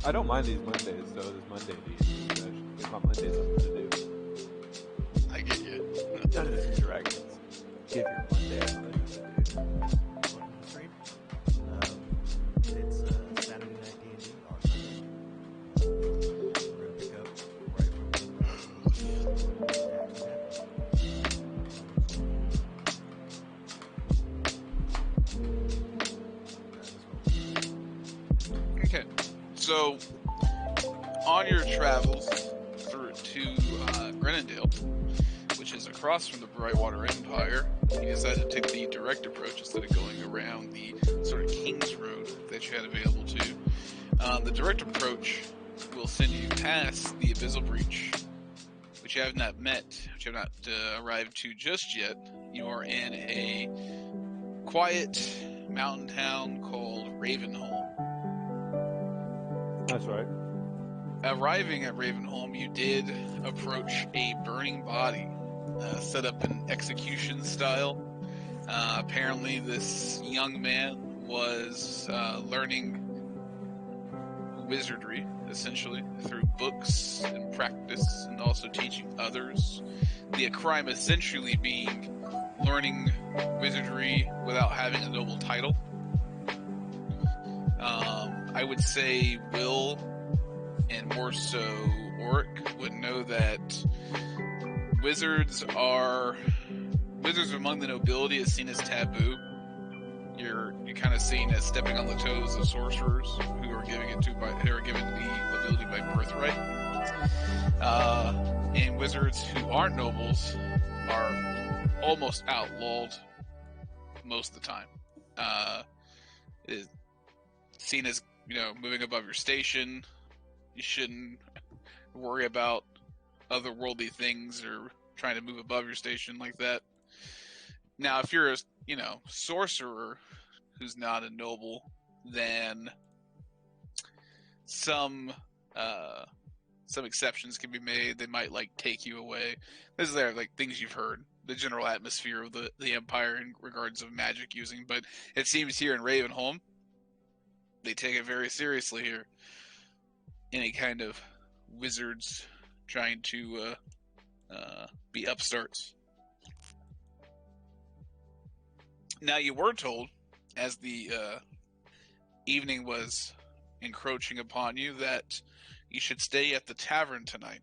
I don't mind these Mondays, so this Monday D&D session gives my Monday something to do. I get you. Dungeons and Dragons. Give your Monday something to do. Welcome to the stream. It's Saturday night D&D on Sunday. We're gonna pick up right where we left off. Okay, so on your travels through to Grenendale, which is across from the Brightwater Empire, you decided to take the direct approach instead of going around the sort of King's Road that you had available to you. The direct approach will send you past the Abyssal Breach, which you have not met, which you have not arrived to just yet. You are in a quiet mountain town called Ravenholm. That's right. Arriving at Ravenholm, you did approach a burning body, set up in execution style. Apparently, this young man was learning wizardry, essentially, through books and practice, and also teaching others. The crime essentially being learning wizardry without having a noble title. I would say Will, and more so Oric, would know that wizards among the nobility is seen as taboo. You're kind of seen as stepping on the toes of sorcerers who are given the ability by birthright. And wizards who aren't nobles are almost outlawed most of the time. It is seen as, moving above your station. You shouldn't worry about otherworldly things or trying to move above your station like that. Now, if you're a, sorcerer who's not a noble, then some exceptions can be made. They might take you away. This is things you've heard, the general atmosphere of the Empire in regards of magic using. But it seems here in Ravenholm, they take it very seriously here. Any kind of wizards trying to be upstarts. Now, you were told, as the evening was encroaching upon you, that you should stay at the tavern tonight.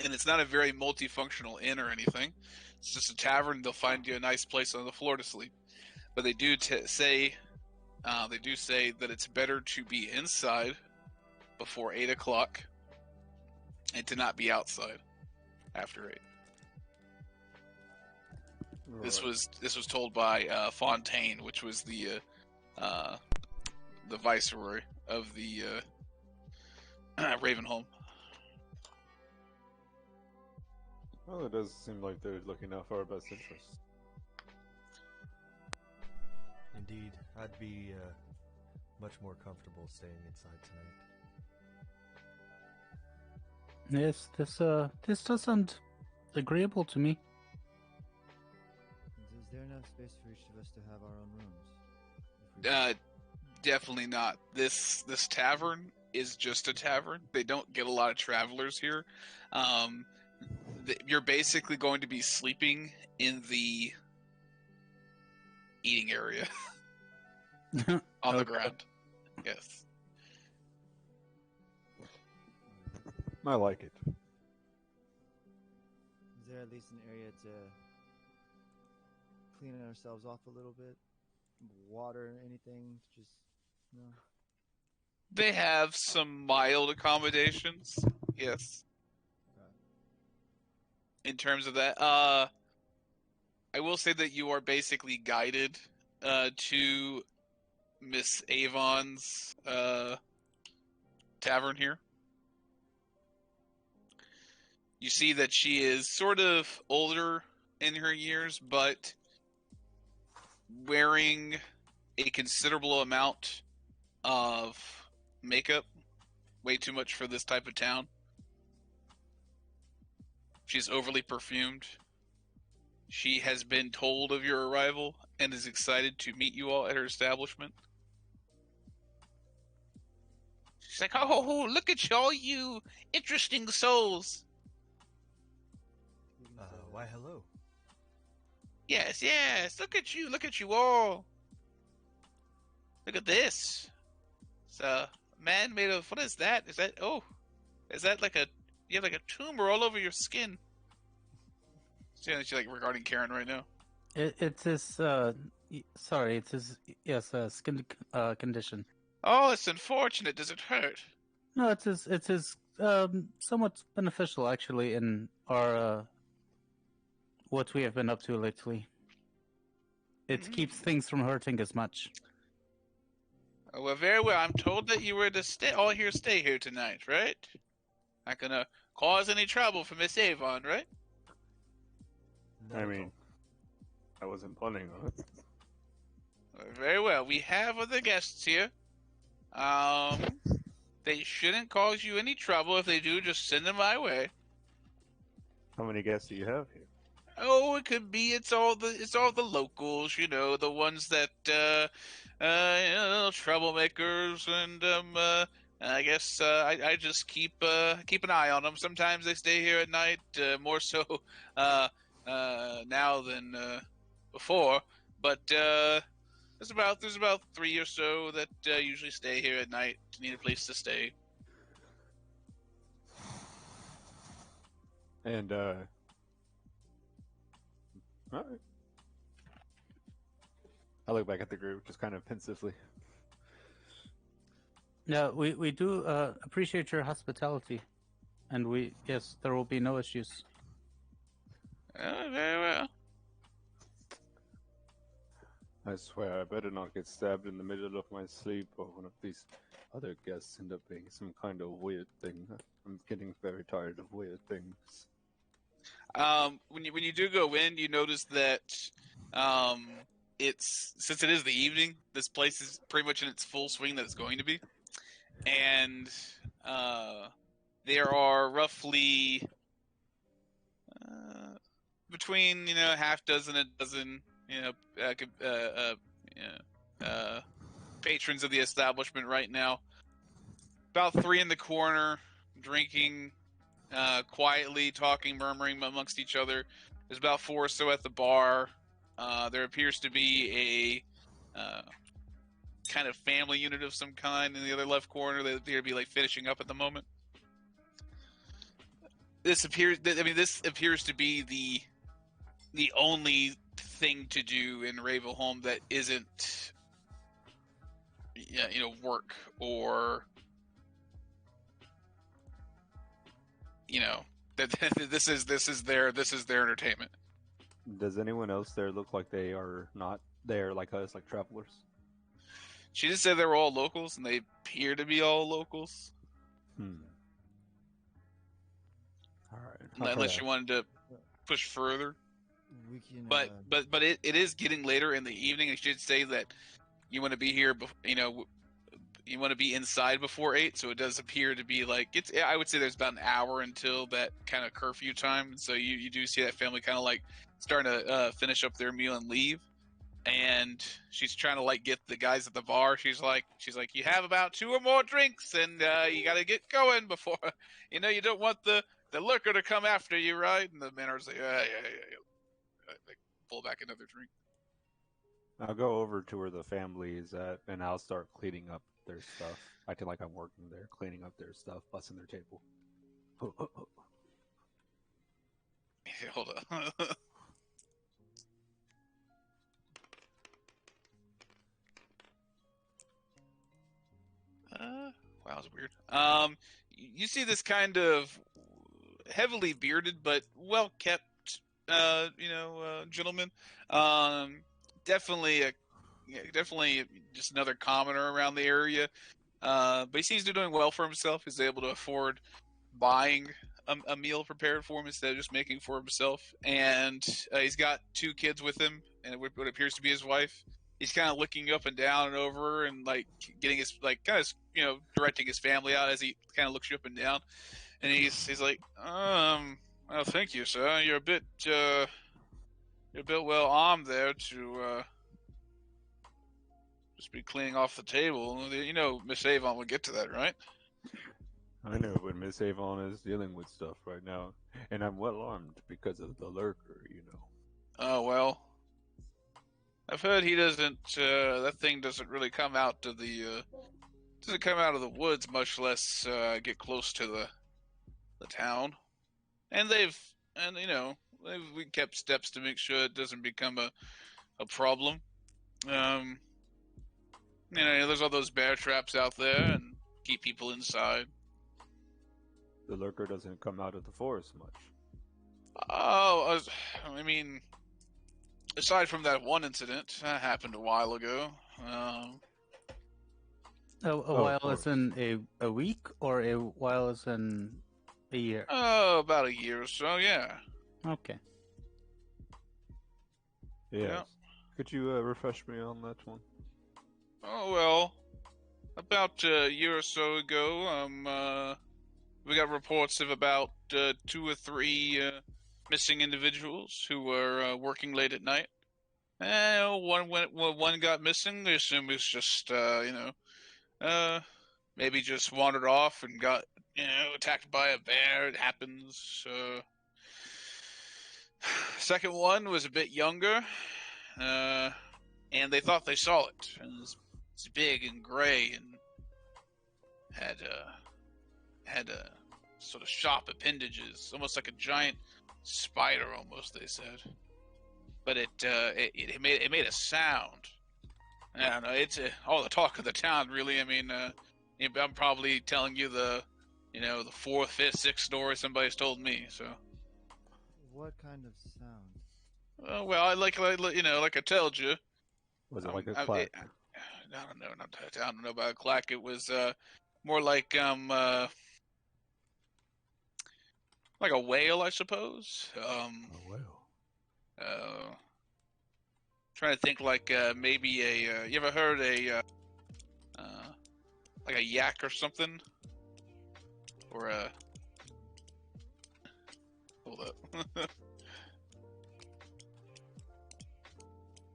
And it's not a very multifunctional inn or anything. It's just a tavern. They'll find you a nice place on the floor to sleep. But they do say that it's better to be inside before 8 o'clock and to not be outside after 8. Right. This was told by Fontaine, which was the viceroy of the Ravenholm. Well, it does seem like they're looking out for our best interests. Indeed, I'd be much more comfortable staying inside tonight. Yes, this does sound agreeable to me. Is there enough space for each of us to have our own rooms? Definitely not. This tavern is just a tavern. They don't get a lot of travelers here. You're basically going to be sleeping in the eating area on the ground. Yes. I like it. Is there at least an area to clean ourselves off a little bit? Water, anything? Just, They have some mild accommodations. Yes. In terms of that, I will say that you are basically guided to Miss Avon's tavern here. You see that she is sort of older in her years, but wearing a considerable amount of makeup. Way too much for this type of town. She's overly perfumed. She has been told of your arrival and is excited to meet you all at her establishment. She's like, oh, look at all you interesting souls. Why hello? Yes, yes. Look at you all. Look at this. It's a man made of, what is that? Is that like you have like a tumor all over your skin. She's like regarding Karen right now. It's his, sorry, it's his, yes, skin condition. Oh, it's unfortunate. Does it hurt? No, it's his, somewhat beneficial actually in our, what we have been up to lately. It keeps things from hurting as much. Oh, well, very well. I'm told that you were to stay here tonight, right? Not gonna cause any trouble for Miss Avon, right? I mean, I wasn't planning on it. Well, very well. We have other guests here. They shouldn't cause you any trouble. If they do, just send them my way. How many guests do you have here? Oh, it could be it's all the locals, the ones that troublemakers, and I guess I just keep an eye on them. Sometimes they stay here at night, more so now than before. But there's about 3 or so that usually stay here at night. Need a place to stay. And all right. I look back at the group just kind of pensively. Yeah, we do appreciate your hospitality, and yes, there will be no issues. Very well. I swear I better not get stabbed in the middle of my sleep, or one of these other guests end up being some kind of weird thing. I'm getting very tired of weird things. When you do go in, you notice that since it is the evening, this place is pretty much in its full swing that it's going to be, and there are roughly between half dozen and a dozen patrons of the establishment right now. About 3 in the corner, drinking. Quietly talking, murmuring amongst each other. There's about 4 or so at the bar. There appears to be a kind of family unit of some kind in the other left corner. They appear to be like finishing up at the moment. This appears to be the only thing to do in Ravenholm that isn't work or this is their entertainment. Does anyone else there look like they are not there like us, like travelers? She just said they were all locals, and they appear to be all locals. All right. Unless you wanted to push further. We can. But it is getting later in the evening. I should say that you want to be here. You want to be inside before 8, so it does appear to be like it's. I would say there's about an hour until that kind of curfew time. So you do see that family kind of like starting to finish up their meal and leave. And she's trying to like get the guys at the bar. She's like, you have about 2 or more drinks, and you got to get going before you don't want the liquor to come after you, right? And the men are like, yeah. Like pull back another drink. I'll go over to where the family is at, and I'll start cleaning up their stuff, acting like I'm working there, cleaning up their stuff, busting their table. Hold on. Wow, that was weird. You see this kind of heavily bearded but well kept, gentleman. Definitely just another commoner around the area. But he seems to be doing well for himself. He's able to afford buying a meal prepared for him instead of just making for himself. And he's got 2 kids with him, and what appears to be his wife. He's kind of looking up and down and over, and like getting his directing his family out as he kind of looks you up and down. And he's like, well, thank you, sir. You're a bit well armed there to just be cleaning off the table. Miss Avon would get to that, right? I know, but Miss Avon is dealing with stuff right now, and I'm well armed because of the lurker, you know. Oh well, I've heard he doesn't. That thing doesn't really come out to the. Doesn't come out of the woods, much less get close to the town. And we kept steps to make sure it doesn't become a problem. Um, there's all those bear traps out there and keep people inside. The lurker doesn't come out of the forest much. Oh, I mean, aside from that one incident that happened a while ago, A of while course. is in a week, or a while is in a year? about a year or so, yeah. Okay. Yes. Yeah. Could you refresh me on that one? Oh well, about a year or so ago, we got reports of about 2 or 3 missing individuals who were working late at night. One got missing. They assume it was just maybe just wandered off and got attacked by a bear. It happens. Second one was a bit younger, and they thought they saw it. And it was big and gray and had sort of sharp appendages, almost like a giant spider. Almost, they said, but it made a sound. I don't know. It's all the talk of the town, really. I mean, I'm probably telling you the 4th, 5th, 6th story somebody's told me. So, What kind of sound? well, like I told you. Was it like a I clack? don't know. I don't know about a clack. It was more like a whale, I suppose. Oh, well. Trying to think like maybe a. You ever heard like a yak or something, or a. Hold up.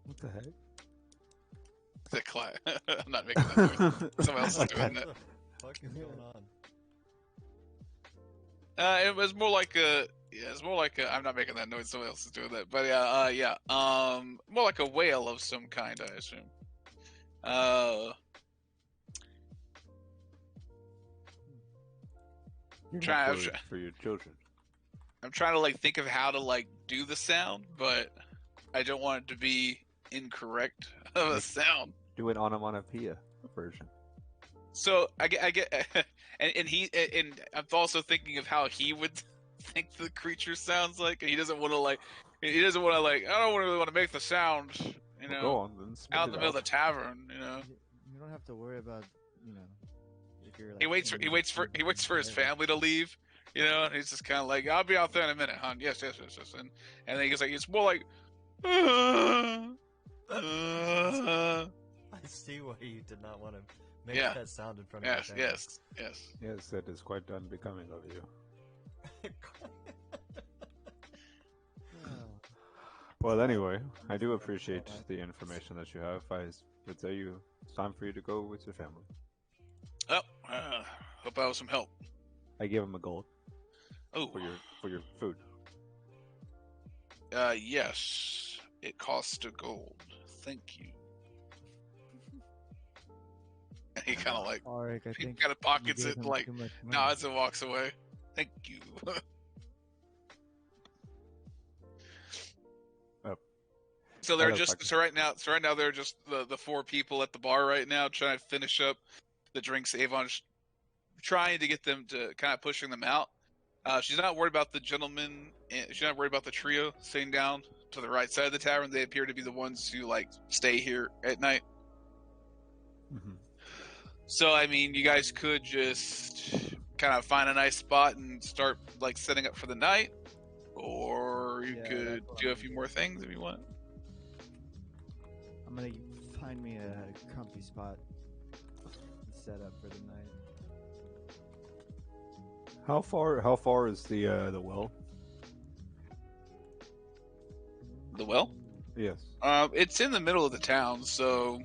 What the heck? The clack. I'm not making that noise. Someone else is doing that. What the fuck is going on? It was more like a. Yeah, it's more like a. I'm not making that noise. Someone else is doing that. But yeah. More like a whale of some kind, I assume. For your children. I'm trying to like think of how to like do the sound, but I don't want it to be incorrect of a sound. Do an onomatopoeia version. So I get, and I'm also thinking of how he would think the creature sounds like, and he doesn't want to like, I don't really want to make the sound, Well, go on, then spit out in it the middle of the out. tavern, You don't have to worry about, if you're like. He waits for his family to leave, and he's just kind of like, I'll be out there in a minute, hon. Yes, and then he's like, it's more like, I see why you did not want to make Yeah. that sound in front yes, of your yes, yes. Yes, that is quite unbecoming of you. Oh, Well, anyway, I do appreciate the information that you have. I would say it's time for you to go with your family. Oh, hope I was some help. I gave him a gold Oh, for your food. yes, it cost a gold. Thank you. And he kind of like Arik, I he think kind of you pockets gave it him like too much money. nods and walks away. Thank you. Oh. So they're That looks just like- so right now they're just the 4 people at the bar right now trying to finish up the drinks. Avon's trying to get them to kind of pushing them out. She's not worried about the gentleman. She's not worried about the trio staying down to the right side of the tavern. They appear to be the ones who like stay here at night. Mhm. So I mean, you guys could just kind of find a nice spot and start like setting up for the night, or you Yeah, could that's what do a I'm few gonna more do. things if you want. I'm gonna find me a comfy spot and set up for the night. How far is the well? The well? Yes. It's in the middle of the town, so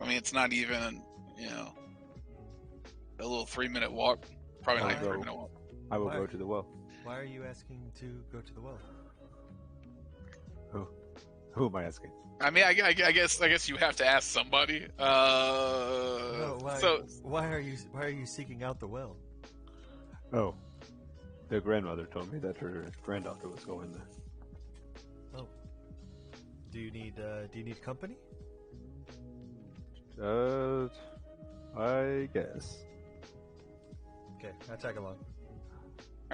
I mean, it's not even a little 3-minute walk. Probably I'll like a go. 3-minute walk. I will Why? go to the well. Why are you asking to go to the well? Who am I asking? I mean, I guess you have to ask somebody. No, why? So Why are you seeking out the well? Oh, the grandmother told me that her granddaughter was going there. Oh, do you need company? I guess. Okay, I'll tag along.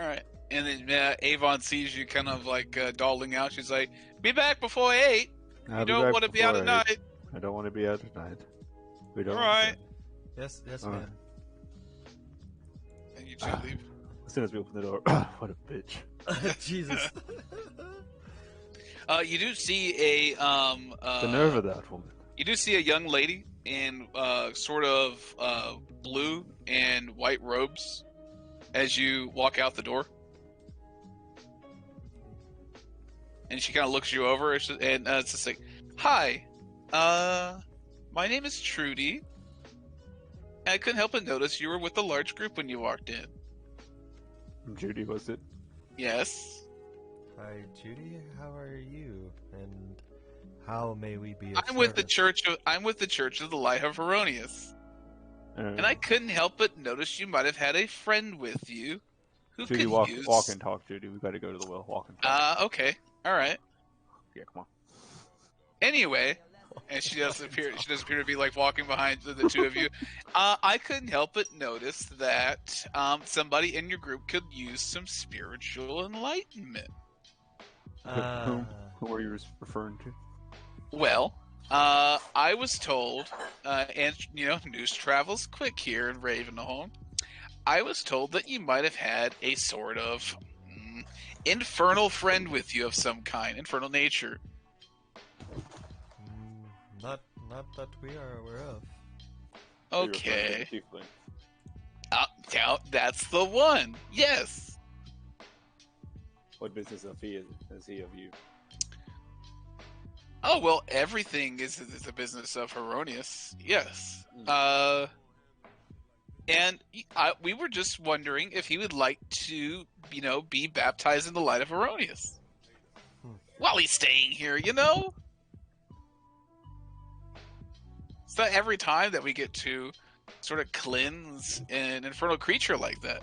all right, and then Avon sees you kind of like dawdling out. She's like, "Be back before 8. I'll You be don't back want to be out before at 8. night." I don't want to be out tonight. We don't. All right. Yes, All ma'am. And you two leave. As soon as we open the door, what a bitch. Jesus. You do see The nerve of that woman. You do see a young lady in sort of blue and white robes as you walk out the door. And she kind of looks you over and it's just like, "Hi, my name is Trudy. I couldn't help but notice you were with a large group when you walked in." Judy, was it? "Yes. Hi, Judy. How are you? And how may we be? I'm with the Church of the Light of Heronius. And I couldn't help but notice you might have had a friend with you who Judy, could walk and talk, Judy. We got to go to the well. Walk and talk. Okay. All right. Yeah, come on. Anyway, and she does appear to be like walking behind the two of you. I couldn't help but notice that somebody in your group could use some spiritual enlightenment. Who are you referring to? Well, I was told, and news travels quick here in Ravenholm. I was told that you might have had a sort of infernal friend with you of some kind, infernal nature. Not that we are aware of. Okay. You're referring to Now that's the one. Yes. What business is he of you? Oh well, everything is the business of Heronius. Yes. And we were just wondering if he would like to, be baptized in the light of Heronius while he's staying here. So every time that we get to sort of cleanse an infernal creature like that.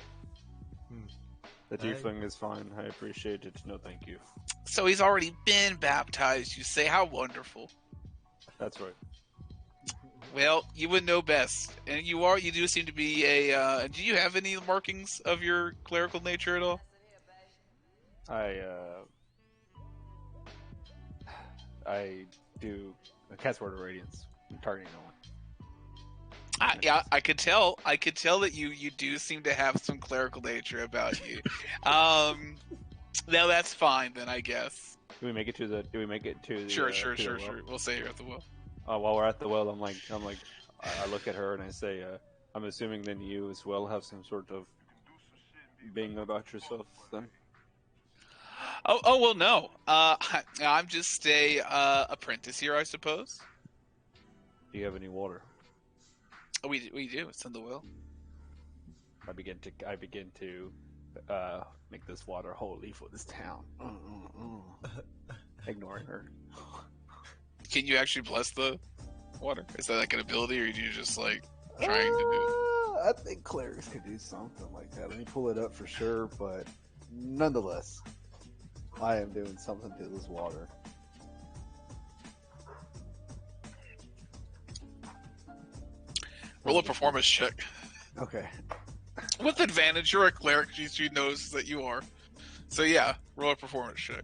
The tiefling is fine. I appreciate it. No, thank you. So he's already been baptized. You say, how wonderful. That's right. Well, you would know best, and you do seem to be a. Do you have any markings of your clerical nature at all? I do a cast word of radiance. I'm targeting no one. Yeah, I could tell. I could tell that you do seem to have some clerical nature about you. Now that's fine then, I guess. Do we make it to the? Sure. well? We'll say you're at the well. While we're at the well, I'm like, I look at her and I say, I'm assuming then you as well have some sort of being about yourself then. Oh well, no. I'm just a apprentice here, I suppose. Do you have any water? We do. It's in the well. I begin to make this water holy for this town. Ignoring her. Can you actually bless the water? Is that like an ability, or are you just like trying to do? I think clerics could do something like that. Let me pull it up for sure, but nonetheless, I am doing something to this water. Roll a performance check. Okay. With advantage, you're a cleric. She knows that you are. So yeah, roll a performance check.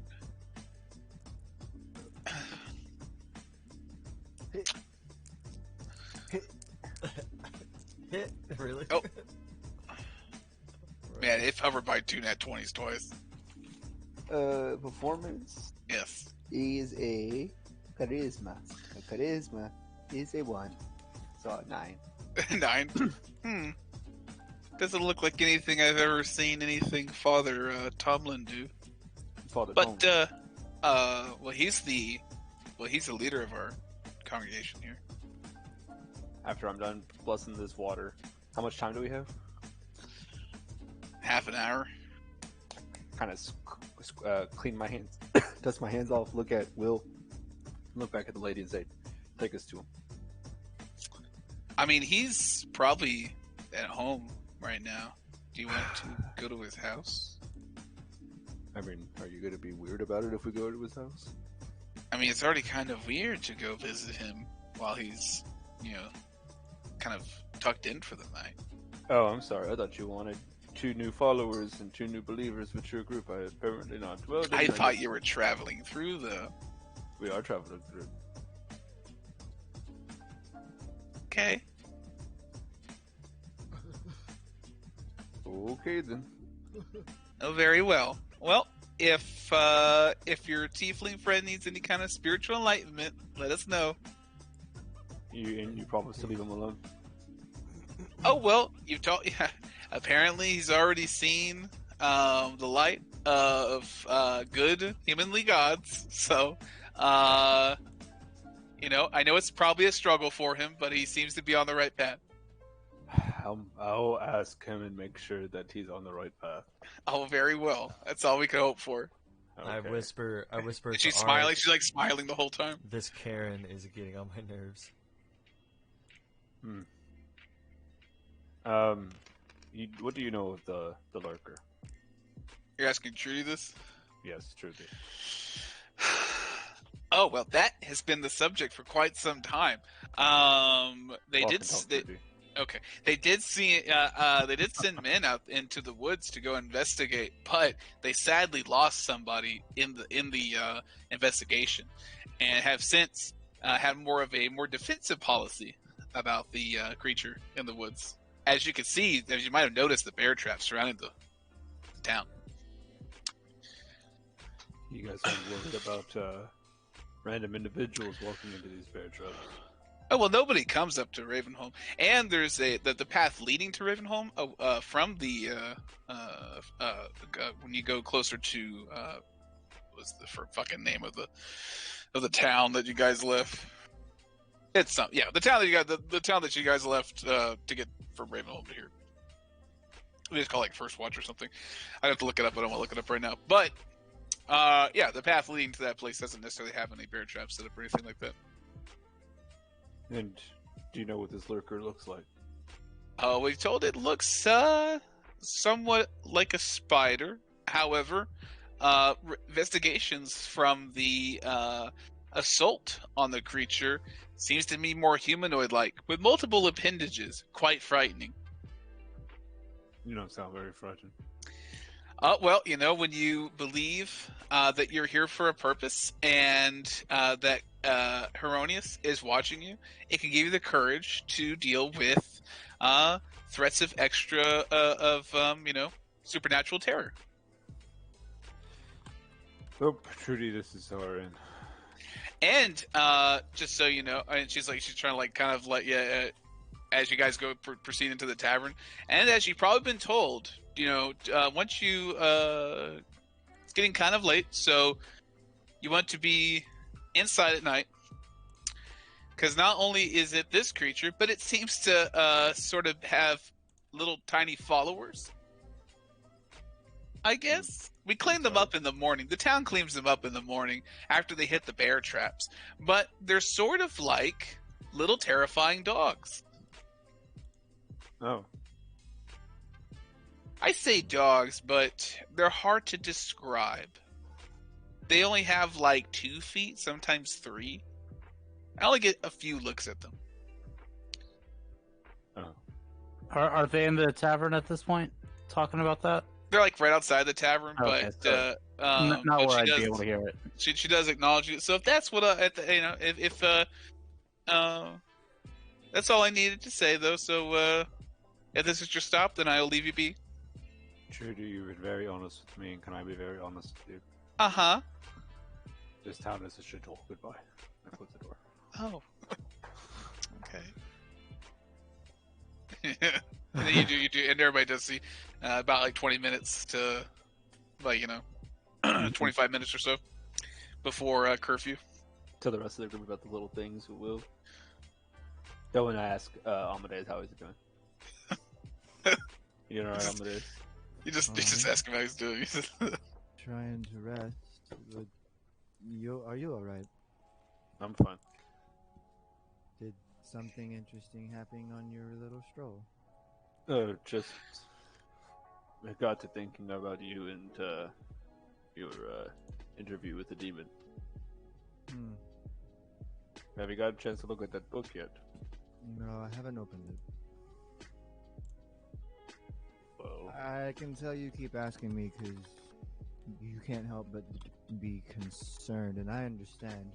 Hit? Really? Oh. Man, if hovered by 2 nat 20s twice. Performance Yes. is a charisma. A charisma is a 1. So 9. 9. Doesn't look like anything I've ever seen anything Father Tomlin do. But he's the leader of our congregation here. After I'm done blessing this water, How much time do we have? Half an hour. Kind of clean my hands, dust my hands off, look at Will, look back at the lady and say, take us to him. I mean, he's probably at home right now. Do you want to go to his house? I mean, are you going to be weird about it if we go to his house? I mean, it's already kind of weird to go visit him while he's, kind of tucked in for the night. Oh, I'm sorry. I thought you wanted 2 new followers and 2 new believers with your group. I apparently not. Well, I thought you were traveling through, though. We are traveling through. Okay. Okay, then. Oh, very well. Well, if your tiefling friend needs any kind of spiritual enlightenment, let us know. You promise to leave him alone? Oh well, you've told. Yeah, apparently, he's already seen the light of good humanly gods. So, I know it's probably a struggle for him, but he seems to be on the right path. I'll ask him and make sure that he's on the right path. Oh, very well. That's all we could hope for. Okay. I whisper And to she's Art, smiling. She's like smiling the whole time. this Karen is getting on my nerves. What do you know of the lurker? You're asking Trudy this? Yes, truly. Oh well, that has been the subject for quite some time. They did send men out into the woods to go investigate, but they sadly lost somebody in the investigation, and have since had more defensive policy about the creature in the woods. As you can see, as you might have noticed, the bear traps surrounding the town. You guys aren't worried about random individuals walking into these bear traps? Oh well, nobody comes up to Ravenholm, and there's the path leading to Ravenholm from the when you go closer to what's the fucking name of the town that you guys left? It's the town that you guys left to get from Ravenholm to here. We just call it like First Watch or something. I'd have to look it up. I don't want to look it up right now. But the path leading to that place doesn't necessarily have any bear traps set up or anything like that. And do you know what this lurker looks like? We told it looks somewhat like a spider. However, investigations from the assault on the creature seems to be more humanoid-like, with multiple appendages. Quite frightening. You don't sound very frightened. Well, when you believe that you're here for a purpose and that Heronius is watching you, it can give you the courage to deal with threats of supernatural terror. Oh, Trudy, this is our end. And just so you know, and she's trying to kind of let you, as you guys go proceed into the tavern, and as you've probably been told, once you, it's getting kind of late, so you want to be inside at night, because not only is it this creature, but it seems to sort of have little tiny followers, I guess. We clean them up in the morning. The town cleans them up in the morning after they hit the bear traps. But they're sort of like little terrifying dogs. Oh. I say dogs, but they're hard to describe. They only have 2 feet, sometimes 3. I only get a few looks at them. Oh. Are they in the tavern at this point? Talking about that? They're right outside the tavern, Okay, but not but where I'd be able to hear it. She does acknowledge it. So if that's what if that's all I needed to say though. So if this is your stop, then I'll leave you be. Trudy, you've been very honest with me, and can I be very honest with you? Uh-huh. This town is a shithole. Goodbye. I close the door. Oh. Okay. And then you do, and everybody does see about 20 minutes to 25 minutes or so before curfew. Tell the rest of the group about the little things who will. Go and ask Amadeus how is it going. You know, I'm this. You just ask him how he's doing. Trying to rest, but are you all right? I'm fine. Did something interesting happen on your little stroll? Just I got to thinking about you and your interview with the demon. Hmm. Have you got a chance to look at that book yet? No, I haven't opened it. Well, I can tell you keep asking me because you can't help but be concerned, and I understand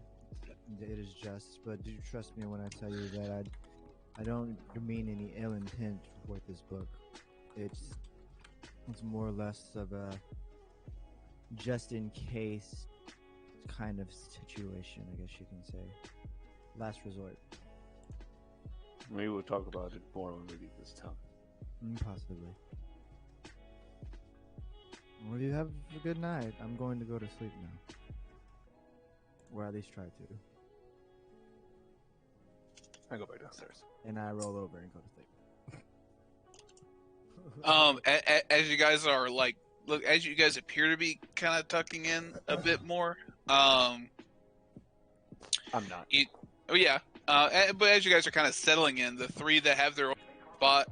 it is just. But do you trust me when I tell you that I don't mean any ill intent with this book. It's more or less of a just in case kind of situation, I guess you can say. Last resort. we will talk about it more when we leave this town. Possibly. Well, you have a good night. I'm going to go to sleep now. Or at least try to. I go back downstairs. And I roll over and go to sleep. As you guys are like, look, as you guys appear to be kind of tucking in a bit more, I'm not. oh yeah, but as you guys are kind of settling in, the three that have their own spot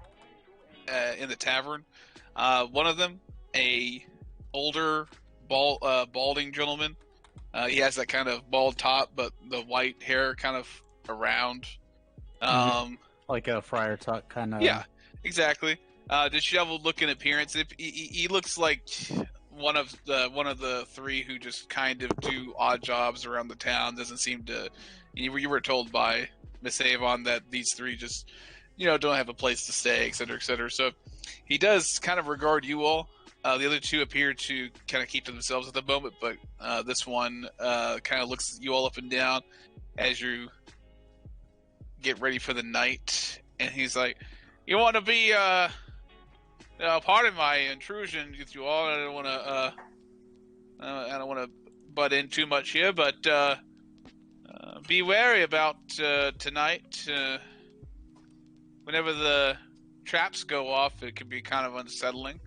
in the tavern, one of them, a older balding gentleman, he has that kind of bald top, but the white hair kind of around, Like a friar tuck kind of. yeah, exactly. Disheveled looking appearance. He looks like one of the three who just kind of do odd jobs around the town. Doesn't seem to. You were told by Miss Avon that these three just, don't have a place to stay, et cetera, et cetera. So he does kind of regard you all. The other two appear to kind of keep to themselves at the moment, but this one kind of looks at you all up and down as you get ready for the night, and he's like, "You want to be pardon my intrusion with you all. I don't want to butt in too much here, but be wary about tonight. Whenever the traps go off, it can be kind of unsettling.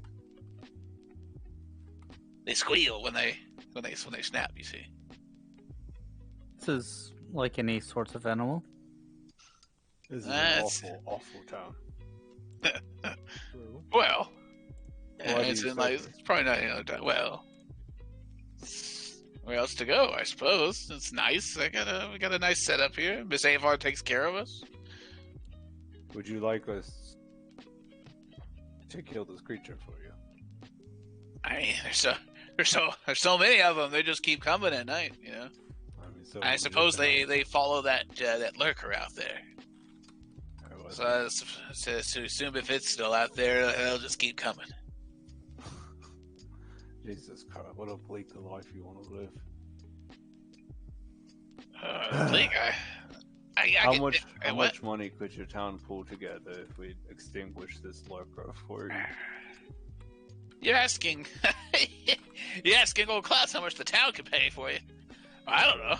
They squeal when they snap. You see." This is like any sorts of animal. This is That's- an awful town. Well, Why do it's you in say like so? it's probably not well. Where else to go? I suppose it's nice. We got a nice setup here. Miss Avon takes care of us. Would you like us to kill this creature for you? I mean, there's so many of them. They just keep coming at night. I mean, so I suppose they follow that lurker out there. So I assume if it's still out there, they'll just keep coming. Jesus Christ, what a bleak life you want to live. Bleak, How much money could your town pull together if we extinguish this lurker for you? You're asking old Klaus how much the town can pay for you. I don't know.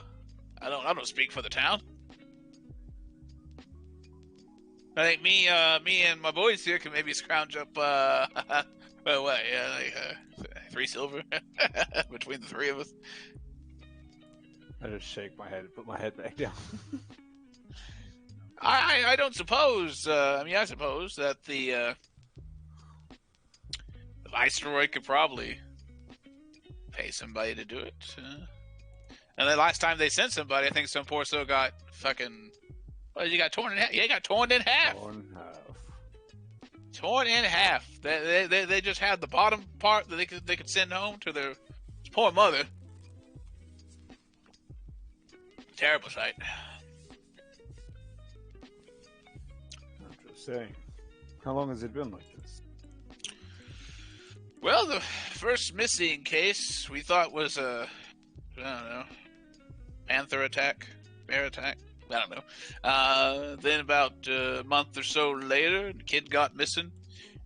I don't speak for the town. I think me and my boys here can maybe scrounge up like 3 silver between the three of us. I just shake my head and put my head back down. I don't suppose. I suppose that the viceroy could probably pay somebody to do it. And the last time they sent somebody, I think some poor soul got fucking. Well, you got torn in half. Yeah, he got torn in half. Torn in half. They just had the bottom part that they could send home to their poor mother. Terrible sight. I'm just saying. How long has it been like this? Well, the first missing case we thought was I don't know, panther attack, bear attack. I don't know. Then about a month or so later, the kid got missing,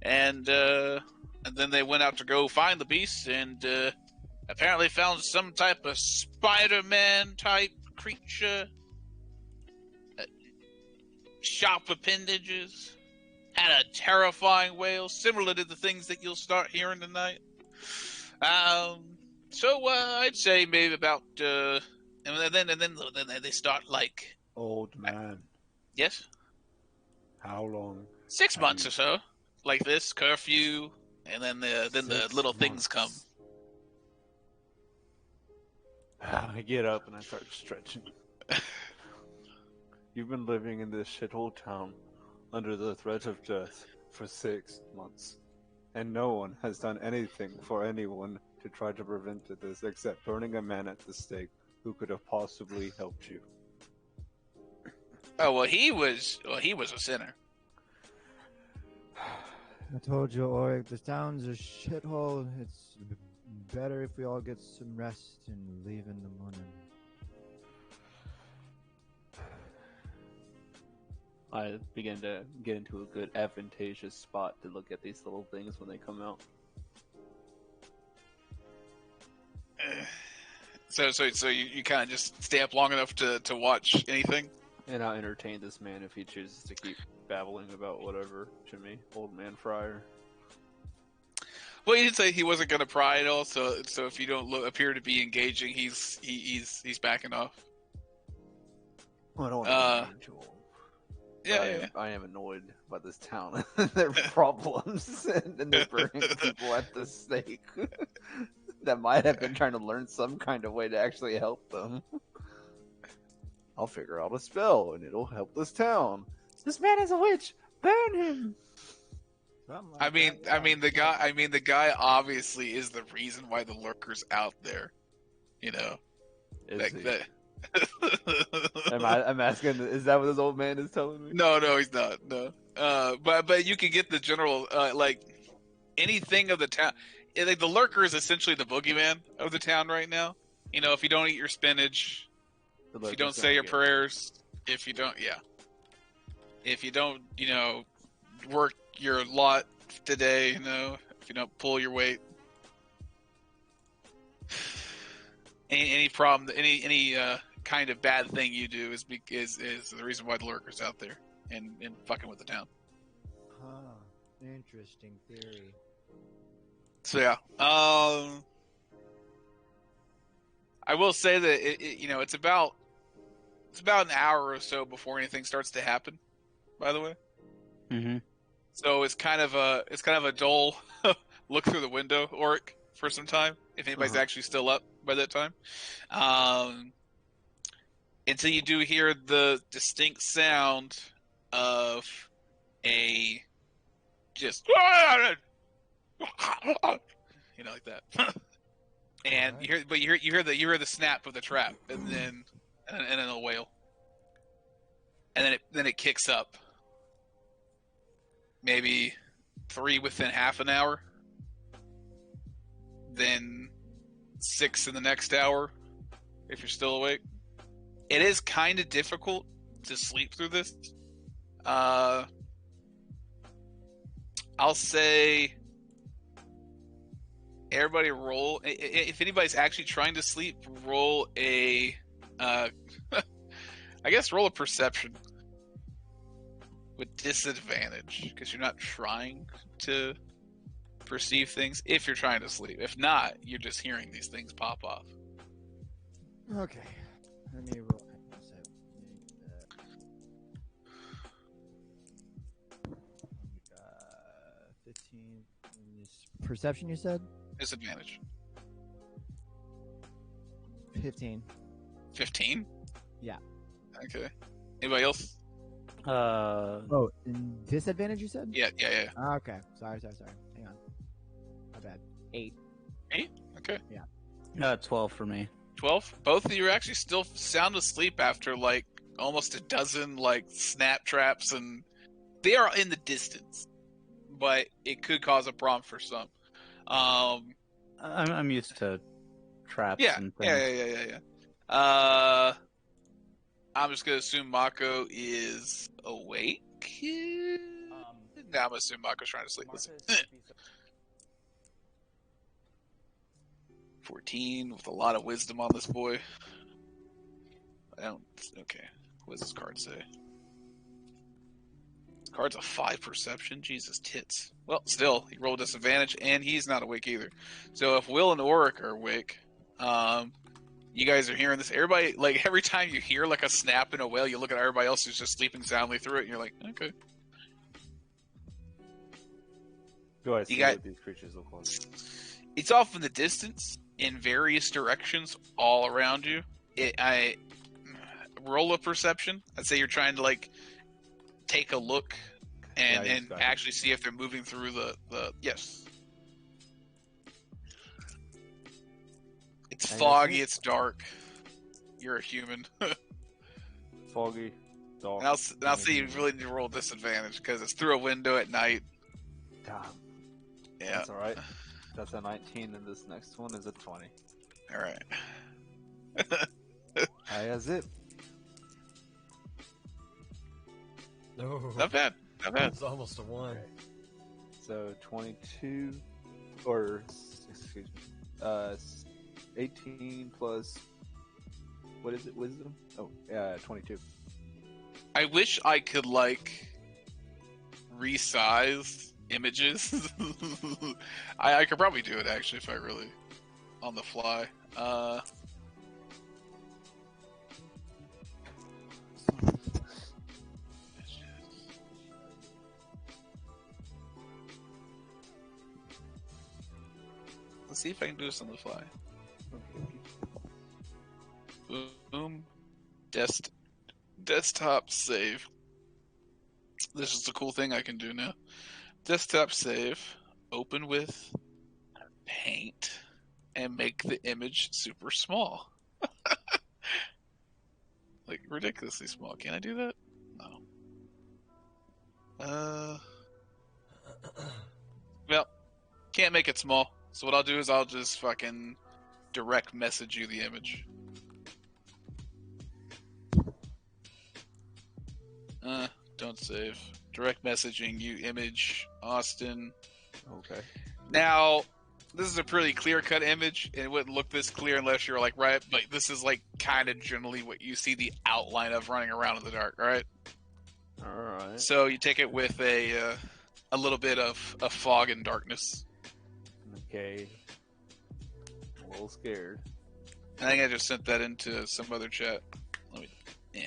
and then they went out to go find the beast, and apparently found some type of Spider-Man type creature, sharp appendages, had a terrifying wail similar to the things that you'll start hearing tonight. So I'd say maybe about and then they start like Old man, yes, how long? 6 have months you- or so, like this curfew, and then the 6 little things come. months. I get up and I start stretching. You've been living in this shithole town under the threat of death for 6 months. And no one has done anything for anyone to try to prevent this except burning a man at the stake who could have possibly helped you. Oh well, he was a sinner. I told you, Oric, the town's a shithole. It's better if we all get some rest and leave in the morning. I begin to get into a good advantageous spot to look at these little things when they come out. So you kind of just stay up long enough to watch anything. And I'll entertain this man if he chooses to keep babbling about whatever to me. Old man Friar. Well, he did say he wasn't going to pry at all. So if you don't appear to be engaging, he's backing off. I don't want to engage you all. Yeah, I am annoyed by this town and their problems, and they're burning people at the stake that might have been trying to learn some kind of way to actually help them. I'll figure out a spell, and it'll help this town. This man is a witch. Burn him. I mean the guy obviously is the reason why the lurker's out there. You know, Is he? that. I'm asking. Is that what this old man is telling me? No, he's not. No. But you can get the general like anything of the town. Like the lurker is essentially the boogeyman of the town right now. You know, if you don't eat your spinach, if you don't say your prayers, if you don't, you know, work your lot today, you know, if you don't pull your weight, any problem, any kind of bad thing you do is the reason why the lurker's out there and fucking with the town. Huh. Interesting theory. So yeah, I will say that it's about an hour or so before anything starts to happen. By the way, Mm-hmm. so it's kind of a dull look through the window, Oric, for some time. If anybody's actually still up by that time, until you do hear the distinct sound of a just. You know, like that, and you hear the snap of the trap, and then a wail, and then it kicks up. Maybe 3 within half an hour, then 6 in the next hour, if you're still awake. It is kind of difficult to sleep through this. I'll say. Everybody roll. If anybody's actually trying to sleep, roll a. I guess roll a perception with disadvantage because you're not trying to perceive things. If you're trying to sleep, if not, you're just hearing these things pop off. Okay. Let me roll. 15. Perception, you said? Disadvantage. 15. 15? Yeah. Okay. Anybody else? Oh, disadvantage, you said? Yeah. Okay. Sorry. Hang on. My bad. 8. 8? Okay. 12 for me. 12? Both of you are actually still sound asleep after like almost a dozen like snap traps, and they are in the distance, but it could cause a problem for some. I'm used to traps Yeah, and things. yeah. I'm just gonna assume Mako is awake. No, I'm gonna assume Mako's trying to sleep. Let's see. 14 with a lot of wisdom on this boy. I don't. Okay, what does this card say? Card's a 5 perception. Jesus tits. Well, still, he rolled disadvantage, and he's not awake either. So if Will and Oric are awake, you guys are hearing this. Everybody, like, every time you hear, like, a snap and a wail, you look at everybody else who's just sleeping soundly through it, and you're like, okay. Do I see got- what these creatures look like? It's off in the distance, in various directions, all around you. I roll a perception. I'd say you're trying to, like, take a look and, Yeah, I and got it. actually see if they're moving through the yes. It's I foggy, see. it's dark. You're a human. Foggy, dark. And I'll see you really need to roll disadvantage because it's through a window at night. Damn. Yeah. That's alright. That's a 19, and this next one is a 20. All right. I has it. No. Not bad. Not bad. It's almost a 1. So 22, or excuse me, 18 plus, what is it, wisdom? Oh, 22. I wish I could like resize images. I could probably do it actually if I really on the fly. Let's see if I can do this on the fly. Boom. Desktop save. This is the cool thing I can do now. Desktop save. Open with paint and make the image super small. Like ridiculously small. Can I do that? No. Well, can't make it small. So what I'll do is I'll just fucking direct message you the image. Don't save. Direct messaging you image, Austin. Okay. Now, this is a pretty clear-cut image. It wouldn't look this clear unless you're like, right, but this is like kind of generally what you see the outline of running around in the dark, right? Alright. So you take it with a little bit of fog and darkness. Okay. I'm a little scared. I think I just sent that into some other chat. Let me. Yeah.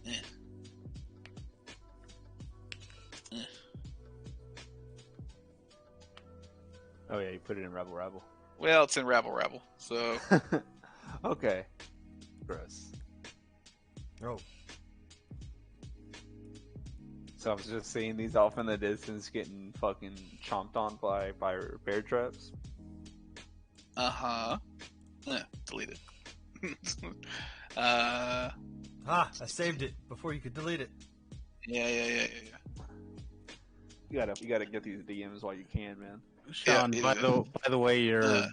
Yeah. Yeah. Oh yeah, you put it in Rabble Rabble. Well, it's in Rabble Rabble, so Okay. Gross. Oh. So I was just seeing these off in the distance getting fucking chomped on by bear traps. delete it. Ah, I saved it before you could delete it. Yeah. You gotta get these DMs while you can, man. Sean, Yeah, by the way, your Uh.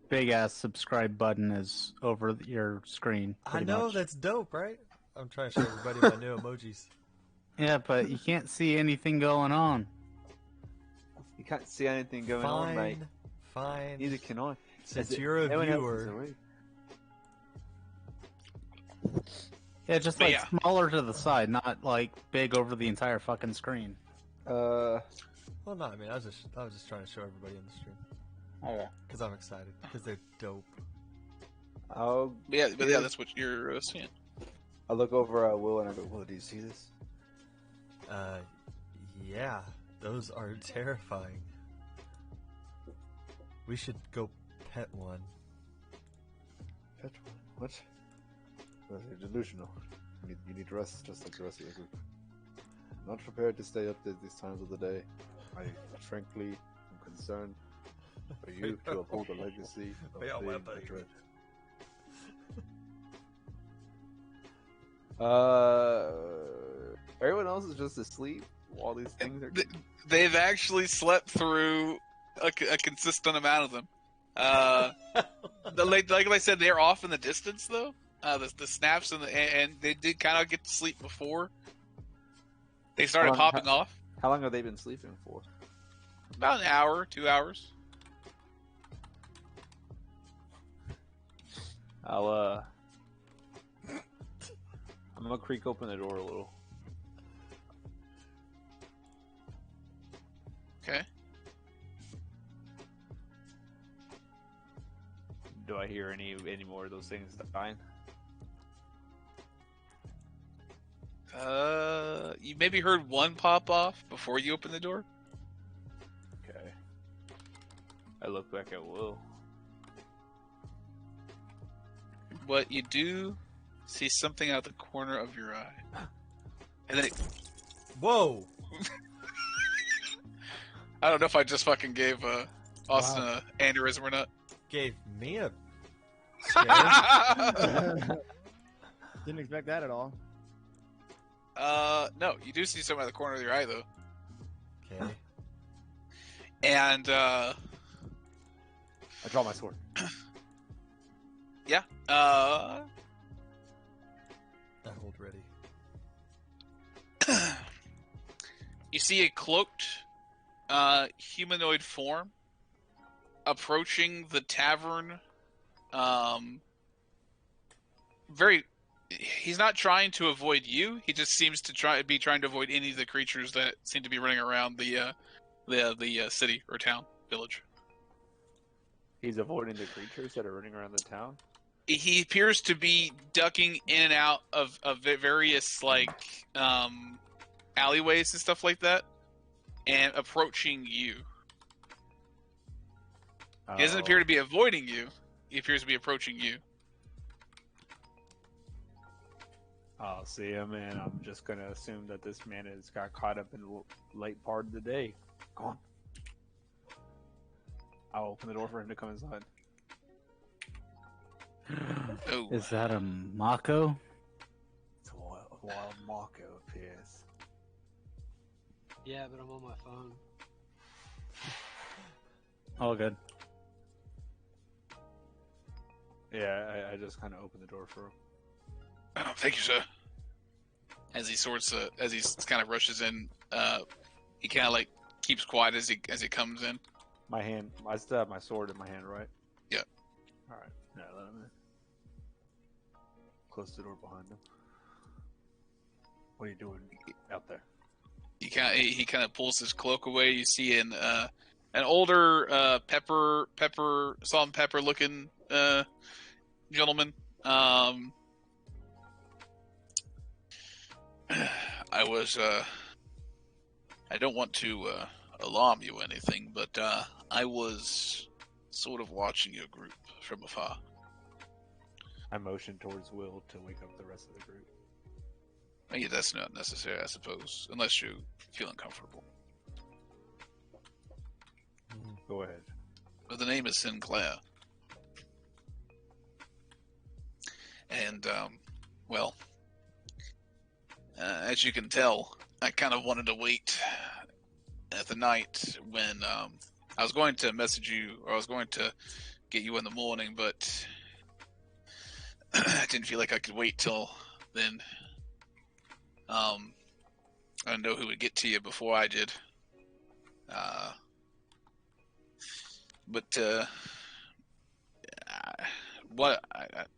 big ass subscribe button is over your screen. I pretty know, much. that's dope, right? I'm trying to show everybody my new emojis. Yeah, but you can't see anything going on. You can't see anything going on, mate. Fine. Neither can I. Since Is it- you're a anyone else is viewer, awake? Yeah, just But like yeah. smaller to the side, not like big over the entire fucking screen. Uh, well, no, I mean, I was just trying to show everybody on the stream Okay. because I'm excited because they're dope. I'll But yeah, that's what you're seeing. I'll look over at Will and I go, Will, do you see this? Yeah, those are terrifying. We should go pet one. Pet one? What? Well, you're delusional. You need rest just like the rest of the group. I'm not prepared to stay up at these times of the day. I frankly am concerned for you to uphold the legacy of We all the went, buddy. Dread. Everyone else is just asleep while these things are. They've actually slept through a consistent amount of them. Like I said, they're off in the distance though. The snaps and they did kind of get to sleep before they started How long- popping off. How long have they been sleeping for? About an hour, 2 hours. I'm gonna creak open the door a little. Okay. Do I hear any more of those things dying? You maybe heard one pop off before you opened the door. Okay. I look back at Will. But you do see something out the corner of your eye. And then Whoa! I don't know if I just fucking gave Austin an aneurysm or not. Gave me a scare. Didn't expect that at all. No, you do see something out the corner of your eye, though. Okay. And, I draw my sword. yeah. I hold ready. You see a cloaked, humanoid form approaching the tavern. He's not trying to avoid you. He just seems to be trying to avoid any of the creatures that seem to be running around the city or town, village. He's avoiding the creatures that are running around the town. He appears to be ducking in and out of various alleyways and stuff like that, and approaching you. He doesn't appear to be avoiding you. He appears to be approaching you. I'll see him, and I'm just gonna assume that this man has got caught up in the late part of the day. Go on. I'll open the door for him to come inside. Oh, Is that a Mako? It's a wild Mako appears. Yeah, but I'm on my phone. All good. Yeah, I just kind of opened the door for him. oh, thank you, sir. As he kind of rushes in, he kind of like keeps quiet as he comes in. My hand, I still have my sword in my hand, right? Yeah. All right. Yeah, let him in. Close the door behind him. What are you doing out there? He kind of pulls his cloak away. You see an older salt and pepper looking gentleman. I don't want to alarm you or anything, but I was sort of watching your group from afar. I motion towards Will to wake up the rest of the group. Yeah, that's not necessary, I suppose, unless you feel uncomfortable. Go ahead. But the name is Sinclair. And, well, as you can tell, I kind of wanted to wait at the night when I was going to message you, or I was going to get you in the morning, but I didn't feel like I could wait till then. I don't know who would get to you before I did.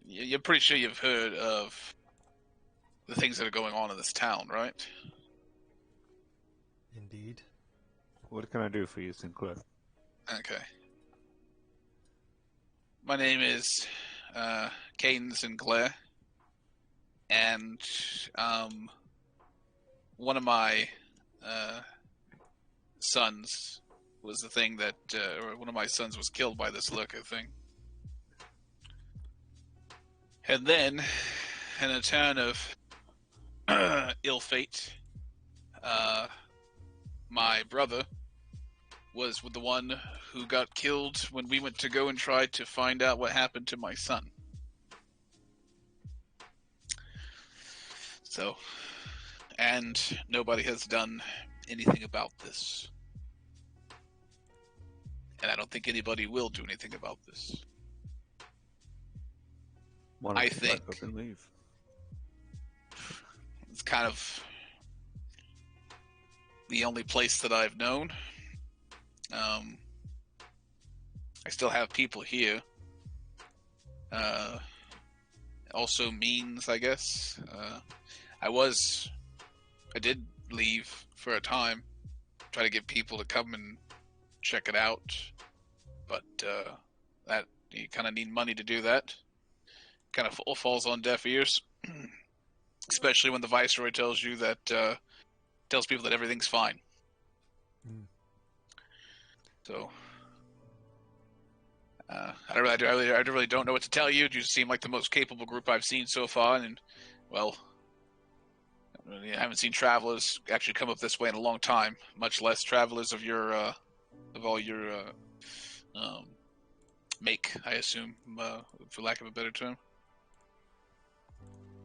You're pretty sure you've heard of the things that are going on in this town, right? Indeed. What can I do for you, Sinclair? Okay. My name is Caden Sinclair, and one of my sons was the thing that, or one of my sons was killed by this lurker thing. And then, in a turn of ill fate, my brother was the one who got killed when we went to go and try to find out what happened to my son. So, and nobody has done anything about this. And I don't think anybody will do anything about this. Why don't I you pack think- up and leave? It's kind of the only place that I've known. I still have people here. Also means, I guess. I did leave for a time, try to get people to come and check it out, but that you kind of need money to do that. Kind of falls on deaf ears, especially when the viceroy tells you that tells people that everything's fine. Mm. So I really don't know what to tell you. You seem like the most capable group I've seen so far, and well, I haven't seen travelers actually come up this way in a long time. Much less travelers of your of all your make, I assume, for lack of a better term.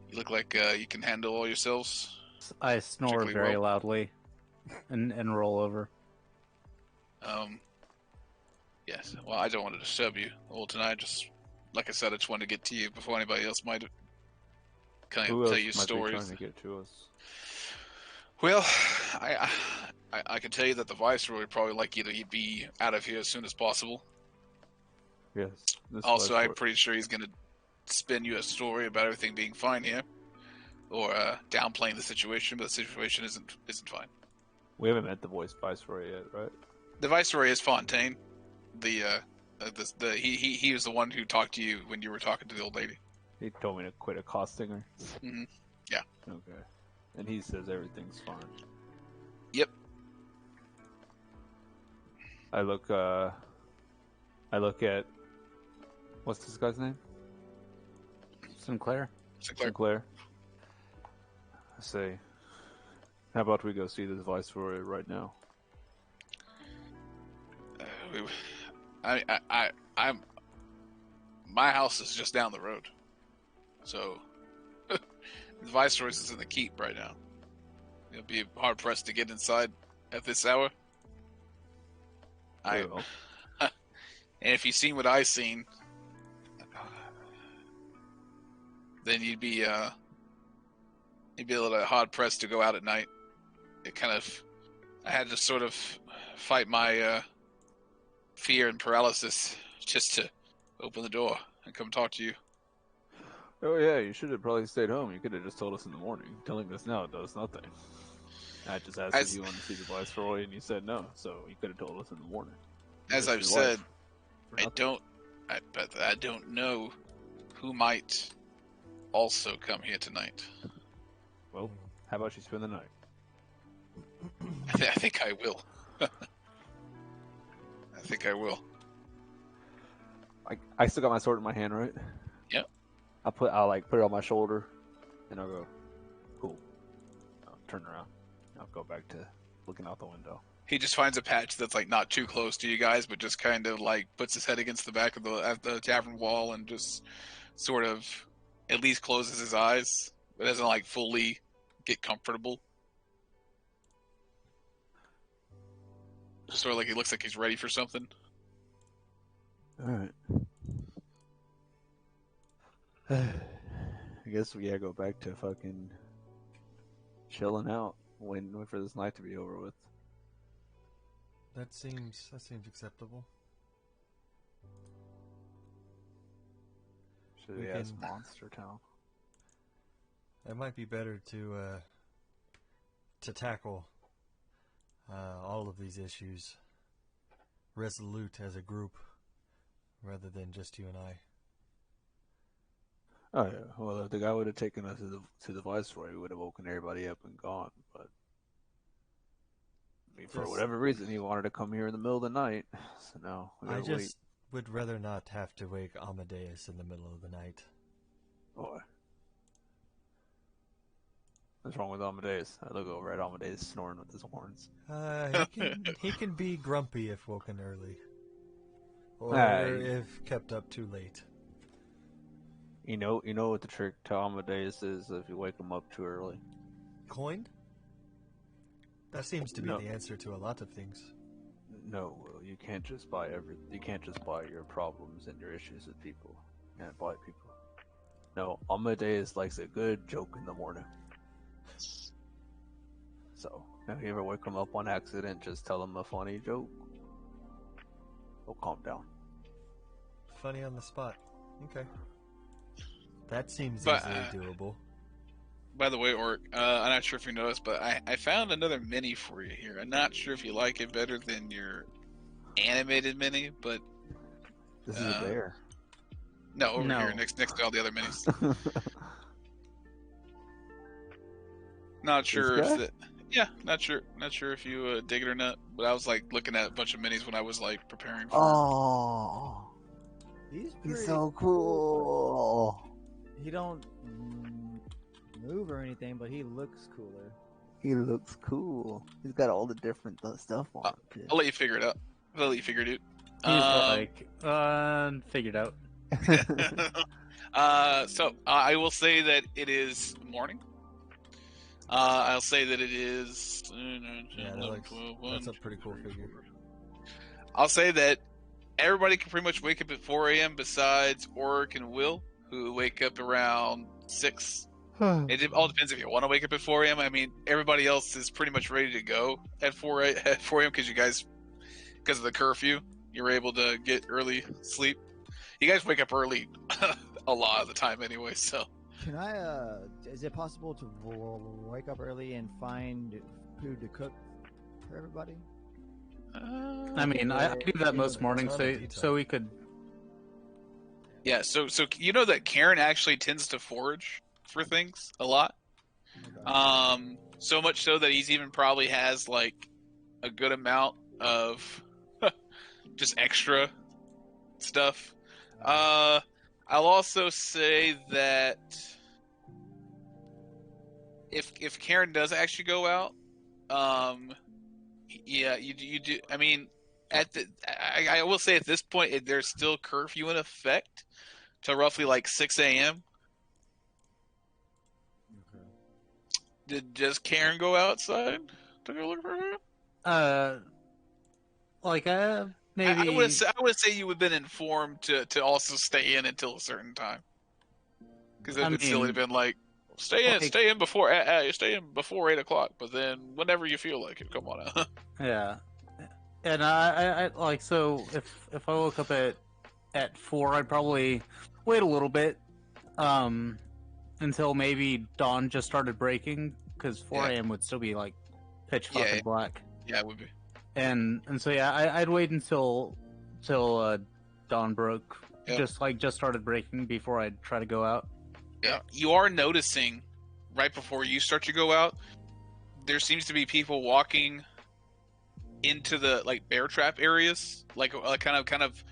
You look like you can handle all yourselves. I snore Particularly very well. loudly and roll over. Yes. Well, I don't want to disturb you all tonight. Just like I said, I just wanted to get to you before anybody else might kind Who of else tell you might be stories. trying to get to us? Well, I can tell you that the viceroy would probably like you to be out of here as soon as possible. Yes. This Also, I'm viceroy. pretty sure he's going to spin you a story about everything being fine here, or downplaying the situation, but the situation isn't fine. We haven't met the viceroy yet, right? The viceroy is Fontaine. He was the one who talked to you when you were talking to the old lady. He told me to quit accosting her. Mhm. Yeah. Okay. And he says everything's fine. Yep. I look at what's this guy's name? Sinclair? Sinclair. I say, how about we go see this viceroy right now? I'm. My house is just down the road, so the viceroy's is in the keep right now. You'll be hard pressed to get inside at this hour. Very well. And if you've seen what I've seen, then you'd be a little hard pressed to go out at night. I had to sort of fight my fear and paralysis just to open the door and come talk to you. Oh yeah, you should have probably stayed home. You could have just told us in the morning. Telling us now does nothing. I just asked if you wanted to see the viceroy, and you said no. So you could have told us in the morning. You As risked I've your said, life for nothing. I don't know who might also come here tonight. Well, how about you spend the night? I think I will. I think I will. I still got my sword in my hand, right? Yep. I'll put it on my shoulder, and I'll go, cool. I'll turn around. I'll go back to looking out the window. He just finds a patch that's like not too close to you guys, but just kind of like puts his head against the back of the tavern wall and just sort of at least closes his eyes, but doesn't like fully get comfortable. Just sort of like he looks like he's ready for something. All right. I guess we gotta go back to fucking chilling out, waiting for this night to be over with. That seems acceptable. Should We we ask can- Monster Town? It might be better to tackle all of these issues resolute as a group, rather than just you and I. Oh yeah. Well, if the guy would have taken us to the viceroy, we would have woken everybody up and gone. But I mean, for Just- whatever reason, he wanted to come here in the middle of the night. So now we I gotta wait. just would rather not have to wake Amadeus in the middle of the night. Boy. What's wrong with Amadeus? I look over at Amadeus snoring with his horns. He can be grumpy if woken early, or Hey. if kept up too late. You know what the trick to Amadeus is if you wake him up too early. Coin? That seems to be No. the answer to a lot of things. No, Will, you can't just buy You can't just buy your problems and your issues with people. You can't buy people. No, Amadeus likes a good joke in the morning. So, if you ever wake him up on accident, just tell him a funny joke. He'll calm down. Funny on the spot. Okay. That seems But, easily doable. By the way, Orc, I'm not sure if you noticed, but I found another mini for you here. I'm not sure if you like it better than your animated mini, but This is a bear. no, over No. here, next to all the other minis. Not sure if guy? that. Yeah, not sure if you dig it or not. But I was like looking at a bunch of minis when I was like preparing for. Oh, He's he's so cool. He don't move or anything, but he looks cooler. He looks cool. He's got all the different stuff on him. I'll let you figure it out. I'll let you figure it He's out. figured out. So I will say that it is morning. I'll say that it is. Yeah, that's a pretty cool figure. I'll say that everybody can pretty much wake up at 4 a.m. besides Oric and Will, who wake up around 6. It all depends if you want to wake up at 4 a.m. I mean, everybody else is pretty much ready to go at 4 a.m. Because you guys, because of the curfew, you're able to get early sleep. You guys wake up early a lot of the time anyway, so. Can I? Is it possible to wake up early and find food to cook for everybody? I mean, I do that most mornings, so we could. Yeah, so you know that Karen actually tends to forage for things a lot. So much so that he's even probably has like a good amount of just extra stuff. I'll also say that if Karen does actually go out, yeah, you do. I mean, I will say at this point there's still curfew in effect to roughly like 6 a.m. Does Karen go outside to go look for her? Maybe. I would say you would have been informed to also stay in until a certain time. Because it'd been silly to been like, stay in before 8 o'clock, but then whenever you feel like it, come on out. Yeah, and I like, so if I woke up at 4, I'd probably wait a little bit, until maybe dawn just started breaking, because 4 a.m. would still be like pitch fucking black. Yeah, it would be. And so yeah, I'd wait until dawn broke, just started breaking before I'd try to go out. Yeah, you are noticing right before you start to go out, there seems to be people walking into the like bear trap areas, like kind of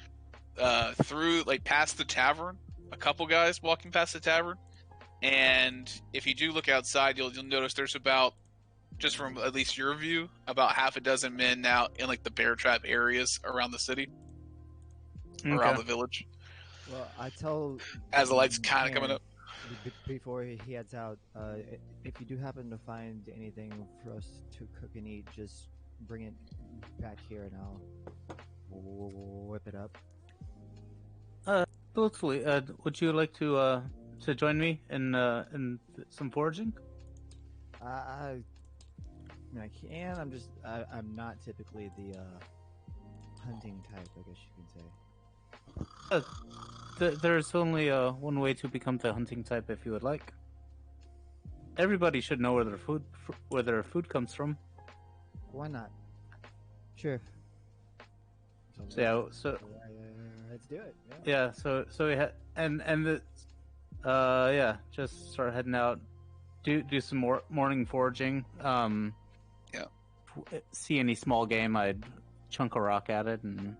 through, like past the tavern. A couple guys walking past the tavern, and if you do look outside, you'll notice there's about, just from at least your view, about half a dozen men now in like the bear trap areas around the city, around the village. Well, I tell as the lights kind of coming up. Before he heads out, if you do happen to find anything for us to cook and eat, just bring it back here and I'll whip it up. Absolutely. Would you like to join me in some foraging? I can. I'm not typically the hunting type, I guess you can say. There's only one way to become the hunting type, if you would like. Everybody should know where their food comes from. Why not? Sure. So let's do it. Yeah. So we had just start heading out. Do some more morning foraging. See any small game, I'd chunk a rock at it. And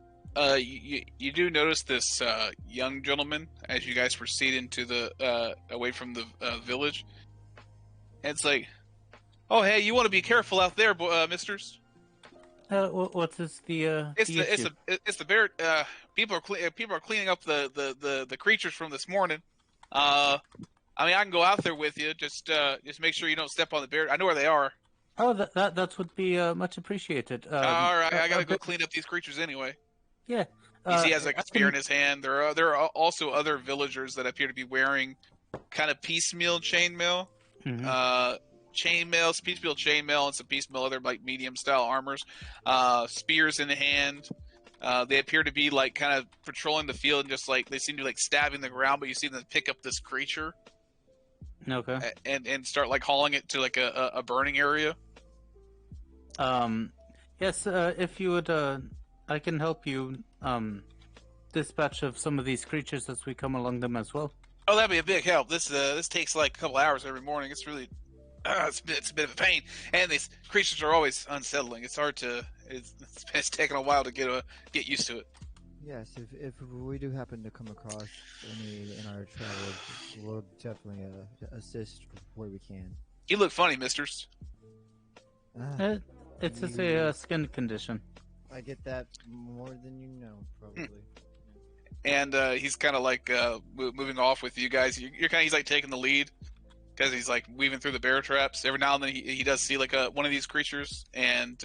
you do notice this young gentleman as you guys proceed into the away from the village. And it's like, oh hey, you want to be careful out there, misters. What's this? It's the bear. People are cleaning up the creatures from this morning. I mean, I can go out there with you. Just make sure you don't step on the bear. I know where they are. Oh, that would be much appreciated. All right, I gotta go clean up these creatures anyway. Yeah. He has like a spear in his hand. There are also other villagers that appear to be wearing kind of piecemeal chainmail. Mm-hmm. Piecemeal chainmail, and some piecemeal other like medium style armors. Spears in hand. They appear to be like kind of patrolling the field, and just like they seem to be like stabbing the ground. But you see them pick up this creature, Okay. and start like hauling it to like a burning area? Yes. If you would, I can help you. Dispatch of some of these creatures as we come along them as well. Oh, that'd be a big help. This takes like a couple hours every morning. It's really it's a bit of a pain, and these creatures are always unsettling. It's hard to it's taken a while to get used to it. Yes, if we do happen to come across any in our travels, we'll definitely assist where we can. You look funny, misters. It's just a skin condition. I get that more than you know, probably. And he's kind of like moving off with you guys. You're kind of he's like taking the lead because he's like weaving through the bear traps. Every now and then he does see like one of these creatures, and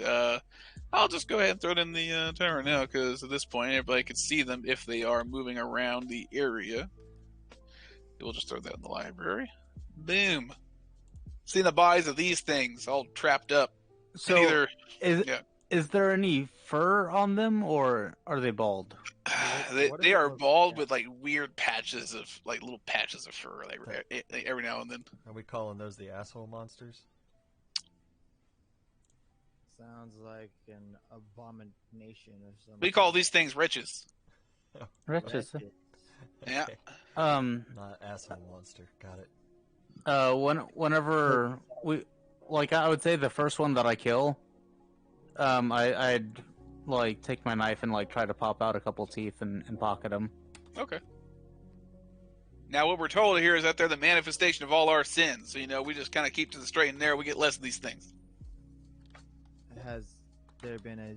I'll just go ahead and throw it in the timer now because at this point everybody can see them if they are moving around the area. We'll just throw that in the library. Boom. Seeing the bodies of these things all trapped up. So is there any fur on them, or are they bald? They are bald with like weird patches of like little patches of fur like every now and then. Are we calling those the asshole monsters? Sounds like an abomination or something. We call these things wretches. Wretches. Yeah. Not asshole monster. Got it. Whenever we, like, I would say the first one that I kill, I'd like take my knife and like try to pop out a couple teeth and pocket them. Okay. Now what we're told here is that they're the manifestation of all our sins. So we just kind of keep to the straight and narrow. We get less of these things. Has there been a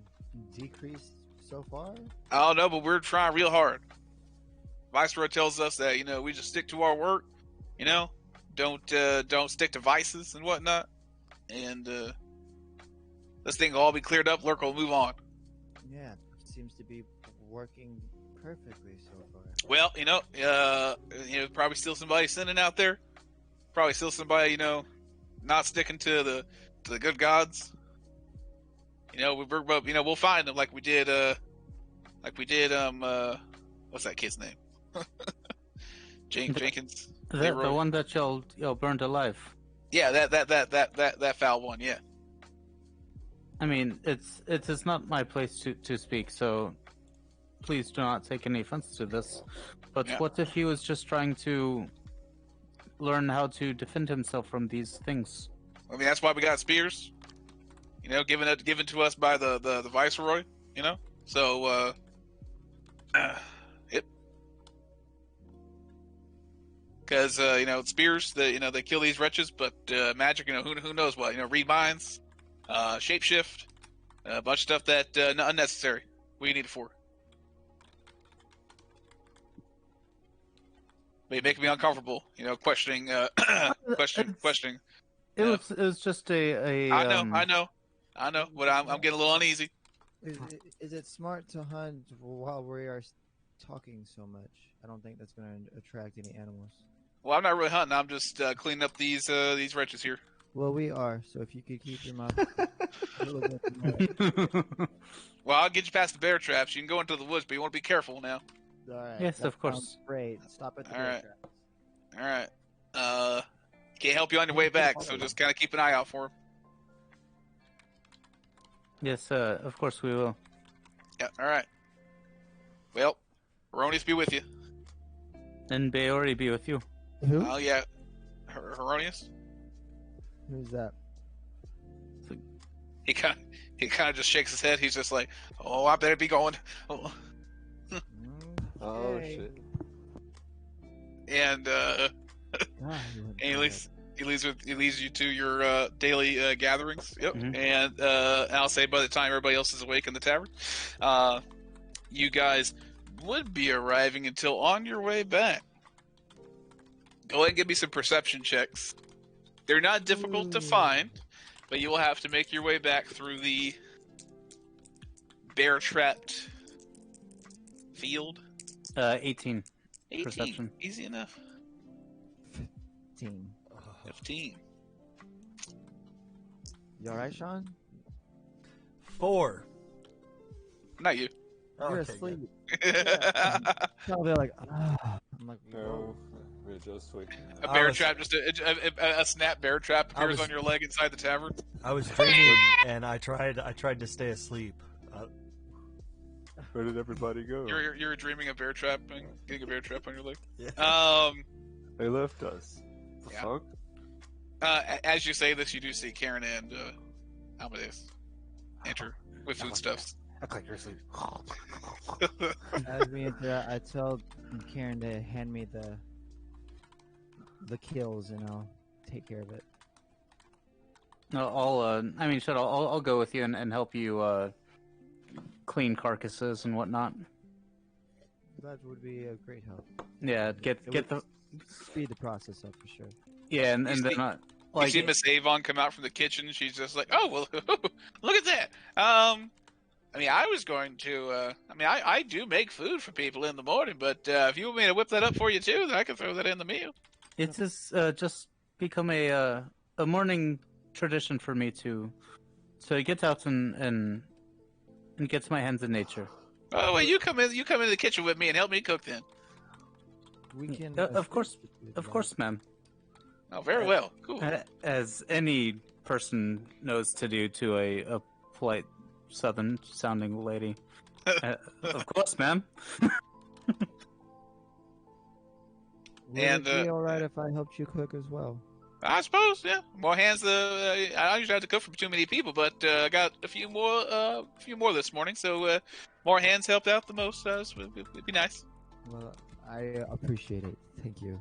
decrease so far? I don't know, but we're trying real hard. Viceroy tells us that we just stick to our work. Don't stick to vices and whatnot, and this thing will all be cleared up. Lurk will move on. Yeah, seems to be working perfectly so far. Well, probably still somebody sinning out there. Probably still somebody not sticking to the good gods. We'll find them like we did what's that kid's name? Jenkins. The one that y'all burned alive. Yeah, that foul one. Yeah. I mean, it's not my place to speak, so please do not take any offense to this. But Yeah. What if he was just trying to learn how to defend himself from these things? I mean, that's why we got spears. Given to us by the viceroy. So yep. Because spears, they kill these wretches, but magic, who knows what? Read minds, shapeshift, a bunch of stuff that unnecessary. What do you need it for? You're making me uncomfortable. Questioning, questioning. It was just a I know, but I'm getting a little uneasy. Is it smart to hunt while we are talking so much? I don't think that's going to attract any animals. Well, I'm not really hunting. I'm just cleaning up these wretches here. Well, we are. So if you could keep your mouth a little bit more. Well, I'll get you past the bear traps. You can go into the woods, but you want to be careful now. All right. Yes, that of course. sounds great. Stop at the All bear right. traps. All right. Can't help you on your way back, so just kind of keep an eye out for him. Yes, of course we will. Yeah. All right. Well, Heronius be with you. And Baori be with you. Who? Oh yeah, Heronius. Who's that? He kind of just shakes his head. He's just like, "Oh, I better be going." Oh. Oh Okay. shit. And he leads you to your daily gatherings. Yep. Mhm. And I'll say by the time everybody else is awake in the tavern, you guys would be arriving until on your way back. Go ahead and give me some perception checks. They're not difficult to find, but you will have to make your way back through the bear-trapped field. 18. 18. Perception. Easy enough. 15. 15. You alright, Sean? 4. Not you. You're Okay, asleep. good. I'll be like, ah. I'm like, No, We're just waiting. A bear trap, just a snap bear trap appears on your leg inside the tavern. I was dreaming, and I tried to stay asleep. Where did everybody go? You're dreaming of bear trapping, getting a bear trap on your leg. Yeah. They left us. The Yeah. fuck? As you say this, you do see Karen and Amadeus enter with foodstuffs. Act like you're asleep. As we enter, I tell Karen to hand me the kills, and I'll take care of it. No, I'll go with you and help you clean carcasses and whatnot. That would be a great help. Yeah, get the Speed the process up for sure. yeah, and You then see- like you see Miss Avon come out from the kitchen. She's just like, "Oh well, look at that." I mean, I was going to. I do make food for people in the morning, but if you want me to whip that up for you too, then I can throw that in the meal. it's just become a morning tradition for me to get out and get my hands in nature. Oh well, you come into the kitchen with me and help me cook then. We can. Of course, ma'am. Oh, very well. Cool. As any person knows to do to a polite Southern-sounding lady. Of course, ma'am. Would And, it be all right if I helped you cook as well? I suppose, yeah. More hands. I usually have to cook for too many people, but I got a few more this morning. So more hands helped out the most. So it'd be nice. Well, I appreciate it. Thank you.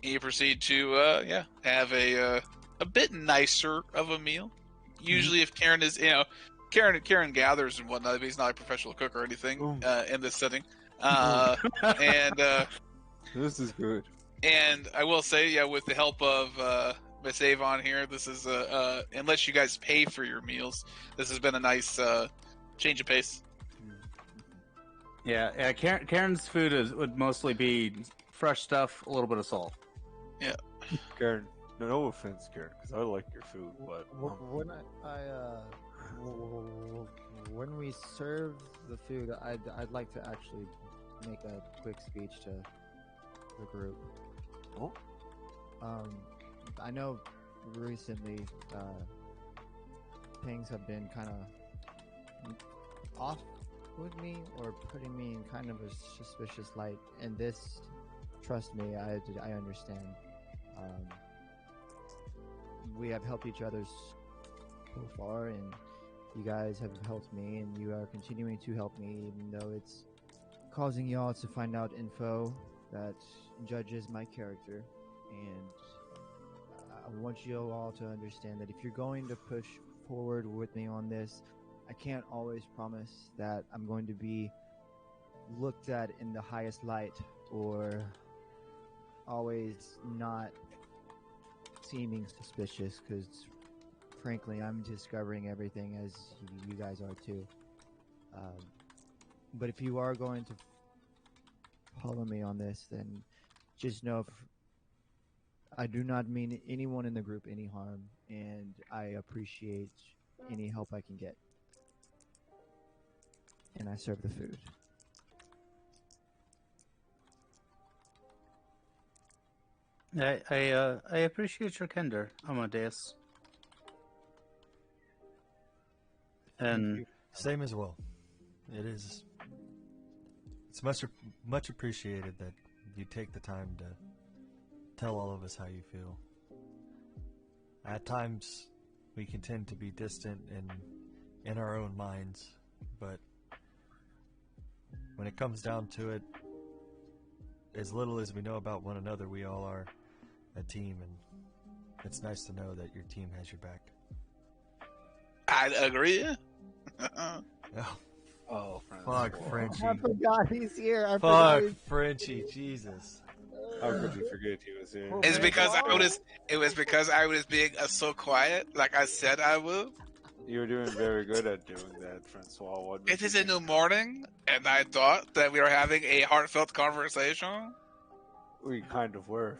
You proceed to have a bit nicer of a meal. Usually, if Karen is Karen gathers and whatnot, but he's not a professional cook or anything in this setting. And This is good. and I will say, with the help of Miss Avon here, this is unless you guys pay for your meals, this has been a nice change of pace. Yeah. Karen's food would mostly be fresh stuff, a little bit of salt. Karen, no offense, Karen, because I like your food, but When when we serve the food, I'd like to actually make a quick speech to the group. Oh. I know recently things have been kind of off with me, or putting me in kind of a suspicious light, and this, trust me, I understand. We have helped each other so far, and you guys have helped me, and you are continuing to help me, even though it's causing y'all to find out info that judges my character. And I want you all to understand that if you're going to push forward with me on this, I can't always promise that I'm going to be looked at in the highest light, or always not seeming suspicious, because frankly I'm discovering everything as you guys are too. But if you are going to follow me on this, then just know I do not mean anyone in the group any harm, and I appreciate any help I can get. And I serve the food. I appreciate your candor, Amadeus. And Same as well. It's much appreciated that you take the time to tell all of us how you feel. At times, we can tend to be distant in our own minds, but when it comes down to it, as little as we know about one another, we all are a team, and it's nice to know that your team has your back. I agree. Oh, fuck Frenchie. I forgot he's here. Fuck Frenchie, Jesus. how could you forget he was here? It's because it was because I was being so quiet, like I said I would. You were doing very good at doing that, Francois. What It is a new morning, and I thought that we were having a heartfelt conversation. We kind of were,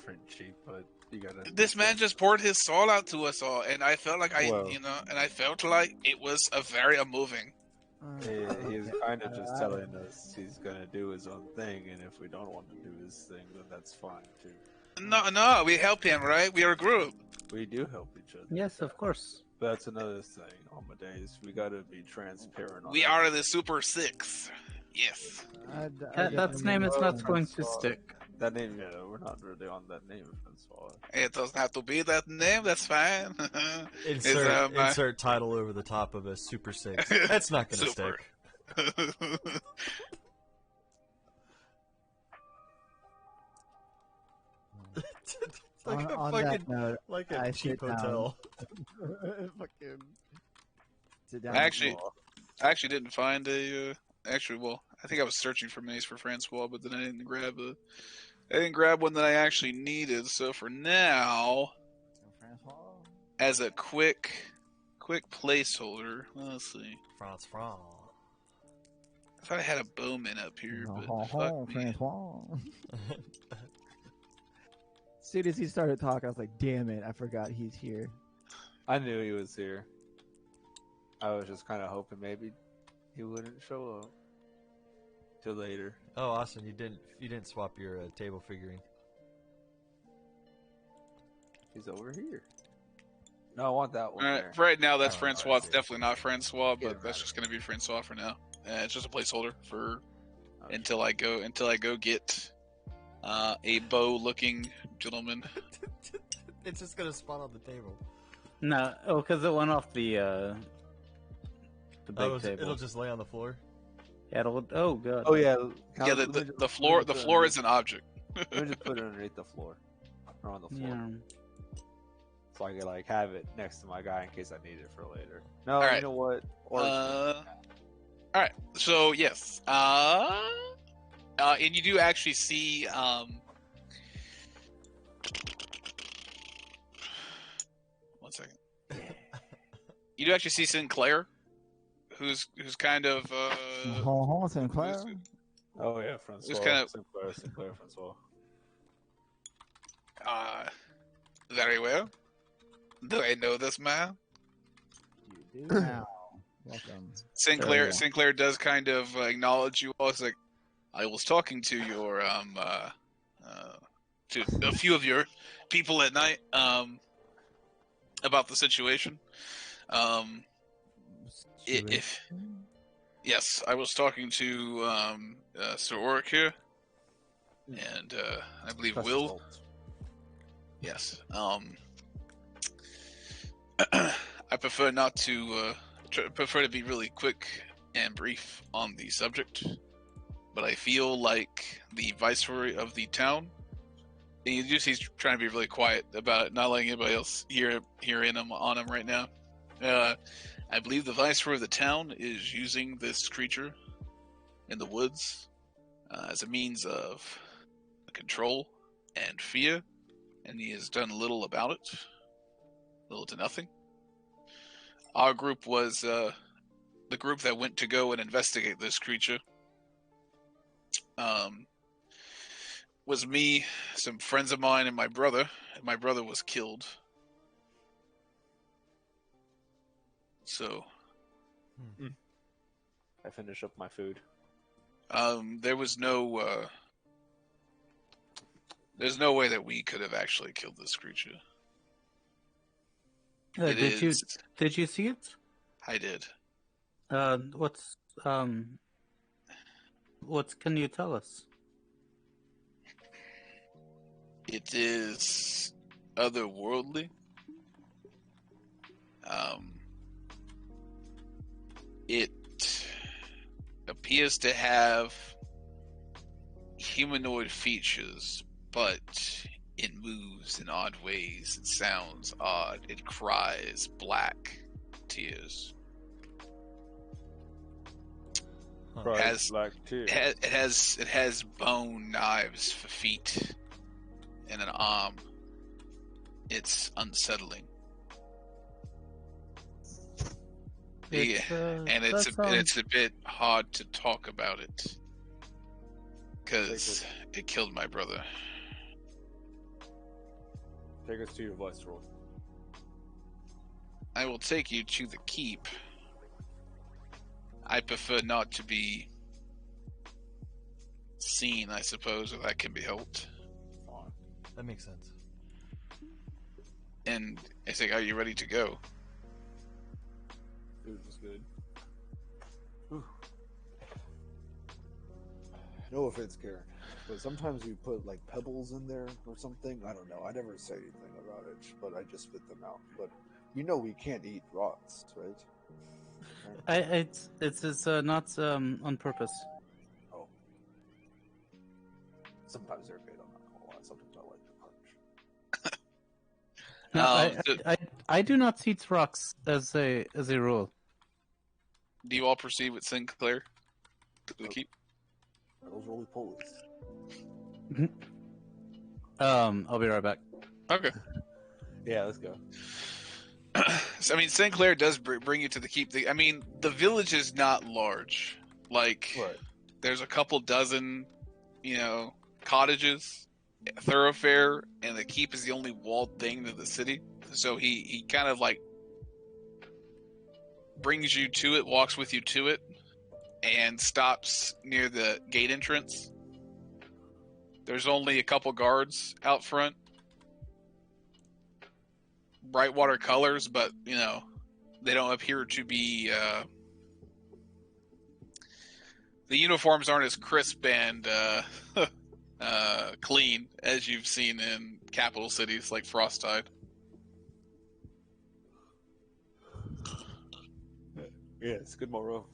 Frenchie, but you gotta. This man just poured his soul out to us all, and I felt like Well. and I felt like it was a very moving. He is kind of just telling us he's gonna do his own thing, and if we don't want to do his thing, then that's fine too. No, we help him, right? We are a group. We do help each other. Yes, of course. But that's another thing, Amadeus. We gotta be transparent. On We that. are the Super Six. Yes. That name is not going to stick. That name, yeah, we're not really on that name, Francois. It doesn't have to be that name. That's fine. Insert title over the top of a Super 6. That's not going to Super. stick. It's like a On fucking, that note, like I a cheap sit down. hotel. Fucking sit down. I actually didn't find a. Well, I think I was searching for Mace for Francois, but then I didn't grab one that I actually needed. So for now, as a quick placeholder, let's see. France. I thought I had a bowman up here, but fuck me. As soon as he started talking, I was like, "Damn it! I forgot he's here." I knew he was here. I was just kind of hoping maybe he wouldn't show up till later. Oh, Austin, you didn't swap your table figurine. He's over here. No, I want that one. All There. right, right now that's Oh, Francois. I It's see. definitely not Francois, but Yeah, that's just going to be Francois for now. It's just a placeholder for Okay. until I go get a bow-looking gentleman. It's just going to spawn on the table. No, because it went off the big table. It'll just lay on the floor. Yeah, oh god. Oh yeah. Yeah, the floor is an object. Let me just put it underneath the floor, or on the floor, Yeah. so I can like have it next to my guy in case I need it for later. No, All right. you know what? Or All right. So yes, and you do actually see one second. You do actually see Sinclair, who's kind of Sinclair. oh yeah, Francois. It's kind of- Sinclair, Francois. very well. Do I know this man? You do now. Welcome. Sinclair does kind of acknowledge you all. It's like, I was talking to your to a few of your people at night about the situation. If yes, I was talking to Sir Oric here, and I believe Press Will. Alt. Yes. I prefer not to prefer to be really quick and brief on the subject, but I feel like the viceroy of the town. And you just he's trying to be really quiet about it, not letting anybody else hear him on him right now. I believe the viceroy of the town is using this creature in the woods as a means of control and fear, and he has done little about it, little to nothing. Our group was the group that went to go and investigate this creature. Was me, some friends of mine, and my brother. And my brother was killed. So, I finish up my food. there was no, there's no way that we could have actually killed this creature. It is- Did you see it? I did. What can you tell us? It is otherworldly. It appears to have humanoid features, but it moves in odd ways. It sounds odd. It cries black tears. Huh. Has- Black tears. It has bone knives for feet and an arm. It's unsettling. And it's a bit hard to talk about it because it killed my brother. Take us to your voice roll. I will take you to the keep. I prefer not to be seen, I suppose, if that can be helped. That makes sense. And I think, are you ready to go? Food was good. No offense, Karen, but sometimes you put like pebbles in there or something. I don't know. I never say anything about it, but I just spit them out. But you know we can't eat rocks, right? It's not on purpose. Oh. Sometimes they're good. I'm not gonna lie. Sometimes I like to punch. No, I do not eat rocks as a rule. Do you all proceed with Sinclair to the keep? Those roly polies. I'll be right back. Okay. Yeah, let's go. So, I mean, Sinclair does bring you to the keep. I mean, the village is not large. Like, Right. there's a couple dozen, cottages, thoroughfare, and the keep is the only walled thing to the city. So he kind of like brings you to it, walks with you to it, and stops near the gate entrance. There's only a couple guards out front. Brightwater colors, but, they don't appear to be... the uniforms aren't as crisp and clean as you've seen in capital cities like Frostide. Yes, good morrow.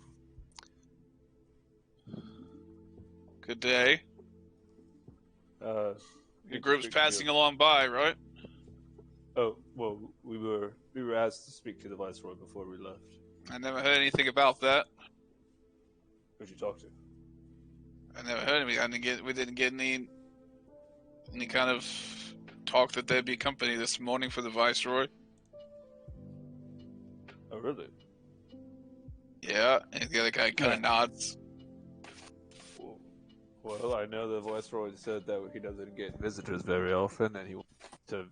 Good day. Your group's passing along by, right? Oh, well, we were asked to speak to the Viceroy before we left. I never heard anything about that. Who'd you talk to? I never heard of it. We didn't get any kind of talk that there'd be company this morning for the Viceroy. Oh, really? Yeah, and the other guy kind of nods. Well, I know the Viceroy said that he doesn't get visitors very often, and he wanted to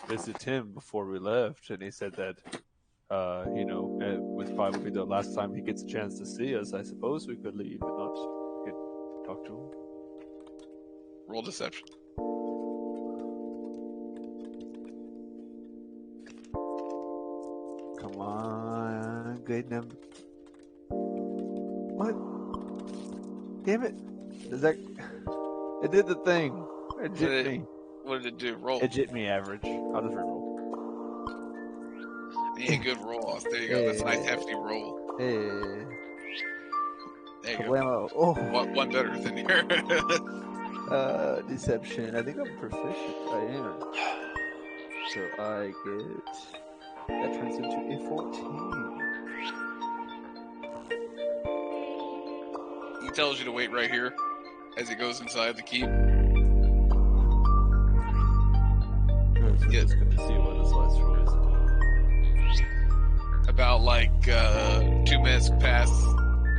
visit him before we left, and he said that, it was probably the last time he gets a chance to see us. I suppose we could leave and not talk to him. Roll deception. Come on, good number. What? Damn it! It did the thing. It jit me. What did it do? Roll. It jit me average. I'll just reroll. Yeah, good roll. There you go. That's a nice hefty roll. Hey. There you go. Kablamo. Oh. One better than your. Deception. I think I'm proficient. I am. So I get. That turns into a 14. He tells you to wait right here as he goes inside the keep. Yeah, it's good to see what this Viceroy is. About 2 minutes pass,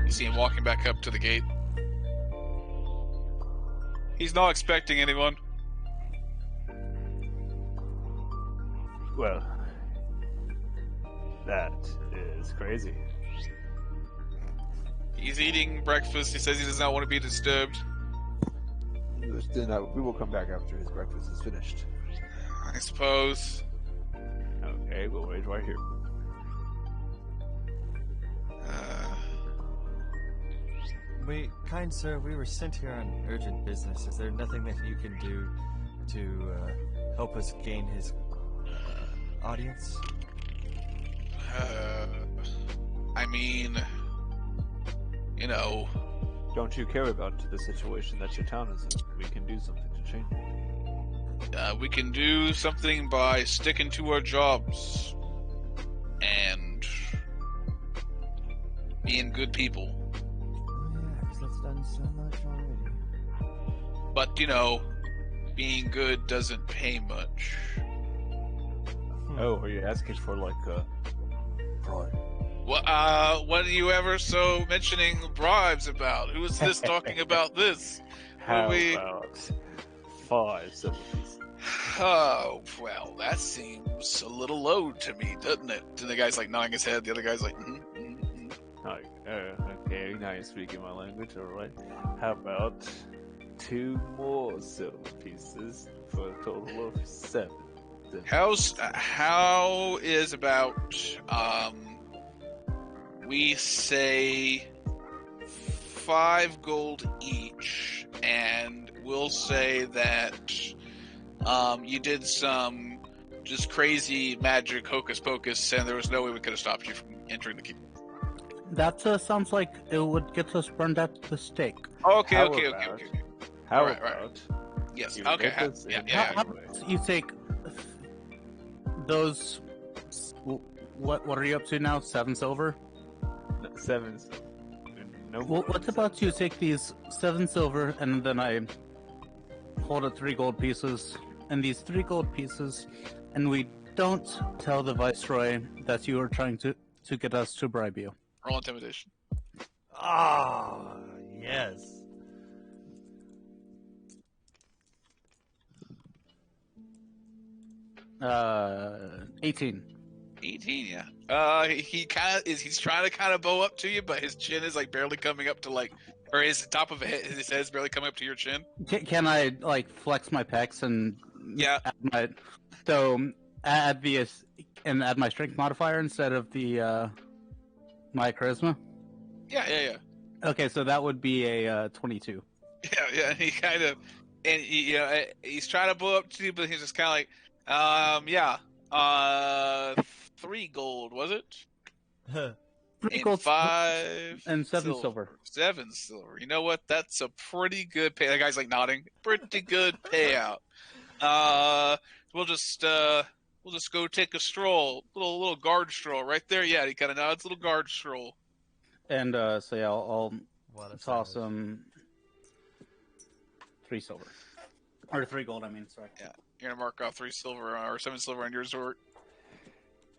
you see him walking back up to the gate. He's not expecting anyone. Well, that is crazy. He's eating breakfast. He says he does not want to be disturbed. We will come back after his breakfast is finished. I suppose. Okay, we'll wait right here. Kind sir, we were sent here on urgent business. Is there nothing that you can do to help us gain his audience? I mean, Don't you care about the situation that your town is in? We can do something to change it. we can do something by sticking to our jobs and being good people. Yeah, 'cause that's done so much already. But, being good doesn't pay much. Oh, are you asking for Right. What are you ever so mentioning bribes about? Who is this talking about this? how we- about 5 silver pieces? Oh, well, that seems a little low to me, doesn't it? And the guy's nodding his head, the other guy's like, Okay. Okay, now you're speaking my language, alright. How about 2 more silver pieces for a total of 7? Then. How is about we say 5 gold each, and we'll say that you did some just crazy magic hocus pocus, and there was no way we could have stopped you from entering the keep. That sounds like it would get us burned at the stake. Okay. How Okay. How Right. about Yes. you Okay. make us Yeah. in Yeah. How about you take those? What are you up to now? 7 silver. 7 silver. No Well, more what than about you take these 7 silver and then I hold up 3 gold pieces and these 3 gold pieces, and we don't tell the viceroy that you are trying to get us to bribe you. Roll intimidation. Ah, yes. Uh, 18. 18. Yeah. He kind of is. He's trying to kind of bow up to you, but his chin is like barely coming up to like, or his top of his head is barely coming up to your chin. Can I like flex my pecs and Yeah. add my strength modifier instead of the my charisma? Yeah. Okay, so that would be a 22. Yeah. And he kind of, and he's trying to blow up to you, but he's just kind of like, 3 gold, was it? 3 And gold 5 and 7 silver. 7 silver. You know what? That's a pretty good pay. That guy's like nodding. Pretty good payout. We'll just go take a stroll, little guard stroll right there. Yeah, he kind of nods, little guard stroll. And so yeah, I'll What a toss savage. him 3 silver or 3 gold. I mean, sorry. Yeah, you're gonna mark off 3 silver or 7 silver on your resort.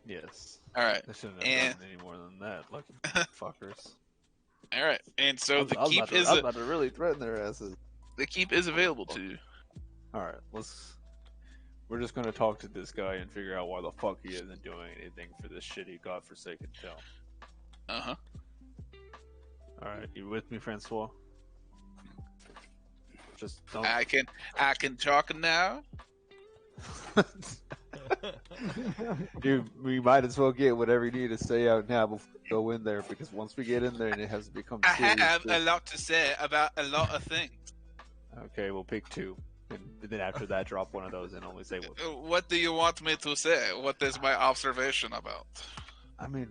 Yes. All right, I shouldn't have And- done any more than that. Lucky fuckers. all right. And so I was about to really threaten their asses. the keep is available to you. Alright, we're just gonna talk to this guy and figure out why the fuck he isn't doing anything for this shitty godforsaken town. Uh-huh. Alright, you with me, Francois? Just don't. I can talk now. We might as well get whatever you need to say out now before we go in there, because once we get in there, and it has become I serious. have a lot to say about a lot of things. Okay, we'll pick 2. And then after that, drop one of those and only say one. What do you want me to say? What is my observation about? I mean,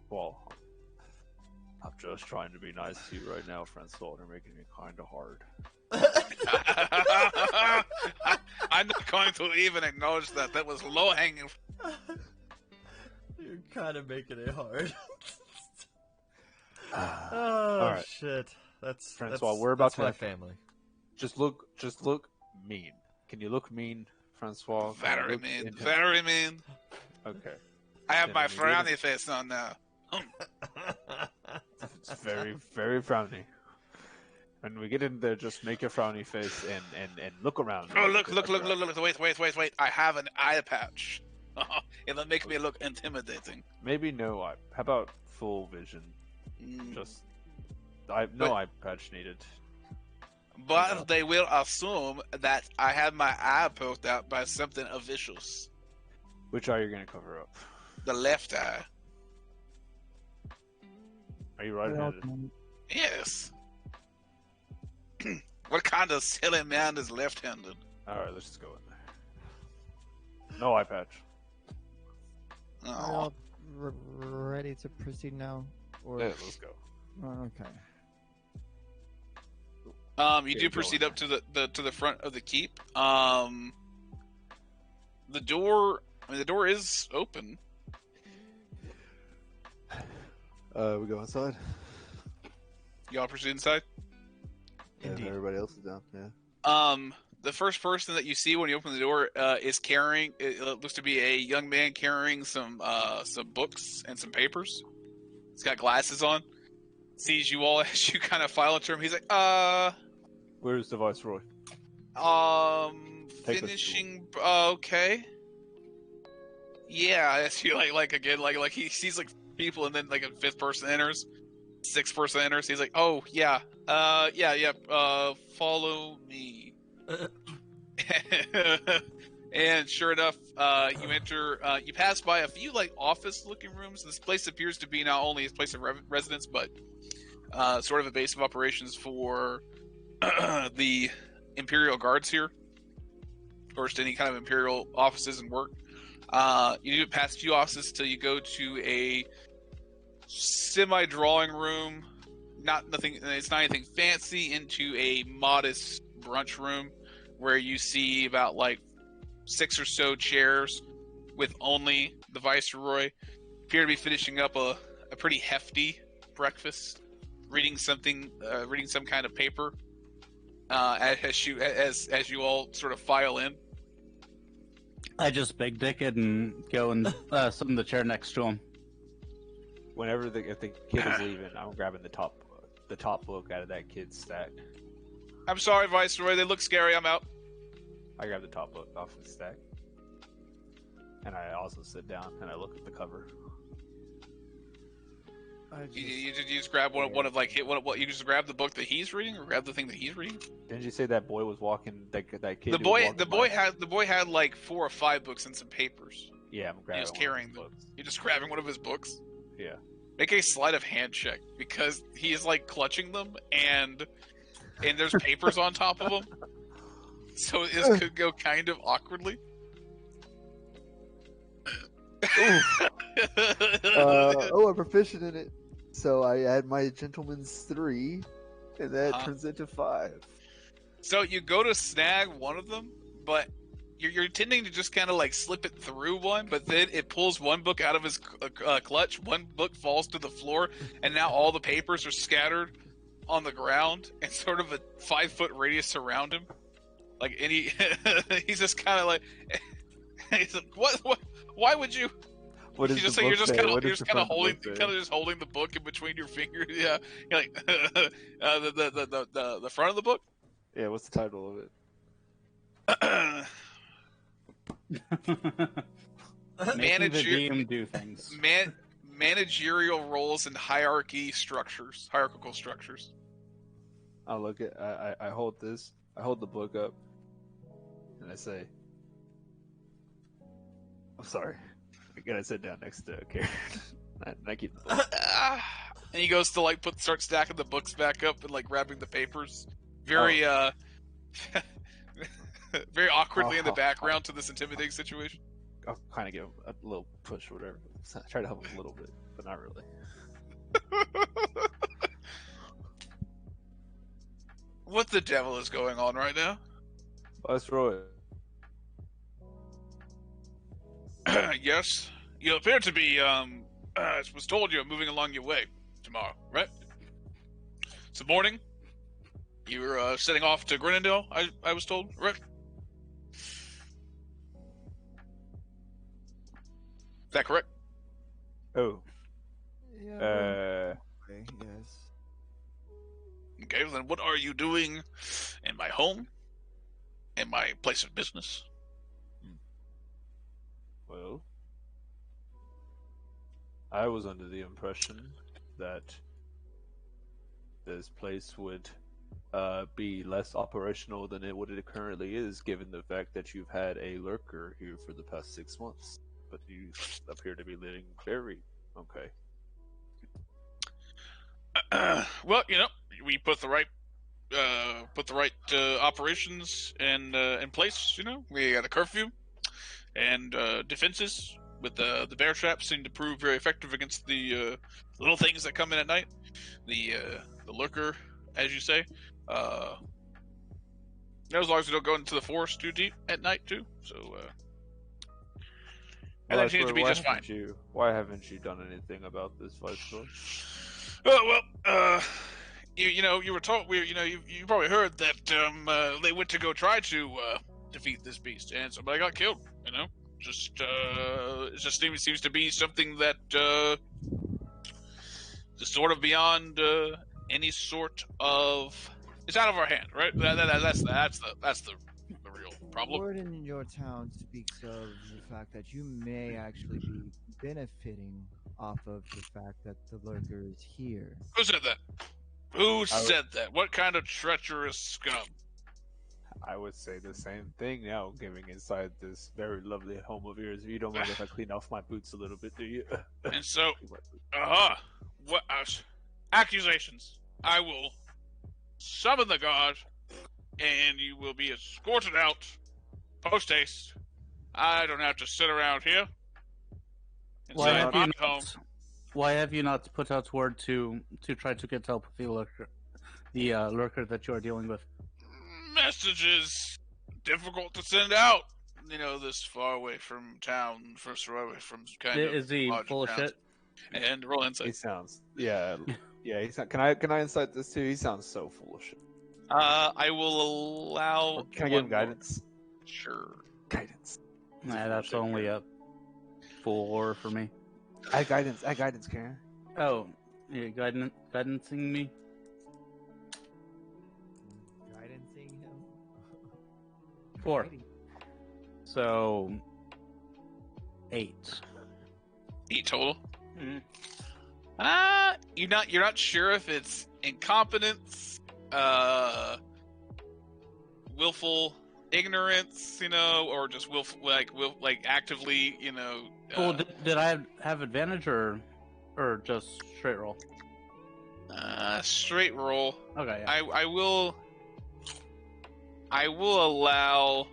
Well, I'm just trying to be nice to you right now, Francois. They're making it kind of hard. I'm not going to even acknowledge that. That was low hanging. You're kind of making it hard. All Oh right. shit! That's Francois, we're about that's to my have- family. Just look mean. Can you look mean, Francois? Can you Very look mean. intense? Very mean. Okay. I have Yeah, my we did it. frowny face on now. It's very, very frowny. When we get in there, just make a frowny face and look around. Oh, look. Wait. I have an eye patch. It'll make me look intimidating. Maybe no eye. How about full vision? Mm. Just no eye patch needed. But they will assume that I have my eye poked out by something vicious. Which eye are you gonna cover up? The left eye. Are you right-handed? Yes. What kind of silly man is left-handed? All right, let's just go in there. No eye patch. Are Oh. y'all ready to proceed now? Or Yeah, let's go. okay. You Okay, do go proceed in up to the front of the keep. The door. I mean, the door is open. we go inside. Y'all proceed inside. Yeah, Indeed. everybody else is down. Yeah. The first person that you see when you open the door is carrying. It looks to be a young man carrying some books and some papers. He's got glasses on. Sees you all as you kind of file into him. He's like, Where's the viceroy? Take us to finishing. Okay. Yeah, as you like again, like he sees like people, and then like a fifth person enters. sixth person enters. He's like, "Oh yeah, follow me." And sure enough, you enter. You pass by a few like office-looking rooms. This place appears to be not only a place of residence, but sort of a base of operations for the Imperial Guards here, or just any kind of Imperial offices and work. You do pass a few offices till you go to a semi-drawing room. It's not anything fancy. Into a modest brunch room where you see about like 6 or so chairs with only the Viceroy. Appear to be finishing up a pretty hefty breakfast, reading some kind of paper. As you all sort of file in. I just big dick it and go and sit in the chair next to him. Whenever if the kid is leaving, I'm grabbing the top book out of that kid's stack. I'm sorry, Viceroy. They look scary. I'm out. I grab the top book off the stack, and I also sit down and I look at the cover. You just grab one of like what you just grab the book that he's reading, or grab the thing that he's reading. Didn't you say that boy was walking? That kid. The boy had like 4 or 5 books and some papers. Yeah, I'm grabbing. He was carrying them. You're just grabbing one of his books. Yeah. Make a sleight of hand check because he is like clutching them and there's papers on top of them, so this could go kind of awkwardly. I'm proficient in it. So I add my gentleman's 3, and that turns into 5. So you go to snag one of them, but you're tending to just kind of like slip it through one, but then it pulls one book out of his clutch, one book falls to the floor, and now all the papers are scattered on the ground in sort of a 5-foot radius around him. Like he's just kind of like, he's like, what? Why would you? What is you're just kind of holding the book in between your fingers. Yeah, you're like the front of the book. Yeah, what's the title of it? Making the DM do things. Managerial roles and hierarchical structures. I look at. I hold this. I hold the book up, and I say, "I'm sorry." I sit down next to Karen. And I keep the book. And he goes to like start stacking the books back up and like grabbing the papers. Very very awkwardly in the background to this intimidating situation. I'll kind of give him a little push, or whatever. Try to help him a little bit, but not really. What the devil is going on right now? Viceroy. Yes, you appear to be. I was told you're moving along your way tomorrow, right? It's the morning. You were setting off to Grenendale. I was told, right? Is that correct? Oh. Yeah. Okay, yes. Okay, well then what are you doing in my home? In my place of business? Well, I was under the impression that this place would be less operational than what it currently is, given the fact that you've had a lurker here for the past 6 months. But you appear to be living very okay. Well, we put the right operations in place. We got a curfew and defenses with the bear traps seem to prove very effective against the little things that come in at night. The lurker, as you say, as long as we don't go into the forest too deep at night too. So, and that seems to be just fine. Why haven't you done anything about this, Viceroy? You were told. You probably heard that they went to go try to defeat this beast, and somebody got killed. It just seems to be something that is sort of beyond any sort of. It's out of our hand, right? That's the real Problem? word in your town speaks of the fact that you may actually be benefiting off of the fact that the lurker is here. Who said that? Who said that? What kind of treacherous scum? I would say the same thing now, giving inside this very lovely home of yours. You don't mind if I clean off my boots a little bit, do you? And so, what accusations? I will summon the guard, and you will be escorted out post haste. I don't have to sit around here. Why Inside have, my you home. not, why have you not put out word to try to get help with the lurker that you are dealing with? Messages difficult to send out. You know, this far away from town, far away from kind of. Is he large full of towns. shit? And roll He insight. sounds, yeah. He's not, can I insight this too? He sounds so full of shit. I will allow. Can I give him guidance? Sure. Guidance. Nah, that's only a 4 for me. I guidance, Karen. Oh, you're guidancing me? Guidancing him? 4. So 8. 8 total. Mhm. You're not sure if it's incompetence, willful ignorance, or just actively, Well, did I have advantage or just straight roll? straight roll. Okay, yeah. I will allow.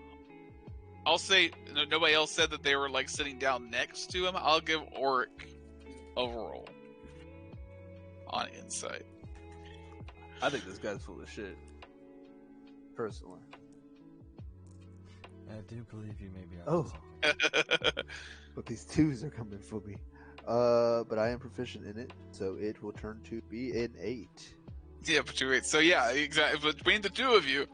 I'll say nobody else said that they were sitting down next to him. I'll give Auric a roll on insight. I think this guy's full of shit. Personally. I do believe you may be on Oh. something. But these twos are coming for me. But I am proficient in it, so it will turn to be an 8. Yeah, but 2 8. So yeah, exactly. Between the two of you,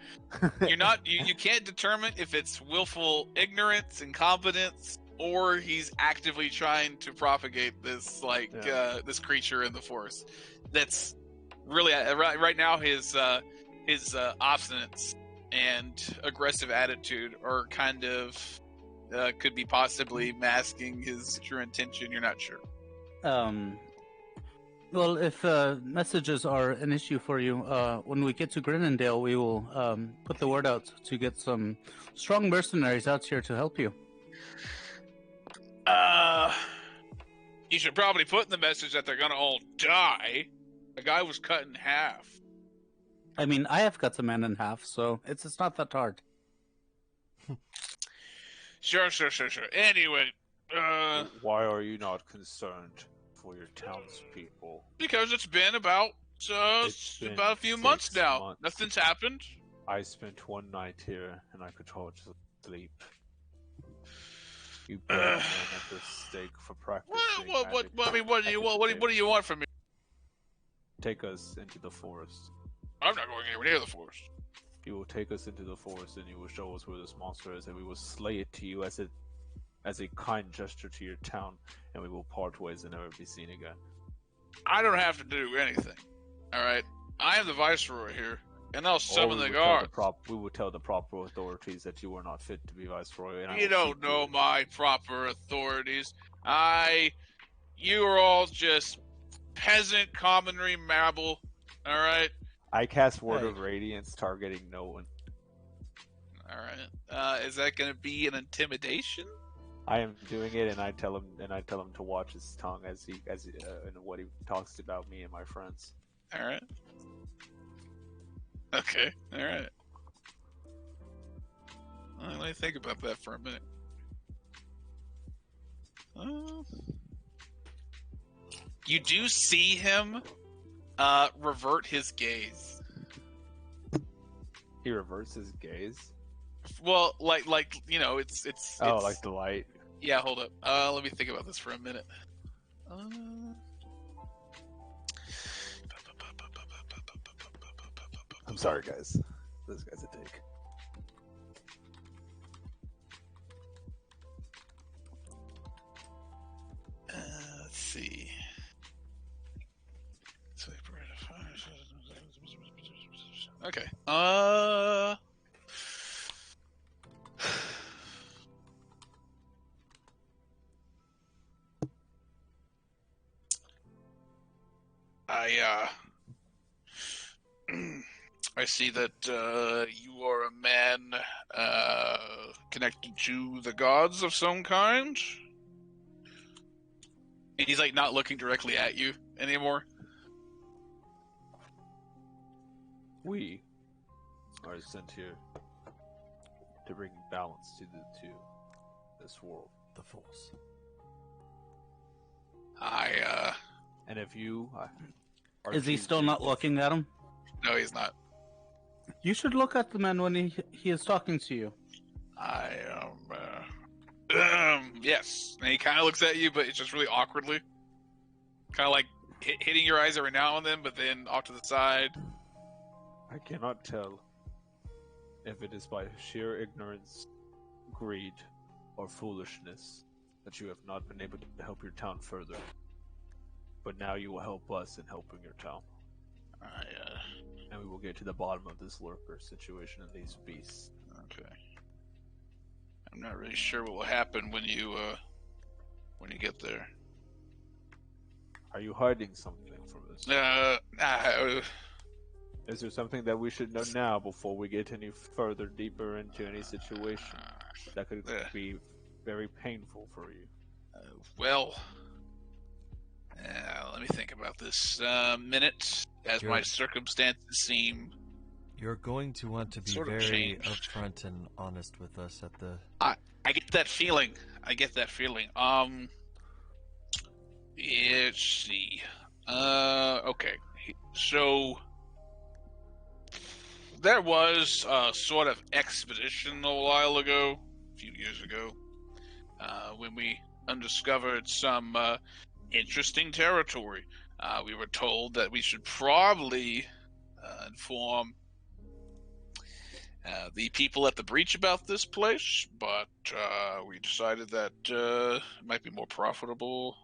you're not. You can't determine if it's willful ignorance, incompetence, or he's actively trying to propagate this this creature in the forest. That's really right now his obstinance and aggressive attitude are kind of could be possibly masking his true intention. You're not sure. Well, if messages are an issue for you, when we get to Grinendale, we will put the word out to get some strong mercenaries out here to help you. You should probably put in the message that they're gonna all die. The guy was cut in half. I mean, I have cut a man in half, so it's not that hard. Sure. Anyway, Why are you not concerned for your townspeople? because it's been about It's been about a few 6 months now. months. Nothing's happened. I spent one night here, and I could hardly sleep. You burn men at the stake for practicing magic. What do you want? What do you want from me? Take us into the forest. I'm not going anywhere near the forest. You will take us into the forest, and you will show us where this monster is, and we will slay it to you as a kind gesture to your town, and we will part ways and never be seen again. I don't have to do anything. All right, I am the viceroy here, and I'll summon the we guard. will tell the proper authorities that you are not fit to be viceroy. And I You will don't keep know you. my proper authorities. You are all just peasant commonry marble. All right. I cast Word Hey. of Radiance, targeting no one. All right. Is that going to be an intimidation? I am doing it, and I tell him to watch his tongue as he and what he talks about me and my friends. All right. Okay. All right. Let me think about that for a minute. You do see him revert his gaze. He reverts his gaze. Well, it's Oh, like the light. Yeah, hold up. Let me think about this for a minute. I'm sorry, guys. This guy's a dick. Let's see. Okay. I see that you are a man connected to the gods of some kind. And he's like not looking directly at you anymore. We are sent here to bring balance to this world. The Force. And if you are Is he still choosing- not looking at him? No, he's not. You should look at the man when he is talking to you. Yes. And he kind of looks at you, but it's just really awkwardly. Kind of like hitting your eyes every now and then, but then off to the side. I cannot tell if it is by sheer ignorance, greed, or foolishness that you have not been able to help your town further. But now you will help us in helping your town. And we will get to the bottom of this lurker situation and these beasts. Okay. I'm not really sure what will happen when you get there. Are you hiding something from us? Is there something that we should know now before we get any further deeper into any situation that could be very painful for you? Well, let me think about this minute, as my circumstances seem. You're going to want to be Sort of very changed. upfront and honest with us at the. I get that feeling. Let's see. Okay. So there was a sort of expedition a while ago, a few years ago, when we undiscovered some interesting territory. We were told that we should probably inform the people at the breach about this place, but we decided that it might be more profitable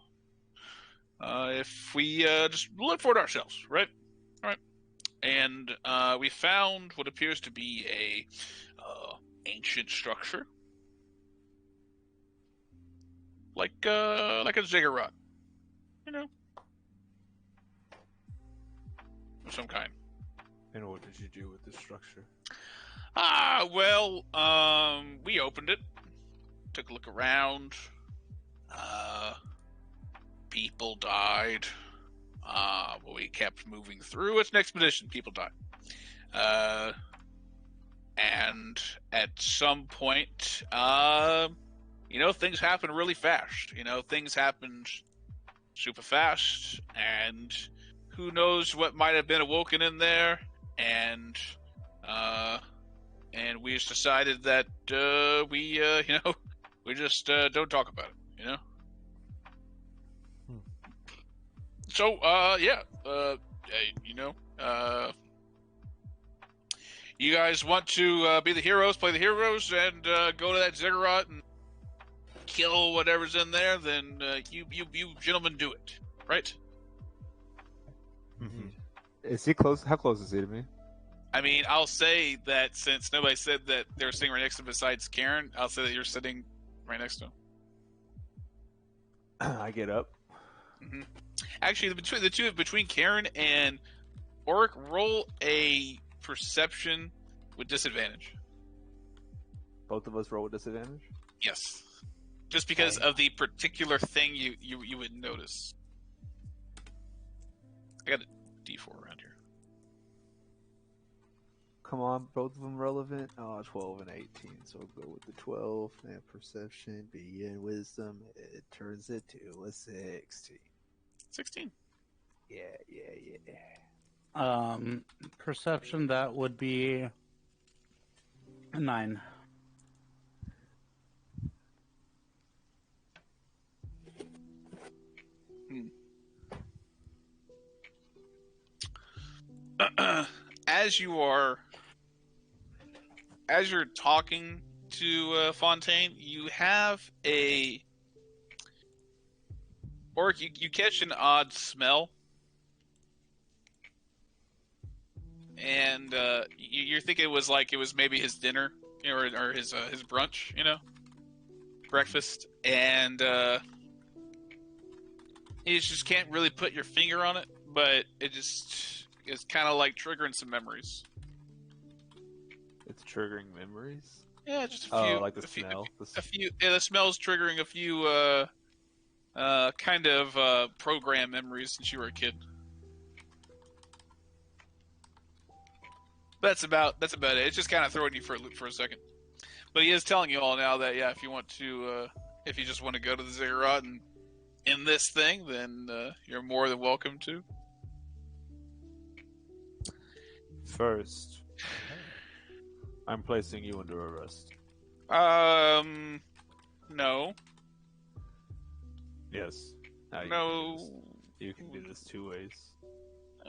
if we just look for it ourselves, right? All right. And we found what appears to be a ancient structure, like a ziggurat, of some kind. And what did you do with this structure? We opened it, took a look around. People died. We kept moving through. It's an expedition. People died. And at some point, things happen really fast. Things happened super fast, and who knows what might have been awoken in there. And we just decided that we just don't talk about it. So, you guys want to be the heroes, play the heroes, and go to that ziggurat and kill whatever's in there, then you gentlemen do it, right? Mm-hmm. Is he close? How close is he to me? I mean, I'll say that since nobody said that they were sitting right next to him besides Karen, I'll say that you're sitting right next to him. I get up. Mm-hmm. Actually, between Karen and Oric, roll a perception with disadvantage. Both of us roll with disadvantage? Yes. Just because of the particular thing you would notice. I got a D4 around here. Come on, both of them relevant. 12 and 18. So we'll go with the 12 and perception, be in wisdom. It turns it to a 16. 16. Yeah. Perception, that would be a 9. As you're talking to Fontaine, you have you catch an odd smell, and you're thinking it was maybe his dinner, or his brunch, breakfast, and you just can't really put your finger on it, but it just is kind of like triggering some memories. It's triggering memories. Yeah, just a few. Oh, like the a few, smell. A few. Yeah, the smell's triggering a few kind of program memories since you were a kid. That's about it. It's just kind of throwing you for a loop for a second. But he is telling you all now that if you want to, if you just want to go to the ziggurat and in this thing, then you're more than welcome to. First, I'm placing you under arrest. No. Yes. Now No. You can do this 2 ways.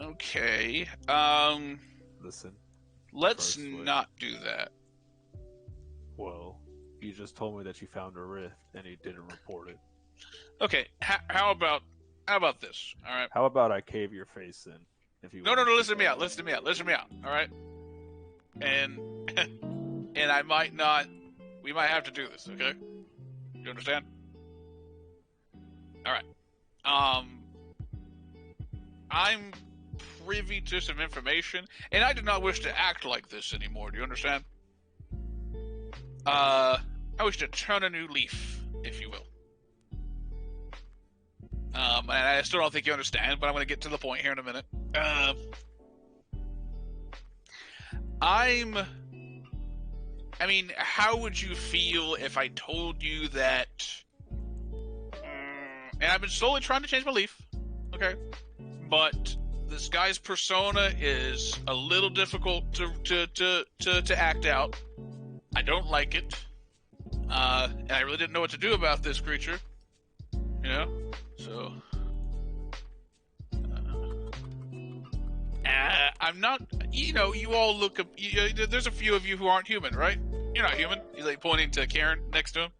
Okay. Listen. Let's First way. not do that. Well, you just told me that you found a rift and you didn't report it. Okay. How about this? All right. How about I cave your face in? If you No. want Listen to me out. Listen to me out. All right. And and I might not. We might have to do this. Okay. You understand? All right. I'm privy to some information, and I do not wish to act like this anymore. Do you understand? I wish to turn a new leaf, if you will. And I still don't think you understand, but I'm going to get to the point here in a minute. I mean, how would you feel if I told you that... and I've been slowly trying to change my leaf, okay? But this guy's persona is a little difficult to act out. I don't like it. And I really didn't know what to do about this creature. You know? So... I'm not... You know, you all look... there's a few of you who aren't human, right? You're not human. He's like pointing to Karen next to him.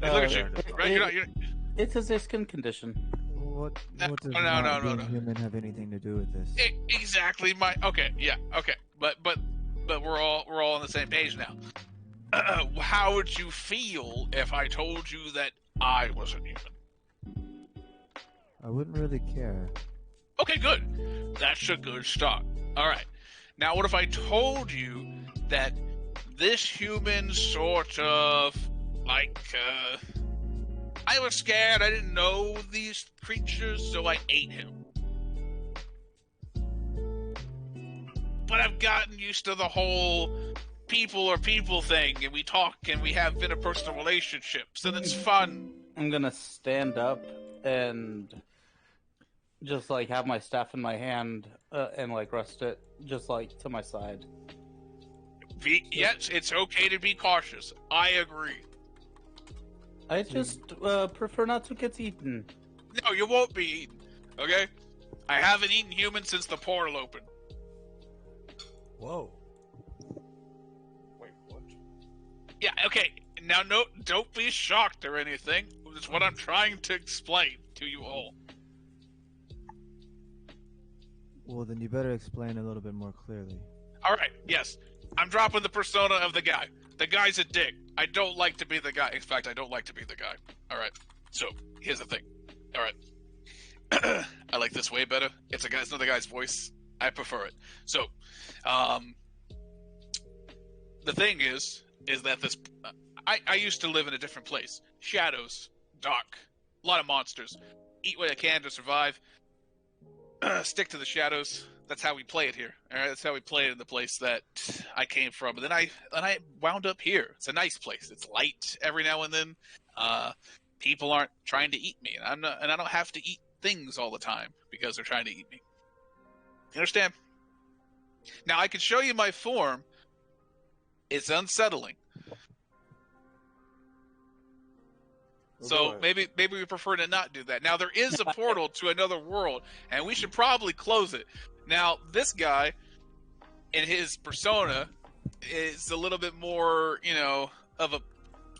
Hey, look at you. Right? It's a skin condition. What does No. not being human have anything to do with this? Exactly. Okay. Yeah. Okay. But we're all on the same page now. How would you feel if I told you that I wasn't human? I wouldn't really care. Okay, good. That's a good start. All right. Now, what if I told you that this human sort of like I was scared. I didn't know these creatures, so I ate him. But I've gotten used to the whole people thing, and we talk and we have interpersonal relationships, and it's fun. I'm gonna stand up and just like have my staff in my hand and like rest it just like to my side. Yes, it's okay to be cautious. I agree. I just prefer not to get eaten. No, you won't be eaten. Okay? I haven't eaten humans since the portal opened. Whoa. Wait, what? Yeah, okay. Now, no, don't be shocked or anything. It's what I'm trying to explain to you all. Well, then you better explain a little bit more clearly. All right, yes. I'm dropping the persona of the guy. The guy's a dick. I don't like to be the guy. In fact, I don't like to be the guy. All right. So, here's the thing. All right. I like this way better. It's another guy's voice. I prefer it. So, the thing is that this... I used to live in a different place. Shadows. Dark. A lot of monsters. Eat what I can to survive. Stick to the shadows. That's how we play it here. All right, that's how we play it in the place that I came from. And then I wound up here. It's a nice place. It's light every now and then. People aren't trying to eat me, and I don't have to eat things all the time because they're trying to eat me. You understand? Now I can show you my form. It's unsettling. So maybe we prefer to not do that. Now there is a portal to another world, and we should probably close it. Now this guy, in his persona, is a little bit more, of a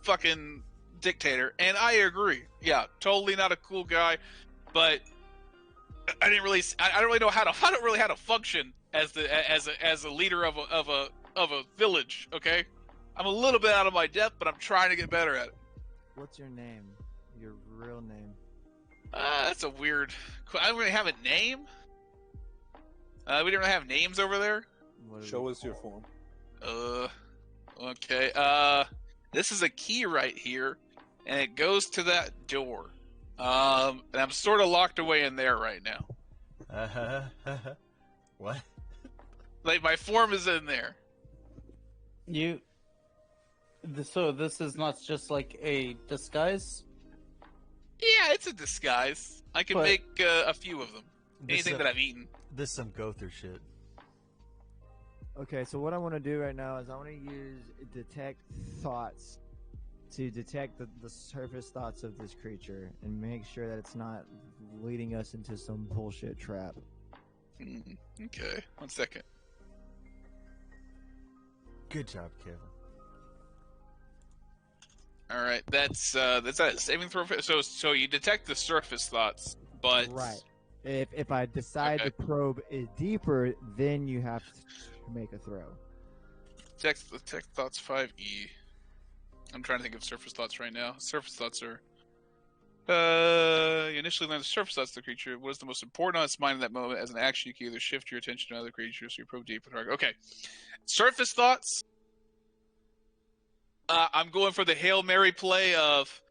fucking dictator, and I agree. Yeah, totally not a cool guy, but I don't really know how to function as a leader of a village. Okay, I'm a little bit out of my depth, but I'm trying to get better at it. What's your name? Your real name. That's a weird. I don't really have a name. We didn't really have names over there. Show us your form. Okay. This is a key right here, and it goes to that door. And I'm sort of locked away in there right now. What? Like my form is in there. So this is not just like a disguise? Yeah, it's a disguise. I can But- make a few of them. Anything that I've eaten. This some Gother shit. Okay, so what I want to do right now is I want to use detect thoughts to detect the surface thoughts of this creature and make sure that it's not leading us into some bullshit trap. Okay, 1 second. Good job, Kevin. All right, that's a saving throw. So you detect the surface thoughts, but Right. If I decide Okay. to probe it deeper, then you have to make a throw. detect thoughts 5e. I'm trying to think of surface thoughts right now. Surface thoughts are. You initially learn the surface thoughts of the creature. What is the most important on its mind in that moment? As an action, you can either shift your attention to another creature, so you probe deeper. Okay, surface thoughts. I'm going for the Hail Mary play of,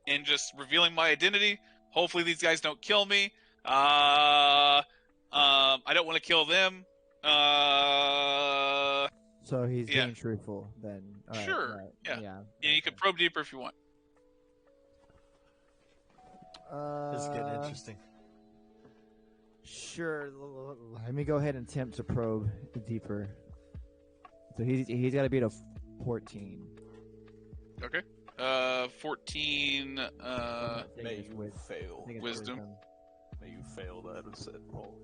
and just revealing my identity. Hopefully, these guys don't kill me. I don't want to kill them. So he's Yeah. being truthful then. All right, Sure, right, yeah. Yeah. Yeah, you can probe deeper if you want. This is getting interesting. Sure. Let me go ahead and attempt to probe deeper. So he's got to beat a 14. Okay. 14. I think May it's you with- fail. I think it's Wisdom. May you fail that said roll.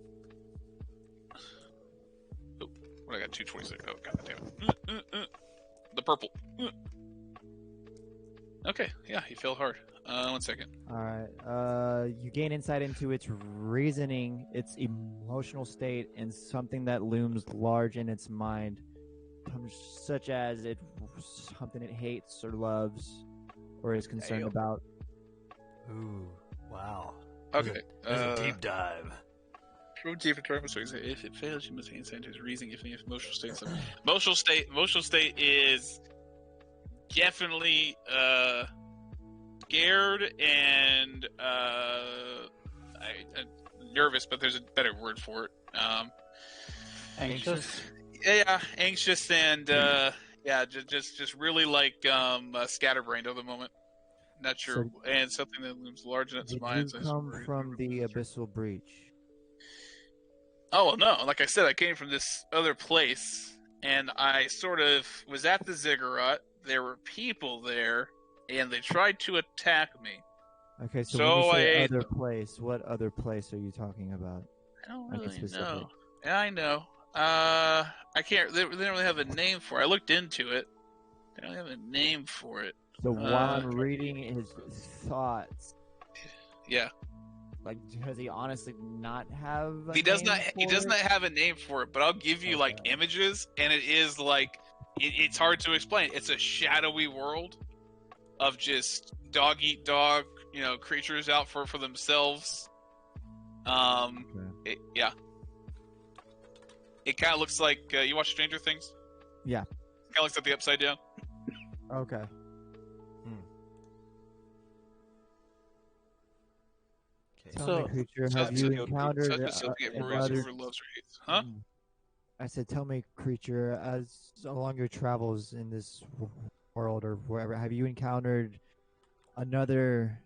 What I got? 226. Oh god damn it. The purple. Okay. Yeah, he failed hard. 1 second. All right. You gain insight into its reasoning, its emotional state, and something that looms large in its mind, such as something it hates or loves, or is concerned Damn. about. Ooh, wow. Okay. There's a deep dive. Probe deeper target. So if it fails, you must gain insight into his reasoning. If any emotional state, emotional state is definitely scared and nervous, but there's a better word for it. Anxious? Yeah, anxious and yeah, just really like scatterbrained at the moment. Not sure, and something that looms large in its Did mind. you come from the abyssal breach? Oh well, no. Like I said, I came from this other place, and I sort of was at the ziggurat. There were people there, and they tried to attack me. Okay, so, So when you I say ate other them. place, what other place are you talking about? I don't Like a really specific. know. Yeah, I know. I can't. They don't really have a name for it. I looked into it. They don't have a name for it. So while I'm reading his thoughts, Yeah, like, does he honestly not have? A he does name not. He for does it? not have a name for it. But I'll give you like Okay. images, and it is like it's hard to explain. It's a shadowy world of just dog eat dog, creatures out for themselves. Okay. Yeah. It kind of looks like you watch Stranger Things. Yeah. Kind of looks like the Upside Down. Okay. Okay. Tell So- me, creature, So- have so- you encountered Such as something it worries another? over, loves, or hates. Huh? I said, tell me, creature, as along your travels in this world or wherever, have you encountered another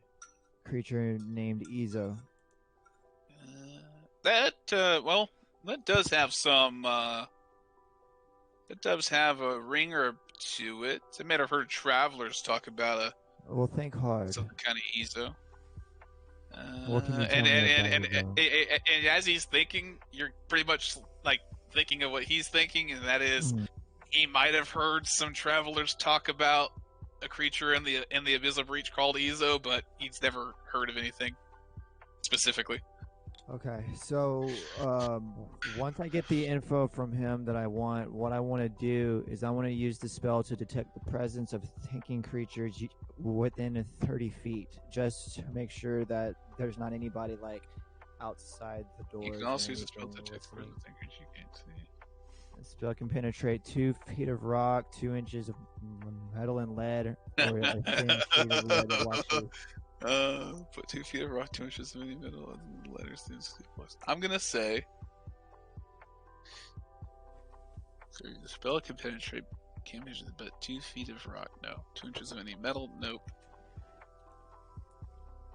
creature named Izo? That does have some. That does have a ringer to it. I might have heard travelers talk about Well, think hard. some kind of Ezo. What can you tell and, me and, about and, Ezo? and as he's thinking, you're pretty much like thinking of what he's thinking, and that is Mhm. he might have heard some travelers talk about a creature in the Abyssal Breach called Ezo, but he's never heard of anything specifically. Okay, so once I get the info from him that I want, what I want to do is I want to use the spell to detect the presence of thinking creatures within 30 feet, just to make sure that there's not anybody like outside the You doors can or also use a spell anything to detect listening. present thinkers you can't see. The spell can penetrate 2 feet of rock, 2 inches of metal and lead, or a thin sheet of lead watches. Put 2 feet of rock, 2 inches of any middle, and letters. I'm gonna say so the spell can penetrate. Can't measure the but 2 feet of rock. No. 2 inches of any metal. Nope.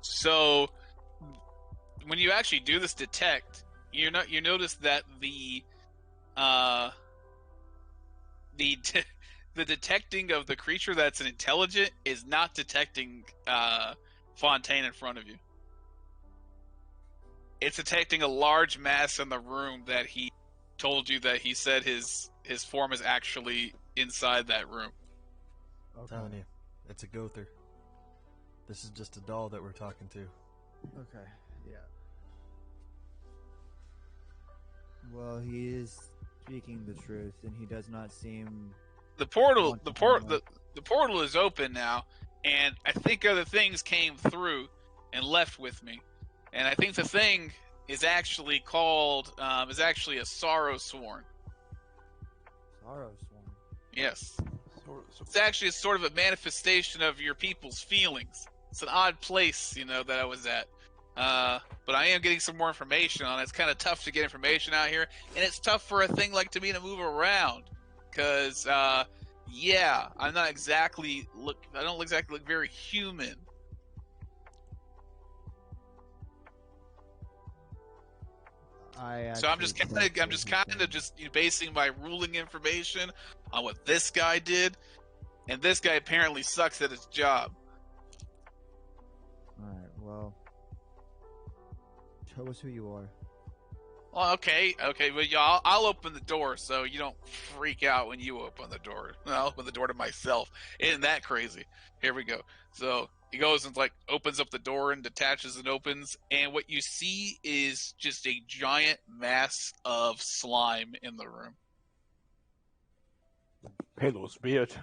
So when you actually do this detect, you notice that the the detecting of the creature that's an intelligent is not detecting Fontaine in front of you. It's detecting a large mass in the room that he told you that he said his form is actually inside that room. I'm telling you, it's a Gother. This is just a doll that we're talking to. Okay, yeah. Well, he is speaking the truth, and he does not seem. The portal is open now, and I think other things came through and left with me, and I think the thing is actually called is actually a sorrow sworn. Sorrow Sworn. Yes, it's actually a sort of a manifestation of your people's feelings. It's an odd place, that I was at. But I am getting some more information on it. It's kind of tough to get information out here, and it's tough for a thing like to me to move around, because yeah, I don't exactly look very human. So I'm just kind of just basing my ruling information on what this guy did, and this guy apparently sucks at his job. Alright, well. Tell us who you are. Well, okay, but y'all, I'll open the door so you don't freak out when you open the door. I'll open the door to myself. Isn't that crazy? Here we go. So he goes and opens up the door and detaches and opens, and what you see is just a giant mass of slime in the room Halos be it.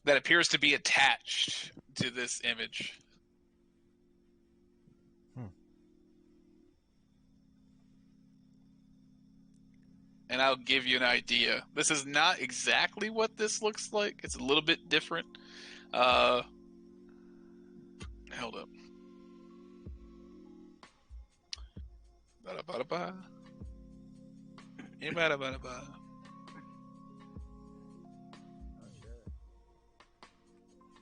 that appears to be attached to this image. And I'll give you an idea. This is not exactly what this looks like. It's a little bit different. Hold up. Ba-da-ba-da-ba. Ba-da-ba-da-ba.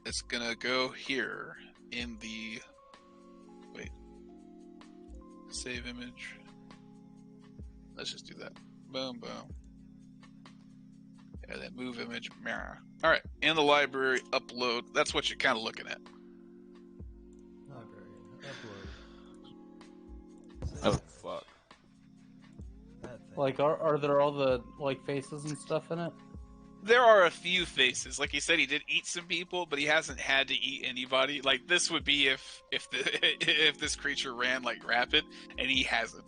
It's gonna go here in the... Wait. Save image. Let's just do that. Boom, boom. Yeah, then move image. All right, in the library, upload. That's what you're kind of looking at. Library, upload. Oh fuck! That thing. Like, are there all the faces and stuff in it? There are a few faces. Like he said, he did eat some people, but he hasn't had to eat anybody. Like this would be if this creature ran like rapid, and he hasn't.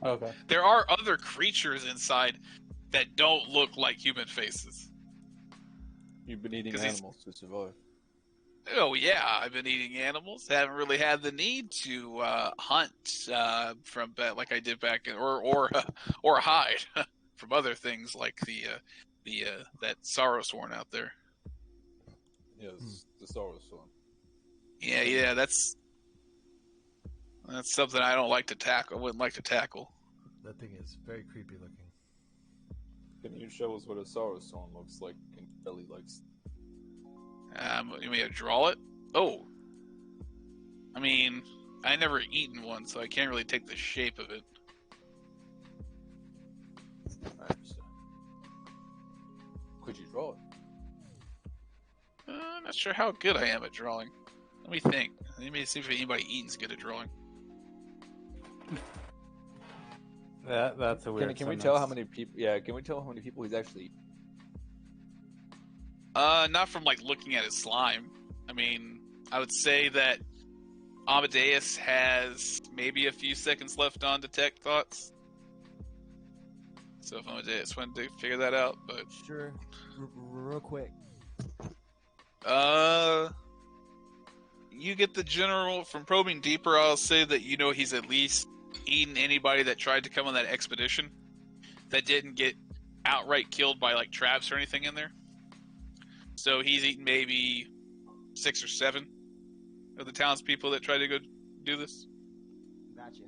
Okay. There are other creatures inside that don't look like human faces. You've been eating 'Cause he's- animals to survive. Oh yeah, I've been eating animals. Haven't really had the need to hunt from like I did back in, or hide from other things like the that sorrow sworn out there. Yes, the sorrow sworn. Yeah, that's something I don't like to tackle. I wouldn't like to tackle. That thing is very creepy looking. Can you show us what a sorrow sworn looks like in belly likes? You may draw it. Oh, I mean, I never eaten one, so I can't really take the shape of it. I understand. Could you draw it? I'm not sure how good I am at drawing. Let me think. Let me see if anybody eating's good at drawing. That's a weird. Can we tell how many people? Yeah, can we tell how many people he's actually? Not from looking at his slime. I mean, I would say that Amadeus has maybe a few seconds left on detect thoughts. So if Amadeus wanted to figure that out, but Sure. Real quick. You get the general from probing deeper. I'll say that you know he's at least eaten anybody that tried to come on that expedition that didn't get outright killed by like traps or anything in there. So he's eaten maybe 6 or 7 of the townspeople that tried to go do this. Gotcha.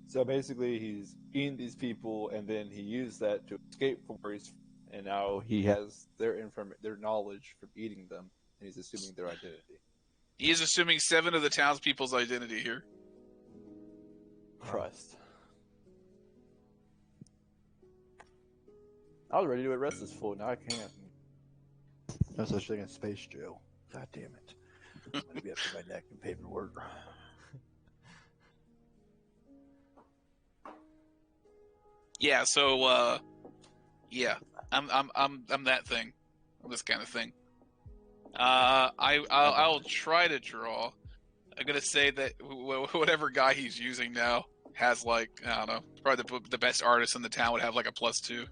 So basically, he's eating these people, and then he used that to escape from where he's from, and now he has their knowledge from eating them, and he's assuming their identity. He is assuming 7 of the townspeople's identity here. Christ. I was ready to arrest this fool, now I can't. No such thing as space jail. God damn it. I'm gonna be up to my neck in paperwork. Yeah, so yeah, I'm that thing. I'm this kind of thing. I'll try to draw. I'm gonna say that whatever guy he's using now has like, I don't know, probably the best artist in the town would have like a +2.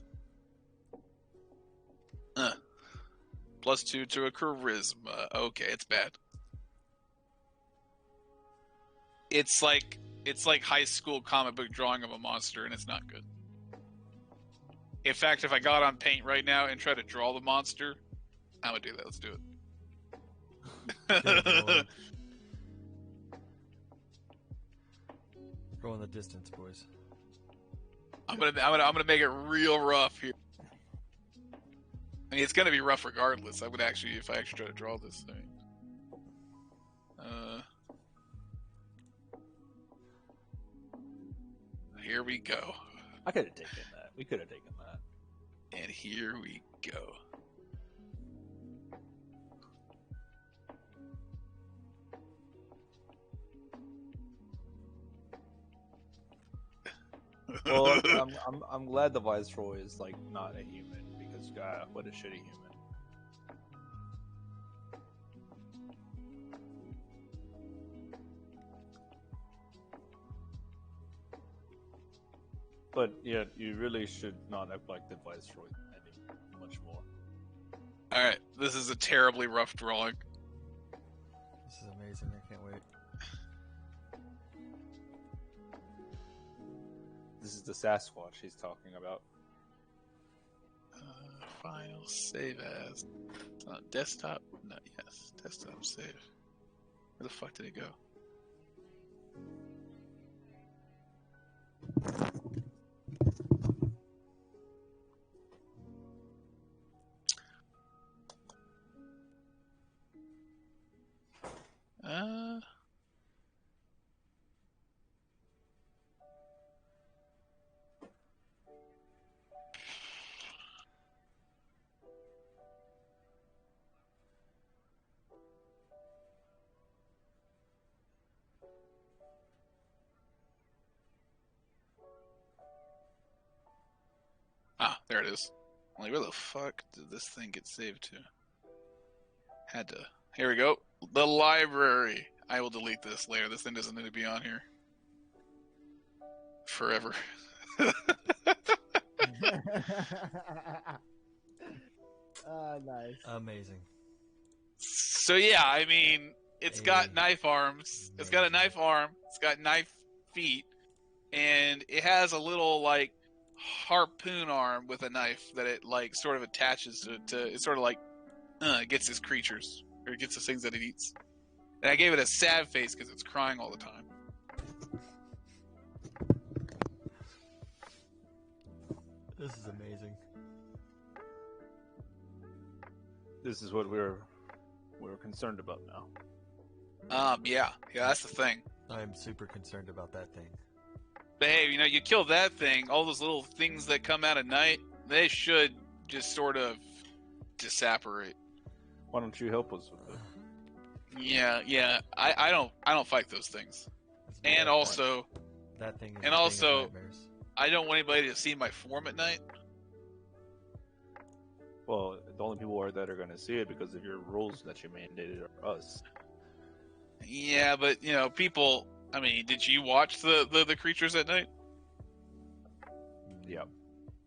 +2 to a charisma. Okay, it's bad. It's like high school comic book drawing of a monster, and it's not good. In fact, if I got on paint right now and try to draw the monster, I would do that. Let's do it. Go in the distance, boys. I'm gonna make it real rough here. I mean, it's gonna be rough regardless. I would actually, if I actually try to draw this. I mean, here we go. I could have taken that. We could have taken that. And here we go. Well, I'm glad the Viceroy is like not a human, because God, what a shitty human. But yeah, you really should not act like the Viceroy any much more. All right, this is a terribly rough drawing. This is amazing. I can't wait. This is the Sasquatch he's talking about. File, save as. Desktop? No, yes. Desktop, save. Where the fuck did it go? There it is. Like, where the fuck did this thing get saved to? Had to. Here we go. The library. I will delete this later. This thing doesn't need to be on here. Forever. Nice. Amazing. So yeah, I mean, it's got knife arms. It's got a knife arm. It's got knife feet. And it has a little, like, harpoon arm with a knife that it like sort of attaches to it sort of like gets his creatures, or gets the things that it eats. And I gave it a sad face because it's crying all the time. This is amazing. This is what we're concerned about now. Yeah, that's the thing. I am super concerned about that thing. But hey, you know, you kill that thing, all those little things that come out at night, they should just sort of disapparate. Why don't you help us with it? Yeah. I don't fight those things. And also, that thing is and a thing also, of nightmares. I don't want anybody to see my form at night. Well, the only people that are going to see it because of your rules that you mandated are us. Yeah, but you know, people. I mean, did you watch the creatures at night? Yep.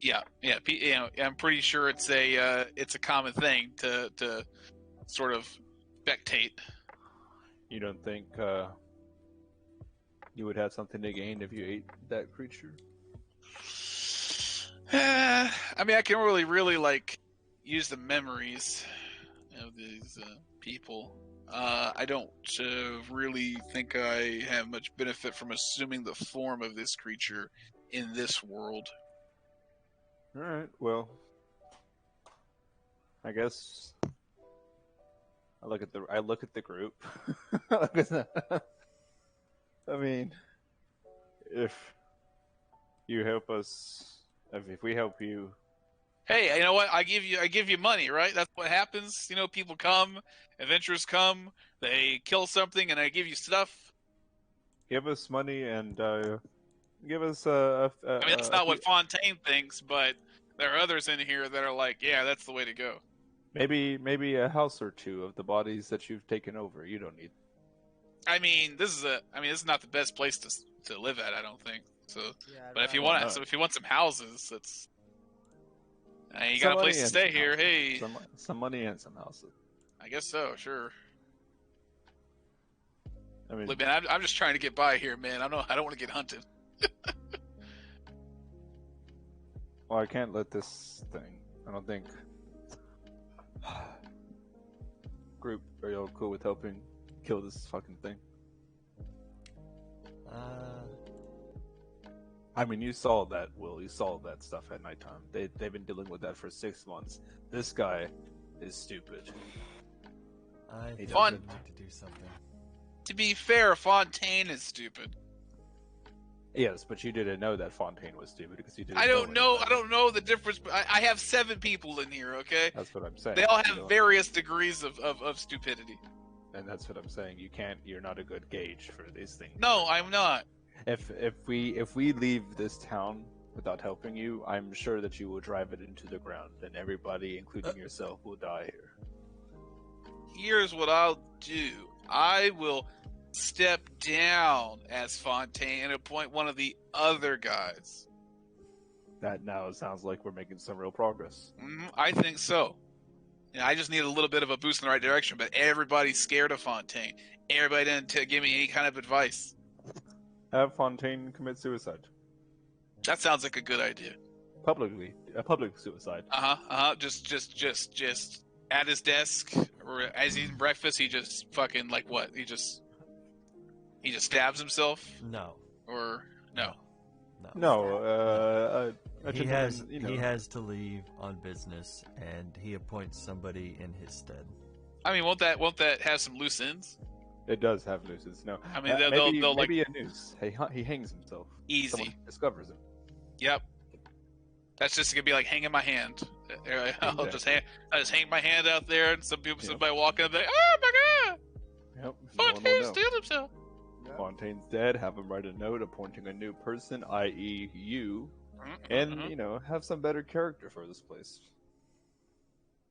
Yeah. You know, I'm pretty sure it's a common thing to sort of spectate. You don't think you would have something to gain if you ate that creature? I mean, I can really like use the memories of these people. I don't really think I have much benefit from assuming the form of this creature in this world. All right. Well, I guess I look at the group. I mean, if you help us, if we help you, Hey, you know what? I give you money, right? That's what happens. You know, people come, adventurers come, they kill something, and I give you stuff. give us money and give us I mean, that's not what Fontaine thinks, but there are others in here that are like, yeah, that's the way to go. maybe a house or two of the bodies that you've taken over. You don't need. I mean, this is not the best place to live at. I don't think so. Yeah, But if you rather- want, no. if you want some houses, that's you Some got a place money to and stay some here. houses. Hey, Some money and some houses. I guess so. Sure. I mean, Look, man, I'm just trying to get by here, man. I don't want to get hunted. well, I can't let this thing. I don't think. Group, are y'all cool with helping kill this fucking thing? I mean, you saw that, Will. You saw that stuff at nighttime. They've been dealing with that for 6 months. This guy is stupid. I think Fun. we need to do something. To be fair, Fontaine is stupid. Yes, but you didn't know that Fontaine was stupid because you didn't. I don't know. anybody. I don't know the difference. I have 7 people in here. Okay, That's what I'm saying. they all You have don't- various degrees of stupidity. and that's what I'm saying. You can't. You're not a good gauge for these things. No, I'm not. If we leave this town without helping you, I'm sure that you will drive it into the ground, and everybody, including yourself, will die here. Here's what I'll do. I will step down as Fontaine and appoint one of the other guys. That now sounds like we're making some real progress. I think so. I just need a little bit of a boost in the right direction, but everybody's scared of Fontaine. Everybody didn't give me any kind of advice. Have Fontaine commit suicide That sounds like a good idea. publicly. A public suicide. Just at his desk or as he's eating breakfast, he just fucking like what? He just stabs himself No. or no? No, a He gentleman, has you know, he has to leave on business, and he appoints somebody in his stead. I mean, won't that have some loose ends? It does have nooses. No, I mean, maybe, they'll like maybe a noose. He hangs himself. easy. Someone discovers him. Yep. That's just gonna be like hanging my hand. I'll just hang my hand out there, and somebody walking up there. Oh my god! Yep. No one will Fontaine know. stealed himself. Fontaine's dead. Have him write a note appointing a new person, i.e., you, and you know, have some better character for this place.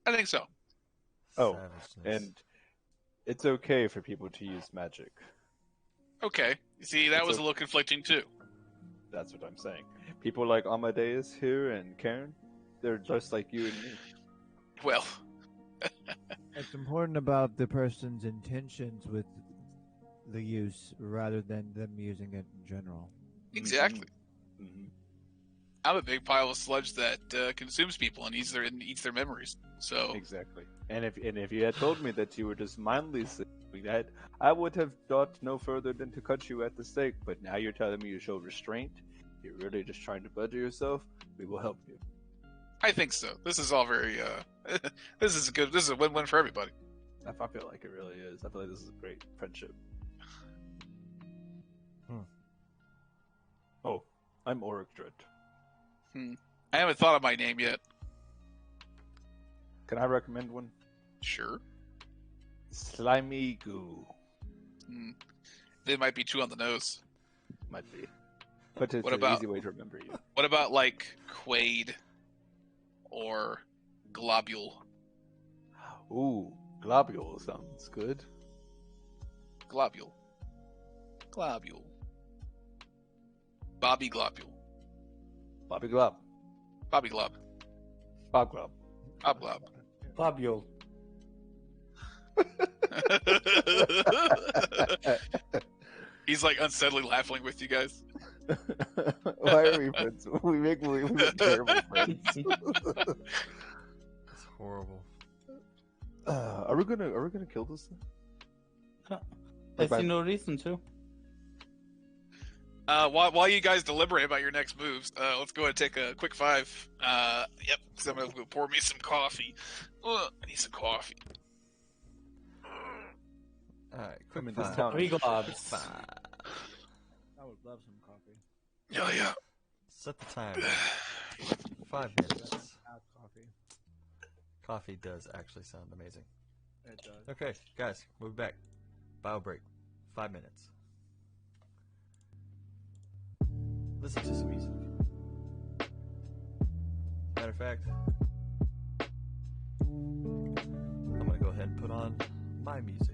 I think so. Oh, Savageness. and it's okay for people to use magic. Okay. You see, that It's was a- a little conflicting too. That's what I'm saying. People like Amadeus here and Karen, they're just like you and me. Well, It's important about the person's intentions with the use rather than them using it in general. exactly. Mhm. I'm a big pile of sludge that consumes people and eats their memories. So Exactly. And if you had told me that you were just mindlessly doing that, I would have thought no further than to cut you at the stake. But now you're telling me you show restraint. You're really just trying to better yourself. We will help you. I think so. This is all very. This is good. This is a win-win for everybody. I feel like it really is. I feel like this is a great friendship. Oh, I'm Auric Dread. I haven't thought of my name yet. Can I recommend one? Sure. Slimy Goo. They might be too on the nose. Might be. But it's What an about- easy way to remember you. What about like Quaid or Globule? Ooh, Globule sounds good. Globule. Globule. Bobby Globule. Bobby Glob. Bobby Glob. Bob Glob. Bob Glob. Globule. He's like unsettling laughing with you guys. Why are we friends? We make terrible friends. It's horrible. Are we gonna kill this thing? I see no reason to. While you guys deliberate about your next moves, let's go ahead and take a quick 5. Yep, because I'm going to pour me some coffee. I need some coffee. Alright, quick This five. town Three is globs. I would love some coffee. Yeah. Set the time. 5 minutes. Add coffee. Coffee does actually sound amazing. It does. Okay, guys, we'll be back. Bio break. 5 minutes. Listen to some music. Matter of fact, I'm gonna go ahead and put on my music.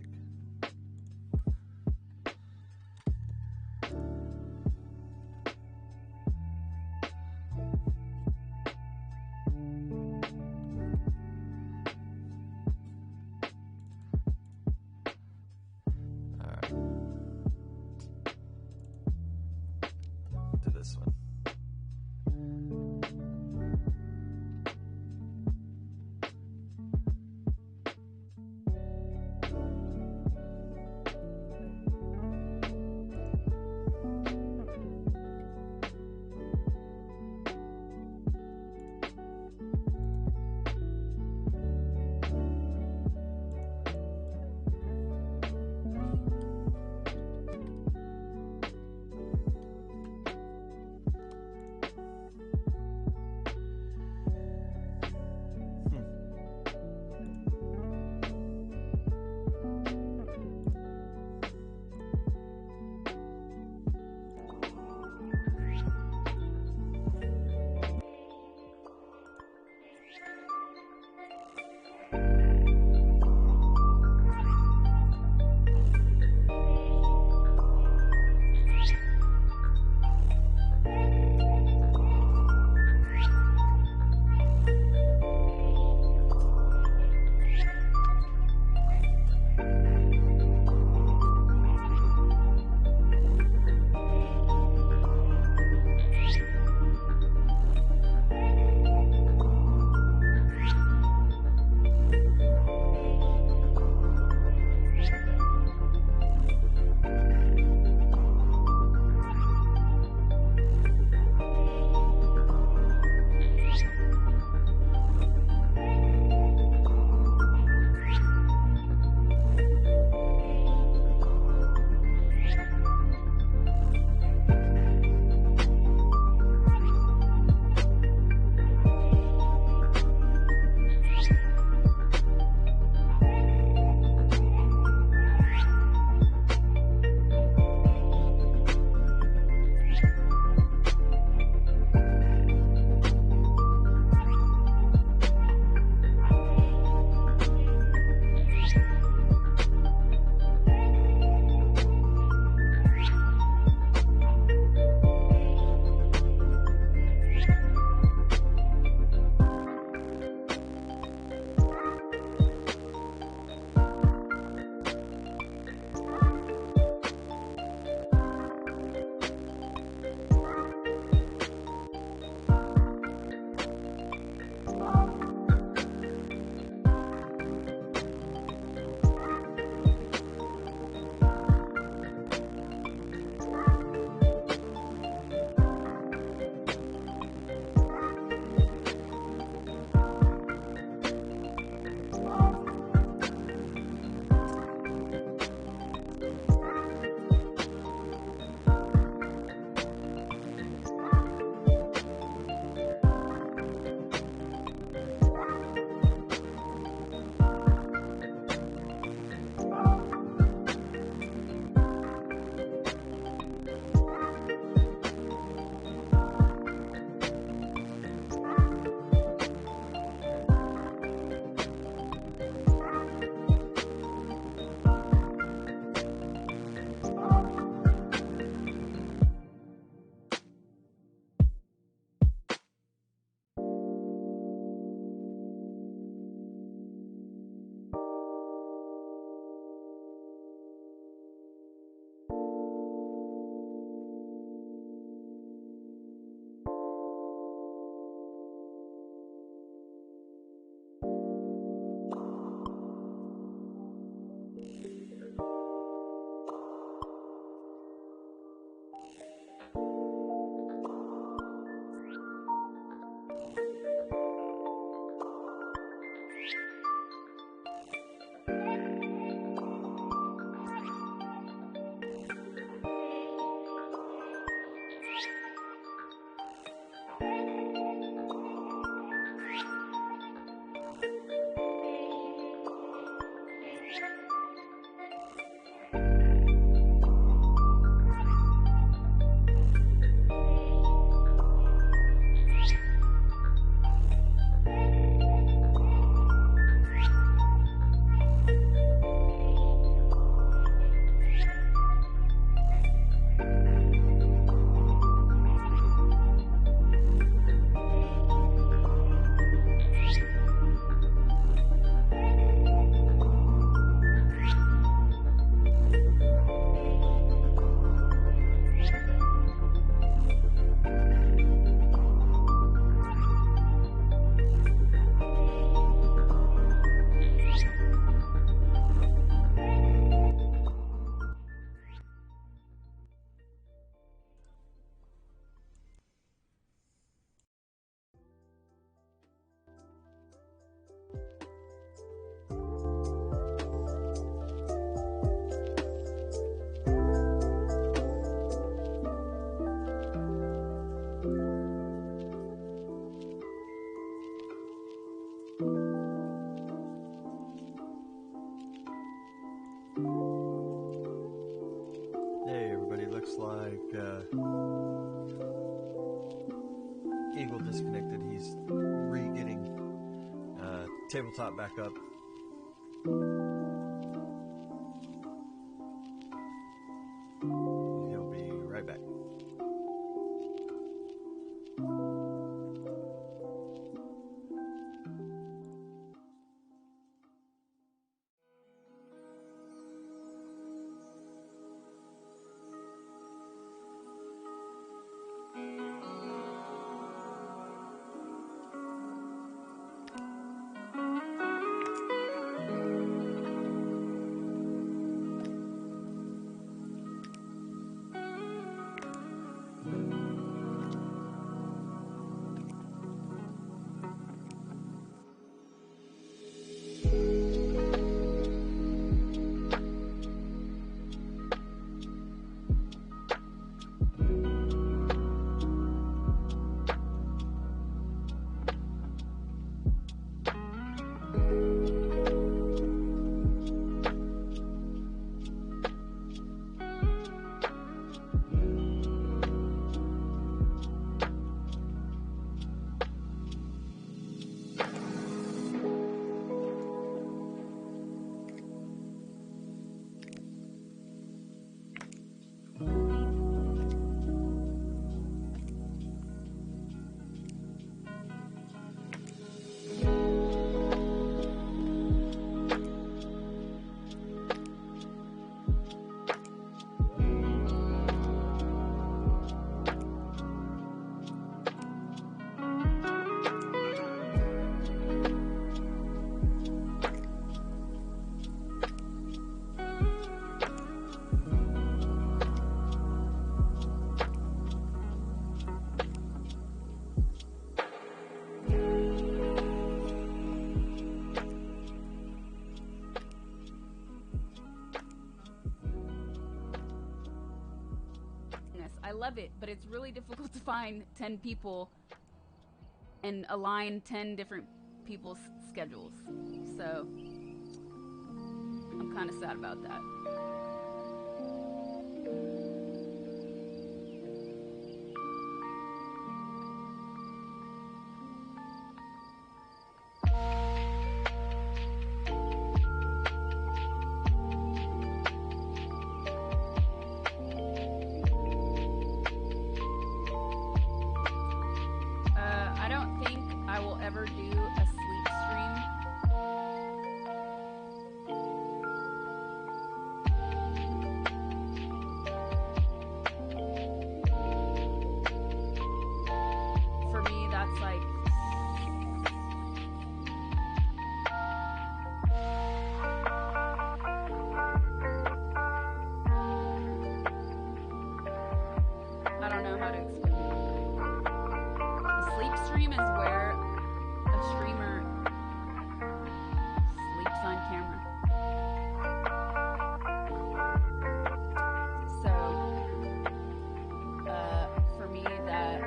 Alright. To this one. Hey, everybody. Looks like Eagle disconnected. He's re-getting tabletop back up. He'll be right back. I love it, but it's really difficult to find 10 people and align 10 different people's schedules. So I'm kind of sad about that. I don't think I will ever do a sleep stream. For me, that's like I don't know how to explain it. A sleep stream is where a streamer sleeps on camera. So, for me, that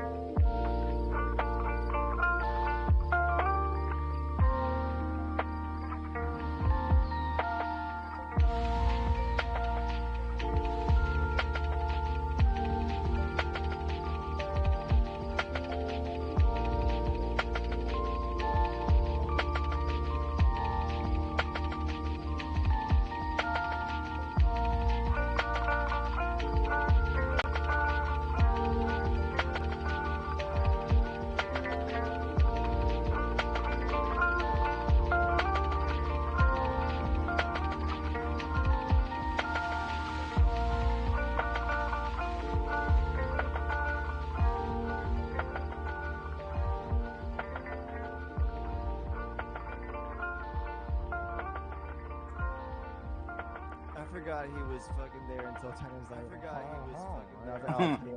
I forgot he was fucking there until Tiny was like, I forgot he was fucking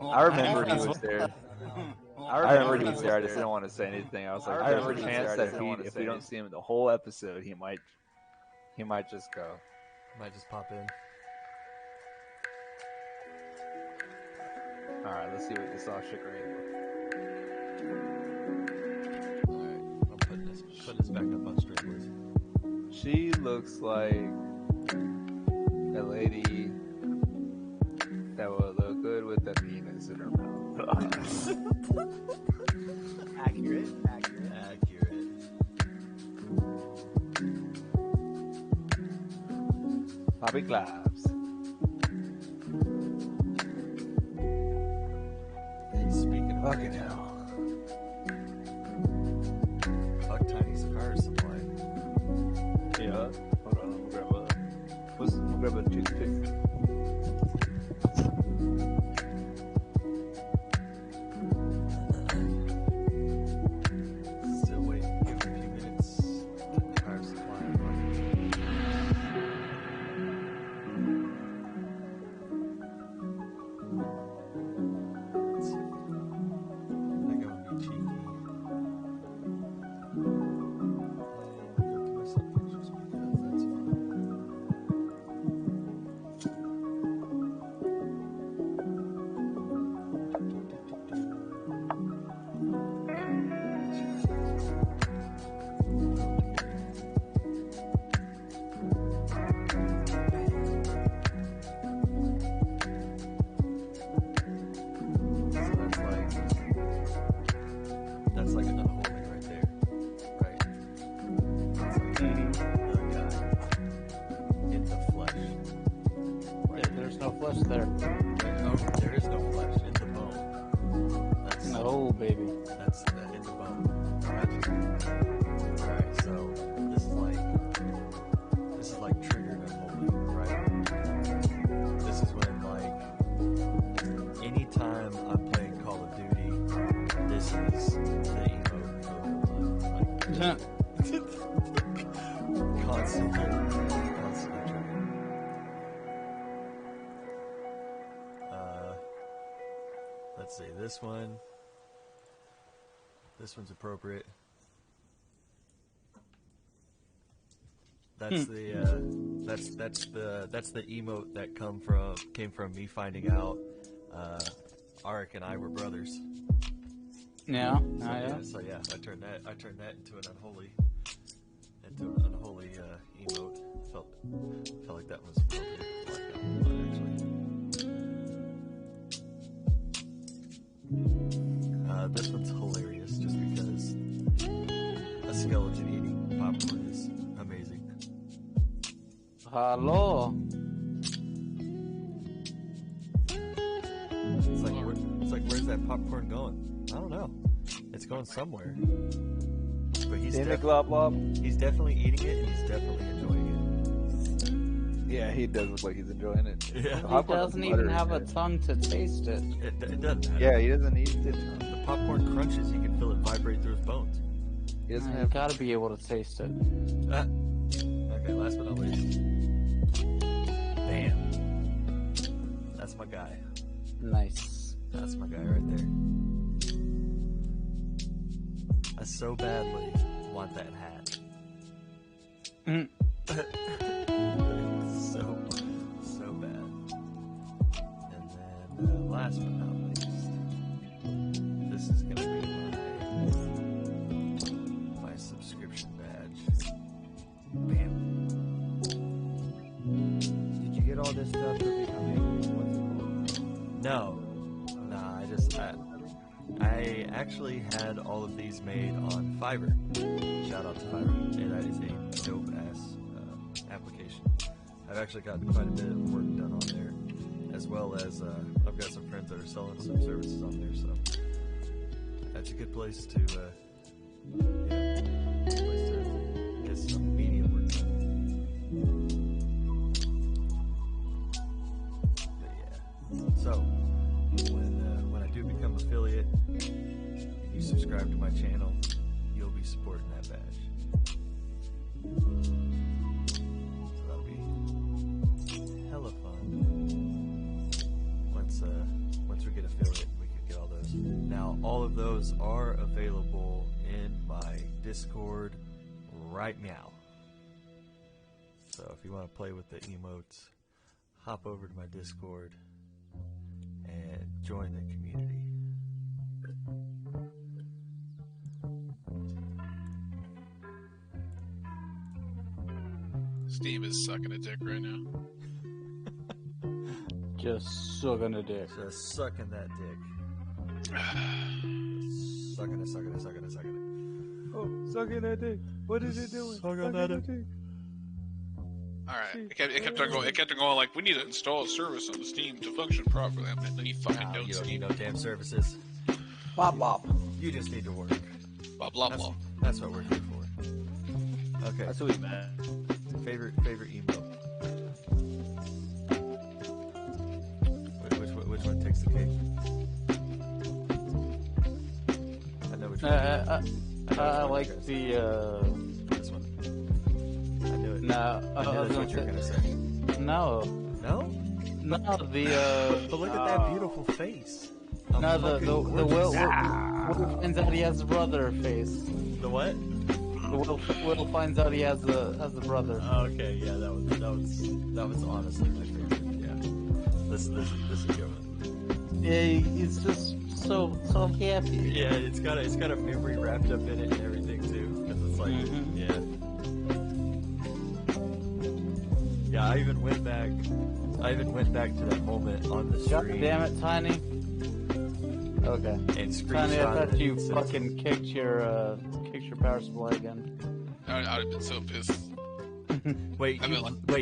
there. I remember he was there. I remember he was there. I just didn't want to say anything. I was like, there's a chance that if we don't see him the whole episode, he might just go. Might just pop in. All right, let's see what this all shit right. Alright, I'm putting this back up on straight, boys. She looks like a lady that would look good with a penis in her mouth. Accurate. Poppy claps. Hey, speaking of Fucking hell. Buck Tiny's fire supply. Yeah. Hold on, we'll grab a toothpick. Still waiting. Give it a few minutes. Fire supply. Let's see. I think I would be cheeky. And go to my sub pictures because that's fun. That's like an unholy right there, right? It's like the guy in the flesh. Right There's no flesh there. Oh, there is no flesh in the bone. That's No, baby. that's in the bone. Gotcha. All right, so this is like triggered unholy, right? This is when like anytime I'm playing Call of Duty, this is the emote for the whole time. Like constantly trying. Let's see, this one's appropriate. That's the emote that came from me finding out Arik and I were brothers. Yeah. So yeah, I turned that into an unholy emote. Felt like that was appropriate. I like that one a lot, actually. This one's hilarious just because a skeleton eating popcorn is amazing. Hello. It's like where's that popcorn going? I don't know. It's going somewhere. But he's definitely eating it and he's definitely enjoying Yeah, he does look like he's enjoying it. it. Yeah. He doesn't even have a tongue to taste it. It doesn't matter. Yeah, he doesn't eat it. The popcorn crunches, he can feel it vibrate through his bones. He doesn't You have. gotta be able to taste it. Okay, last but not least. Bam. That's my guy. Nice. That's my guy right there. I so badly want that hat. Mm. so bad. And then last but not least, this is gonna be my subscription badge. Bam. Did you get all this stuff for becoming what's it called? No. Nah, I actually had all of these made on Fiverr. Shout out to Fiverr. And that is a dope ass application. I've actually gotten quite a bit of work done on there, as well as I've got some friends that are selling some services on there, so that's a good place to get some media work done. But yeah, so when I do become affiliate, if you subscribe to my channel, you'll be supporting that badge. So that'll be hella fun. Once we get affiliate, we can get all those. Now, all of those are available in my Discord right now. So if you want to play with the emotes, hop over to my Discord and join the community. Steam is sucking a dick right now. Just sucking a dick. Just sucking that dick. Sucking it. Oh, sucking that dick. What is it doing? Sucking that dick. Alright, it kept on going. It kept on going like, we need to install a service on the Steam to function properly. I'm like, you fucking don't You don't Steam. need no damn services. Bop bop. You just need to work. Blah blah blah. That's what we're here for. Okay. That's what we meant. Favorite emote. Which one takes the cake? I know which one. I like the. This one. I knew it. No, I knew that's what you were gonna say. No, No? no, the. But look at that beautiful face. No, the Will finds out he has a brother face. The what? The Will finds out he has a brother. Okay, yeah, that was honestly my favorite. Yeah, this is good. Yeah, he's just so happy. Yeah, it's got a memory wrapped up in it and everything too, because it's like, yeah. I even went back to that moment on the God stream. damn it, Tiny. Okay. And Tiny, I screenshot thought it you and says- fucking kicked your power supply again. I'd have been so pissed. Wait,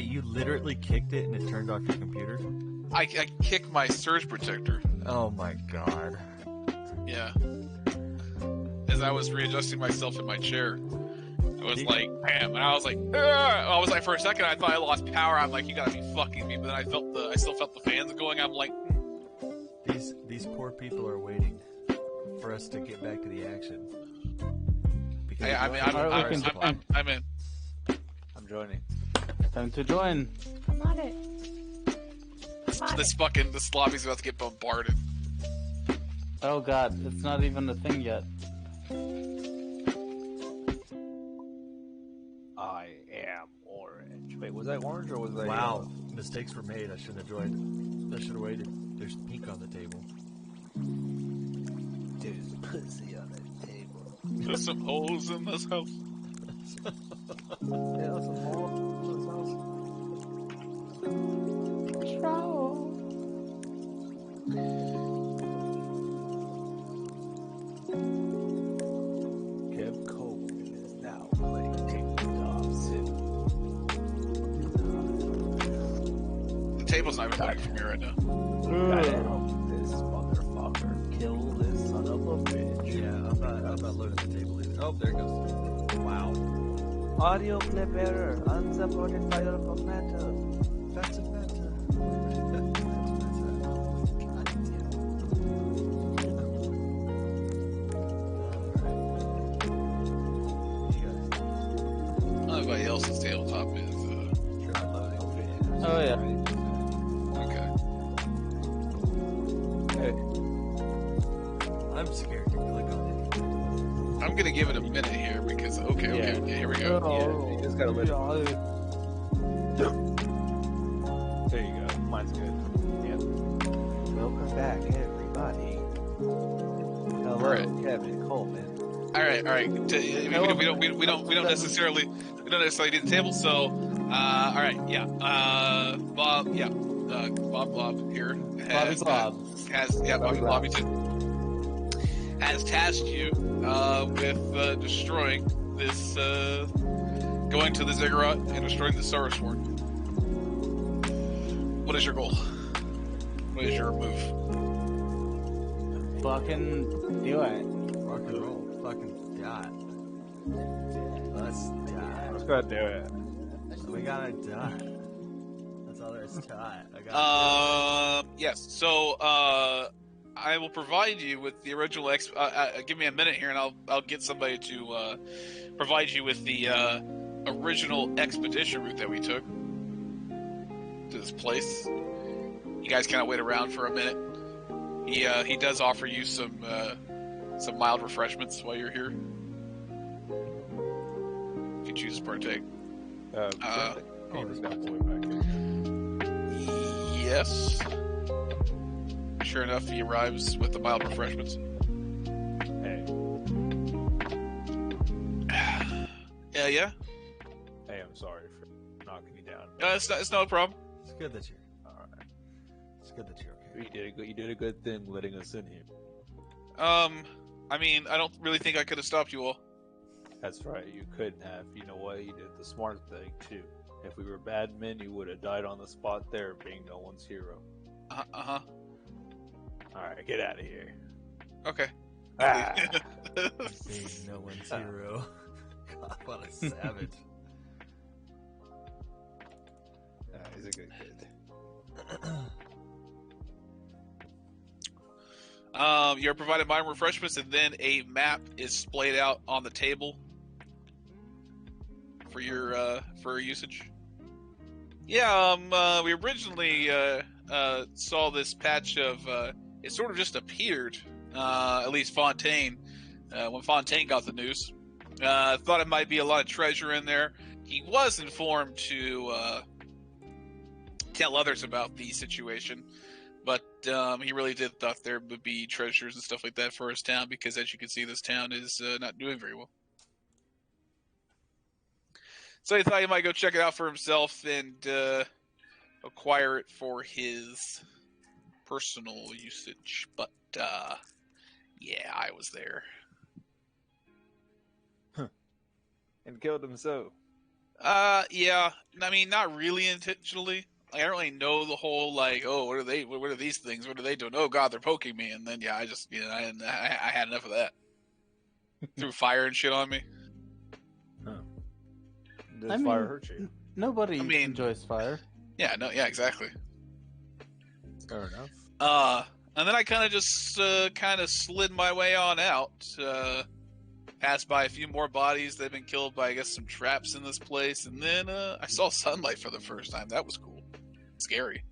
you literally kicked it and it turned off your computer? I kicked my surge protector. Oh my god. Yeah. As I was readjusting myself in my chair, I was like, bam, and I was like, "Ugh!" I was like, for a second, I thought I lost power. I'm like, you gotta be fucking me. But then I still felt the fans going. I'm like, These poor people are waiting for us to get back to the action. Because I'm in. I'm joining. Time to join. I'm on it. This lobby's about to get bombarded. Oh god, it's not even a thing yet. I am orange. Wait, was I orange or was I? Wow, mistakes were made. I shouldn't have joined. I should have waited. There's pink on the table. There's pussy on the table. There's some holes in this house. Yeah, that's some holes in this house. Kev Coleman is now playing TikTok. The table's not even playing for me right now. Gotta help this motherfucker kill this son of a bitch. Yeah, I'm not loading the table either. Oh, there it goes. Wow. Audio clip error. Unsupported file formatter. That's a matter. Everybody else's tabletop is Oh yeah. okay. Hey, I'm scared to click on it. I'm gonna give it a minute here because okay, here we go. yeah, you just gotta let it. There you go. Mine's good. Yeah. Welcome back, everybody. Hello, Alright. Kevin Coleman. All right. We don't necessarily need the table. So, all right, yeah. Bob, yeah. Bob here Bobby Bob. Bobby Blobby too. Has tasked you with destroying this, going to the ziggurat and destroying the Star Sword. What is your goal? What is your move? Fucking do it. Rock and roll. Fucking die. Let's die. Let's go do it. We gotta die. That's all there is to it. Yes. So, I will provide you with the original. Give me a minute here, and I'll get somebody to provide you with the original expedition route that we took to this place. You guys kind of wait around for a minute. He does offer you some mild refreshments while you're here. If you choose to partake. Peter's got boy back in. Yes. Sure enough, he arrives with the mild refreshments. Hey, Yeah. hey, I'm sorry. knocking me down. It's no problem. It's good that you're all right. It's good that you're okay. You did a good thing letting us in here. I mean, I don't really think I could have stopped you all. That's right. You couldn't have. You know what? You did the smart thing too. If we were bad men, you would have died on the spot there, being no one's hero. Uh-huh. All right, get out of here. Okay. Ah. Being no one's hero. God, what a savage. He's a good kid. You're provided minor refreshments, and then a map is splayed out on the table for your usage. Yeah, we originally saw this patch of it sort of just appeared. At least Fontaine, when Fontaine got the news, thought it might be a lot of treasure in there. He was informed to tell others about the situation, but he really did thought there would be treasures and stuff like that for his town, because as you can see, this town is not doing very well. So he thought he might go check it out for himself and acquire it for his personal usage. But yeah, I was there. And killed him so. Yeah. I mean, not really intentionally. Like, I don't really know the whole, like, oh, what are these things? What are they doing? Oh God, they're poking me. And then yeah, I just, I had enough of that. Threw fire and shit on me. Does fire hurt you? Nobody enjoys fire. Yeah, yeah, exactly. Fair enough. And then I kind of just kind of slid my way on out. Passed by a few more bodies. They've been killed by, I guess, some traps in this place. And then I saw sunlight for the first time. That was cool. Scary.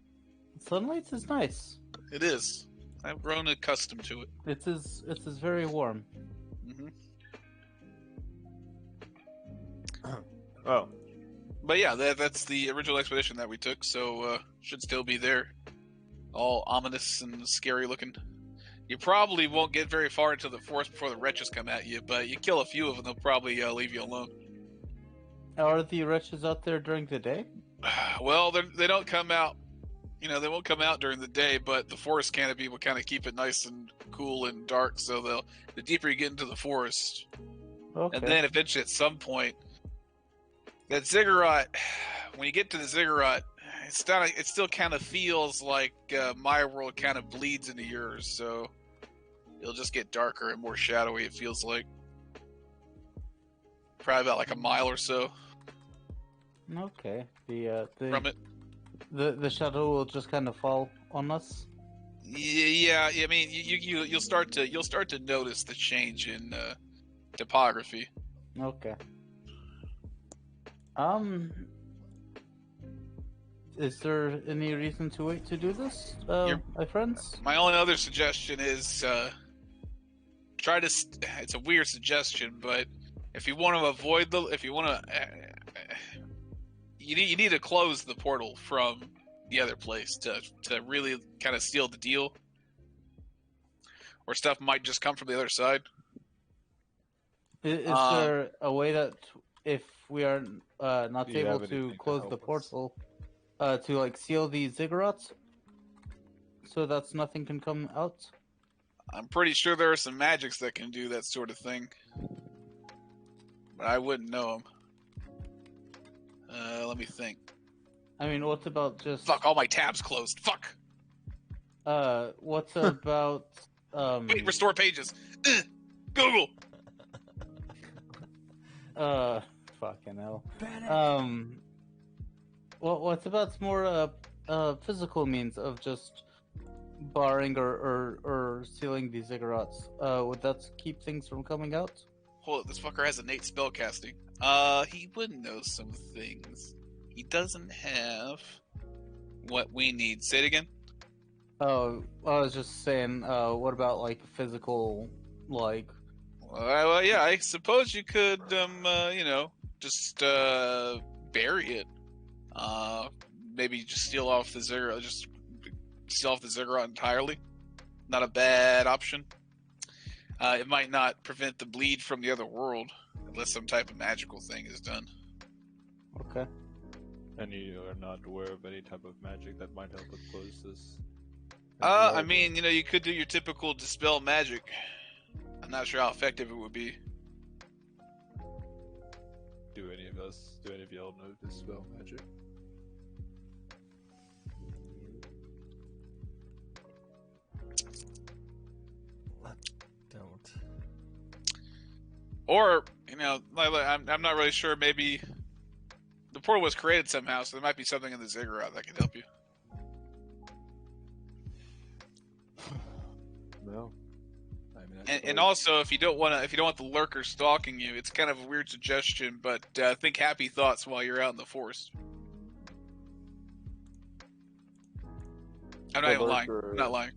Sunlight is nice. It is. I've grown accustomed to it. It is very warm. Mm-hmm. Oh. But yeah, that's the original expedition that we took, so should still be there. All ominous and scary looking. You probably won't get very far into the forest before the wretches come at you, but you kill a few of them, they'll probably leave you alone. Are the wretches out there during the day? Well, they don't come out. They won't come out during the day, but the forest canopy will kind of keep it nice and cool and dark, so the deeper you get into the forest. Okay. And then eventually at some point, that ziggurat, when you get to the ziggurat, it still kind of feels like my world kind of bleeds into yours, so it'll just get darker and more shadowy, it feels like. Probably about like a mile or so. Okay. From it. The shadow will just kind of fall on us. Yeah. I mean, you'll start to notice the change in topography. Okay. Is there any reason to wait to do this, my friends? My only other suggestion is try to. It's a weird suggestion, but if you want to avoid you need to close the portal from the other place to really kind of seal the deal, or stuff might just come from the other side. Is there a way that if we are not able to close the portal, to like seal the ziggurats, so that nothing can come out? I'm pretty sure there are some magics that can do that sort of thing, but I wouldn't know them. Let me think. I mean, what about just... Fuck, all my tabs closed. Fuck! What about... Wait, restore pages! Google! Fucking hell. What about more physical means of just barring or sealing these ziggurats? Would that keep things from coming out? Hold it, this fucker has innate spellcasting. He would know some things. He doesn't have what we need. Say it again? Oh, I was just saying, what about, like, physical, like... Well, yeah, I suppose you could, just, bury it. Maybe just steal off the ziggurat entirely. Not a bad option. It might not prevent the bleed from the other world, unless some type of magical thing is done. Okay. And you are not aware of any type of magic that might help us close this? I mean, you could do your typical dispel magic. I'm not sure how effective it would be. Do any of y'all know dispel magic? Don't. Or, I'm not really sure. Maybe the portal was created somehow, so there might be something in the ziggurat that could help you. No. I mean, I And suppose- also, if you don't want the lurker stalking you, it's kind of a weird suggestion, but think happy thoughts while you're out in the forest. I'm not The even lying. lurker- I'm not lying.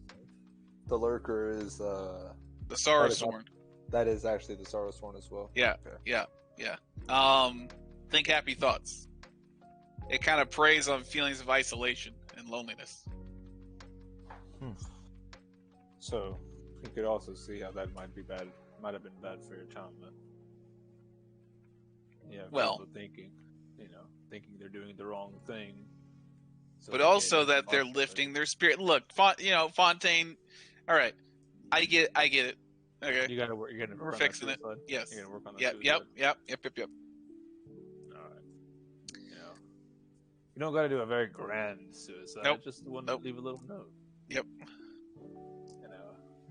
the lurker is The Sorrow Sworn. that is actually the Sorrow Sworn as well. Yeah, Okay. yeah. Think happy thoughts. It kind of preys on feelings of isolation and loneliness. So you could also see how that might have been bad for your town then. Yeah, Well- people thinking they're doing the wrong thing. So But they also can't that they're possibly- lifting their spirit. Look, Fontaine. All right, I get it. Okay, You gotta work. You're gonna We're work on fixing that it. suicide? Yes. You're gonna work on that Yep. suicide? All right. You don't gotta do a very grand suicide. Nope. Just one Nope. leave a little note. Yep.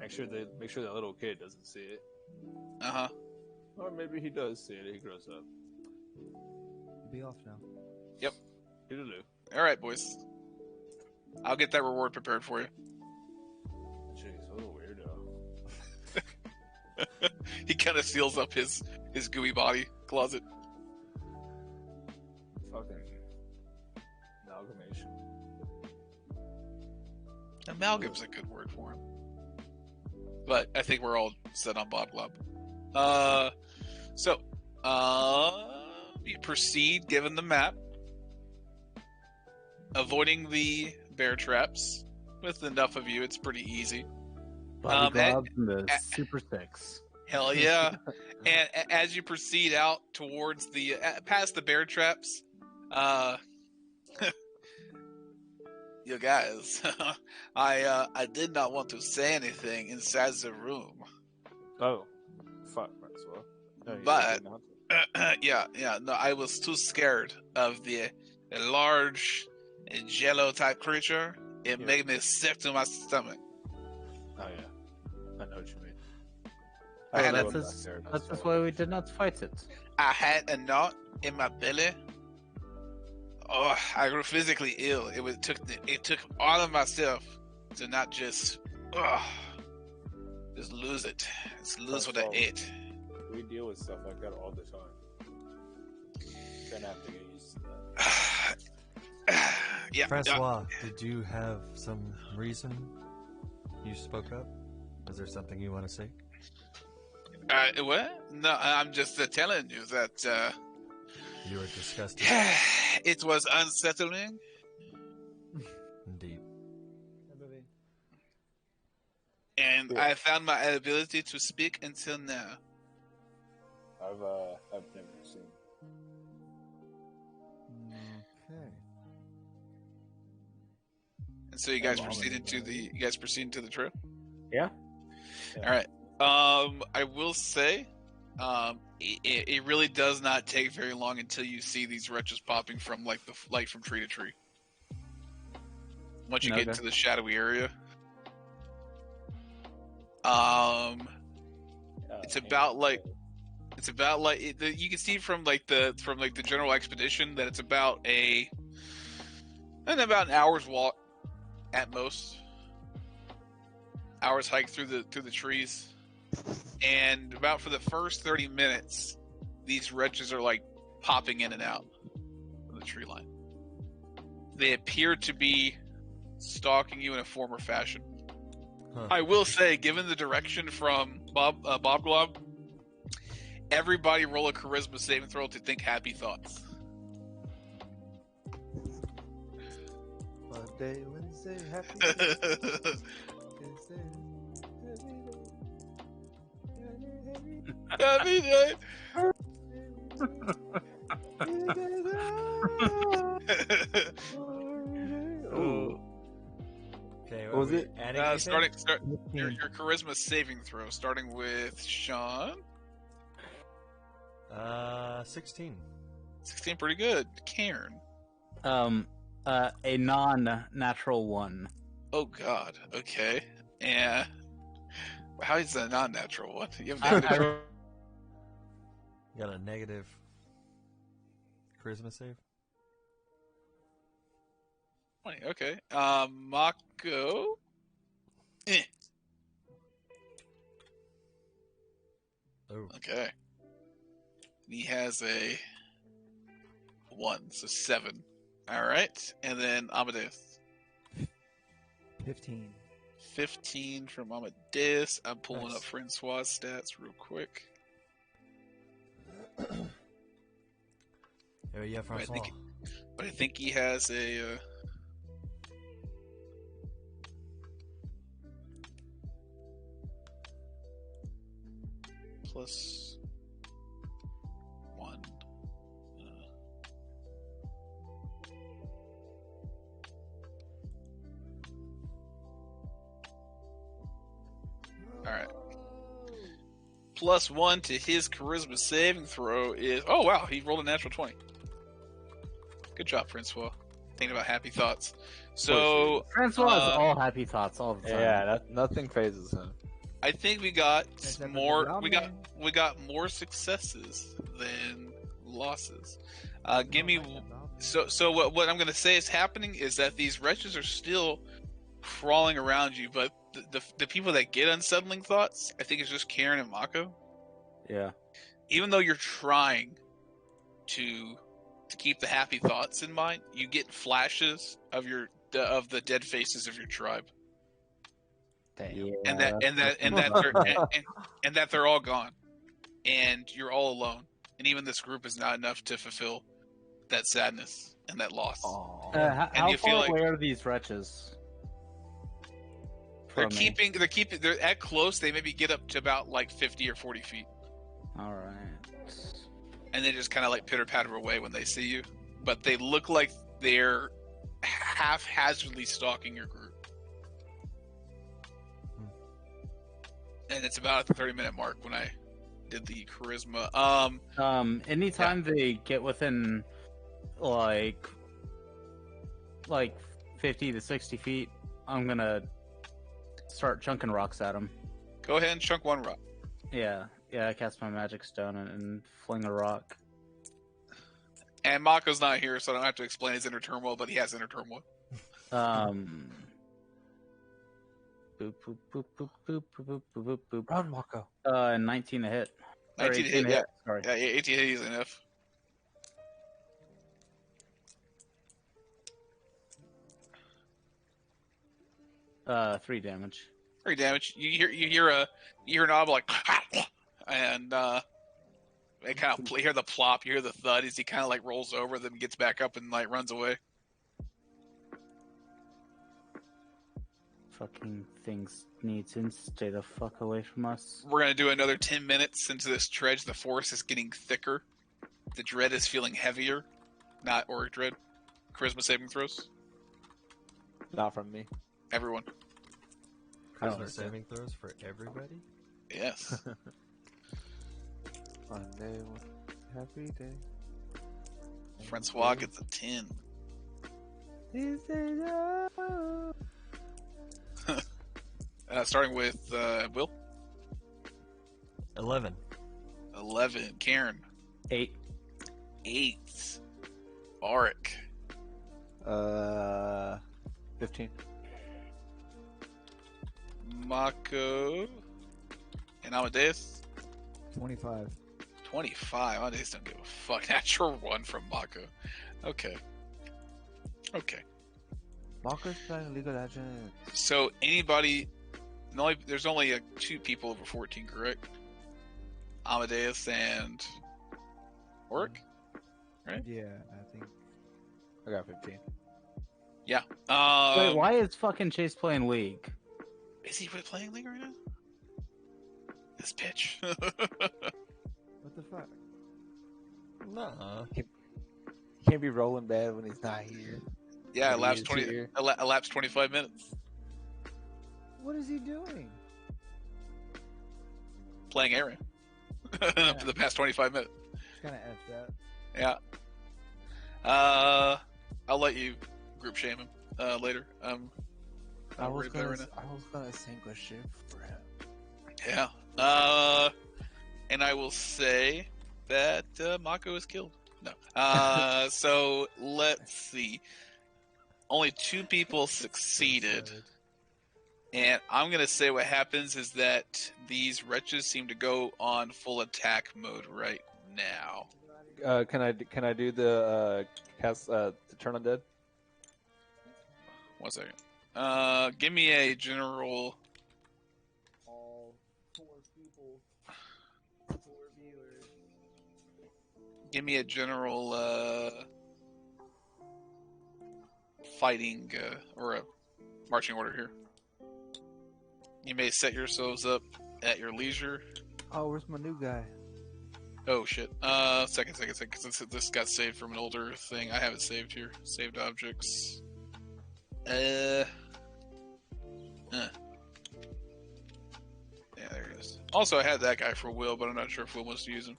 Make sure that little kid doesn't see it, Uh huh. or maybe he does see it. He grows up. Be off now. Doodaloo. All right, boys. I'll get that reward prepared for you. Jeez, what a weirdo. He kind of seals up his gooey body closet. Fucking amalgamation. Amalgam's a good word for him. But I think we're all set on Bob Glob. So, you proceed given the map, avoiding the bear traps. With enough of you, it's pretty easy. Bobby and- Globs and the Super Six. Hell yeah! And as you proceed out towards the past the bear traps, you guys, I did not want to say anything inside the room. Oh, fuck, Francois. No, you But- did not. yeah. No, I was too scared of the large jello type creature. It Yeah. made me sick to my stomach. Oh yeah, I know what you mean. I had don't a- know about there, That's why we did not fight it. I had a knot in my belly. Oh, I grew physically ill. It took all of myself to not just lose it. Just lose what I That's all. ate. We deal with stuff like that all the time. Gonna have to get used to that. Yeah. Francois, did you have some reason you spoke up? Is there something you want to say? What? No, I'm just telling you that You were disgusted. it was unsettling. Indeed. And Yeah. I found my ability to speak until now. I've never seen. Okay. And so you guys I'm proceed already into the trail. Yeah. All right. I will say, it really does not take very long until you see these wretches popping from from tree to tree. Once you get Okay. into the shadowy area, it's about you can see from the general expedition that it's about an hour's walk at most. Hours hike through the trees, and about for the first 30 minutes, these wretches are like popping in and out of the tree line. They appear to be stalking you in a form or fashion. Huh. I will say, given the direction from Bob Glob, everybody roll a charisma saving throw to think happy thoughts. Monday, Wednesday, happy Happy day. Adding anything? Start your charisma saving throw, starting with Sean. 16. 16, pretty good. Cairn. A non-natural 1. Oh God. Okay. And how is that a non-natural one? You have I- negative. You got a negative charisma save? 20. Okay. Mako. Oh. Okay. He has a 1, so 7. All right, and then Amadeus. 15. 15 from Amadeus. I'm pulling Nice. up Francois' stats real quick. Oh, yeah, Francois. But I think he has a. Plus 1. Alright. Plus 1 to his charisma saving throw is. Oh, wow. He rolled a natural 20. Good job, Francois. Thinking about happy thoughts. So. Francois is all happy thoughts all the time. Yeah, nothing phases him. I think we got Except for more. the We got ramen. more successes than losses. Give me. So what I'm going to say is happening is that these wretches are still crawling around you, but the people that get unsettling thoughts, I think, is just Karen and Mako. Yeah. Even though you're trying to keep the happy thoughts in mind, you get flashes of the dead faces of your tribe. Damn. And that they're all gone, and you're all alone, and even this group is not enough to fulfill that sadness and that loss. How you feel far like- away are these wretches? They're from me? keeping. They're at close. They maybe get up to about like 50 or 40 feet, All right. and they just kind of like pitter patter away when they see you. But they look like they're haphazardly stalking your group. And it's about at the 30-minute mark when I did the charisma. Anytime they get within like 50 to 60 feet, I'm gonna start chunking rocks at them. Go ahead and chunk one rock. Yeah, I cast my magic stone and fling a rock. And Mako's not here, so I don't have to explain his inner turmoil, but he has inner turmoil. Boop boop boop boop boop boop boop boop boop. Run, Mako. 19 to hit. Or 19 to 18 hit, yeah. Sorry. Yeah, 18 hit is enough. Three damage. 3 damage. You hear an audible like, and they kind of hear the plop. You hear the thud as he kind of like rolls over, then gets back up and like runs away. Fucking things need to stay the fuck away from us. We're gonna do another 10 minutes into this dredge. The forest is getting thicker. The dread is feeling heavier. Not Auric dread. Charisma saving throws. Not from me. Everyone. Charisma saving throws for everybody? Yes. Monday, happy day. Francois gets a 10. Starting with Will. 11. 11. Karen. 8. 8. Auric. 15. Mako. And Amadeus. 25. 25. Amadeus don't give a fuck. Natural 1 from Mako. Okay. Mako's playing League of Legends. So anybody... There's only 2 people over 14, correct? Amadeus and Auric? Right? Yeah, I think. I got 15. Yeah. Wait, why is fucking Chase playing League? Is he playing League right now? This bitch. What the fuck? Nah. He can't be rolling bad when he's not here. Yeah, When he elapsed is 20. here. Elapsed 25 minutes. What is he doing? Playing area for the past 25 minutes. Kind of effed up. Yeah. I'll let you group shame him later. I was right there gonna, right now. I was gonna sink a ship for him. Yeah. And I will say that Mako is killed. No. So let's see. Only 2 people succeeded. And I'm gonna say what happens is that these wretches seem to go on full attack mode right now. Can I do the cast the turn undead? 1 second. Give me a general. All 4 people, 4 viewers. Give me a general fighting or a marching order here. You may set yourselves up at your leisure. Oh, where's my new guy? Oh shit. Second. This got saved from an older thing. I have it saved here. Saved objects. Yeah, there it is. Also, I had that guy for Will, but I'm not sure if Will wants to use him.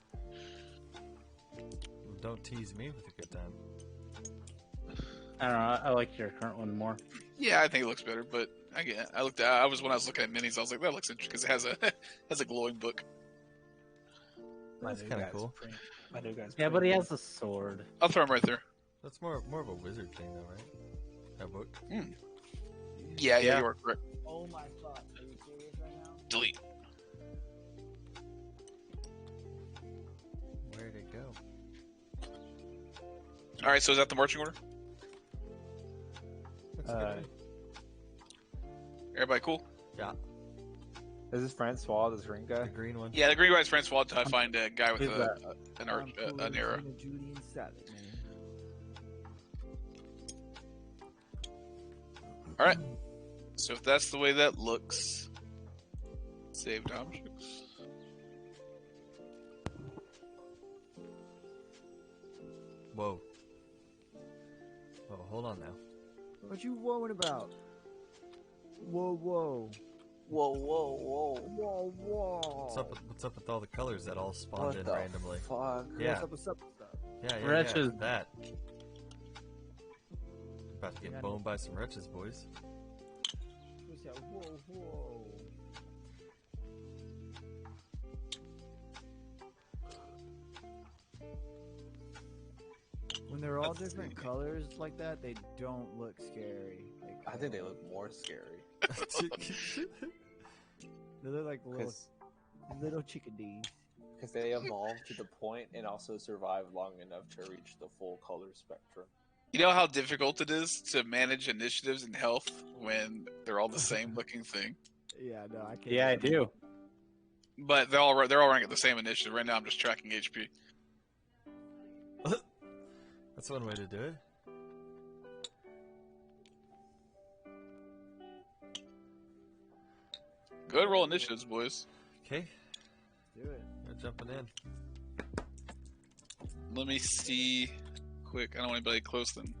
Don't tease me with a good time. I don't know. I like your current one more. Yeah, I think it looks better, but again, when I was looking at minis, I was like, that looks interesting because it has a has a glowing book. That's kind of cool. My new guy's Yeah, but he has a sword. I'll throw him right there. That's more of a wizard thing, though, right? That book. Yeah, you are correct. Oh my fuck! Are you serious right now? Delete. Where'd it go? All right, so is that the marching order? Looks good. Everybody cool? Yeah. Is this Francois, this green guy? The green one. Yeah, the green guy's Francois until I find a guy with Who's an arrow. Judy and Salad, man. All right. So if that's the way that looks, saved objects. Whoa. Oh, hold on now. What you whoaing about? Whoa, whoa. Whoa, whoa, whoa. Whoa, whoa. What's up with all the colors that all spawned What in the randomly? fuck? Yeah. What's up? Yeah, Wretches. that. About to get boned by some wretches, boys. What's that? Whoa, whoa. When they're all different colors like that, they don't look scary. Like, I think they look more scary. they look like little chickadees. Because they evolve to the point and also survive long enough to reach the full color spectrum. You know how difficult it is to manage initiatives and health when they're all the same looking thing? Yeah, no, I can't. Yeah, I do. But they're all running at the same initiative. Right now I'm just tracking HP. That's one way to do it. Go ahead and roll initiatives, boys. Okay, Do it. we're jumping in. Let me see quick. I don't want anybody close then.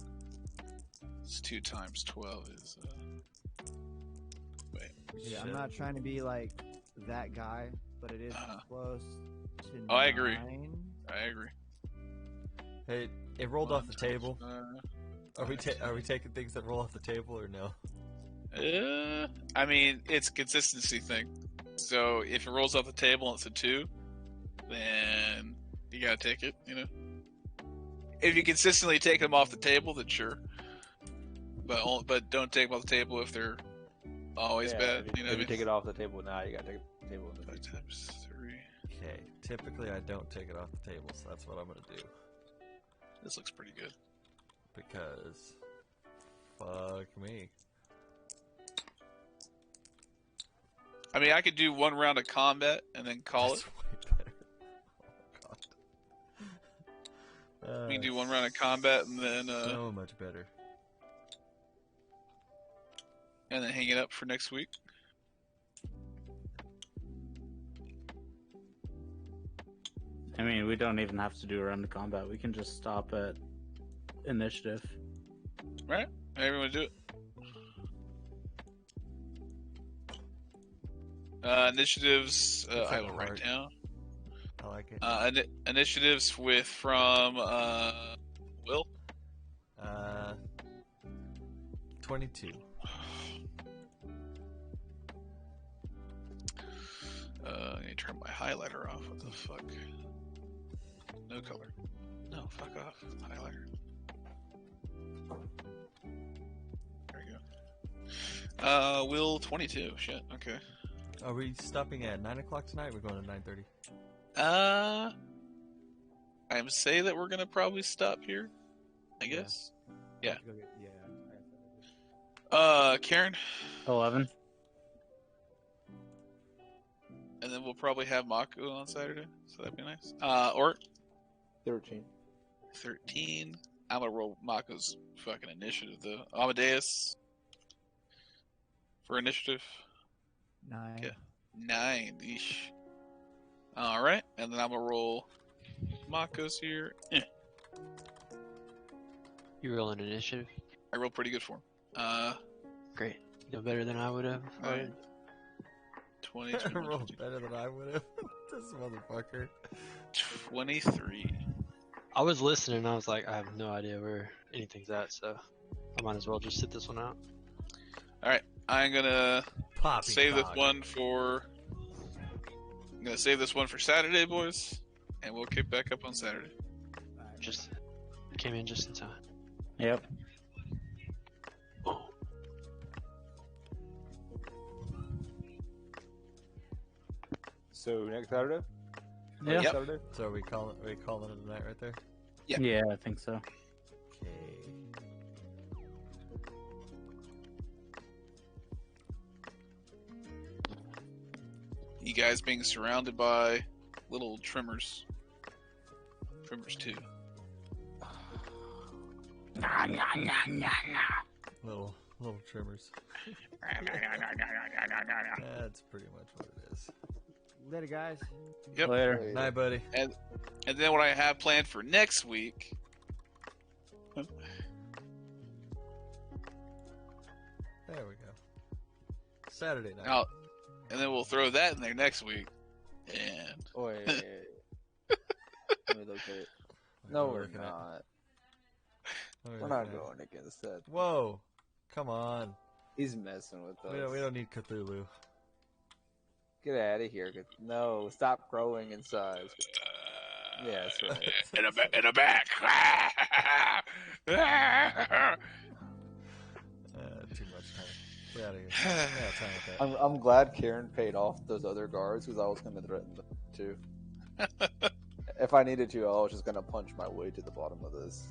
It's 2 times 12 is wait. Yeah, Shit. I'm not trying to be like that guy, but it is close to Oh, I agree. 9. I agree. Hey, it rolled off the table. Are we nine. taking things that roll off the table or no? I mean, it's a consistency thing. So if it rolls off the table and it's a 2, then you gotta take it, you know? If you consistently take them off the table, then sure. But don't take them off the table if they're always bad. If you take it off the table now, you gotta take the table. 5 times 3. Okay, typically I don't take it off the table, so that's what I'm gonna do. This looks pretty good. Because, fuck me. I mean, I could do 1 round of combat and then call That's it. way better. Oh god. We can do 1 round of combat and then So much better. hang it up for next week. I mean, we don't even have to do a round of combat. We can just stop at initiative. Right? Everyone do it. Initiatives. Looks like I will a write heart. down. I like it. Initiatives from Will. 22. I need to turn my highlighter off. What the fuck? No color. No, fuck off. Highlighter. There we go. Will 22. Shit. Okay. Are we stopping at 9 o'clock tonight? We're going to 9:30. I'm say that we're gonna probably stop here. I guess. Yeah. Karen, 11. and then we'll probably have Mako on Saturday, so that'd be nice. Or 13. 13. I'm gonna roll Mako's fucking initiative though. Amadeus for initiative. 9. Okay. 9. Eesh. All right, and then I'm gonna roll Mako's here. You roll an initiative? I rolled pretty good for him. Great. No better than I would have. Alright. 20, I rolled better than I would have. This motherfucker. 23. I was listening and I was like, I have no idea where anything's at, so I might as well just sit this one out. Alright, I'm gonna save this Poppycock. one for. I'm gonna save this one for Saturday, boys, and we'll kick back up on Saturday. Just came in just in time. Yep. So next Saturday? Yeah. Yep. Saturday? So are we calling it a night right there? Yeah. Yeah, I think so. Okay. You guys being surrounded by little trimmers. Trimmers too. Little trimmers. That's pretty much what it is. Later, guys. Yep. Later. Night, buddy. And then what I have planned for next week. There we go. Saturday night. And then we'll throw that in there next week. And Wait. Let me look at it. No, we're looking at? not. What are we We're not looking at? going against that. Whoa! Come on. He's messing with us. We don't need Cthulhu. Get out of here. No, stop growing in size. Yeah, that's right. in the back. Too much time. Get out of here. Yeah, time with that. I'm glad Karen paid off those other guards because I was going to threaten them too. If I needed to, I was just going to punch my way to the bottom of this.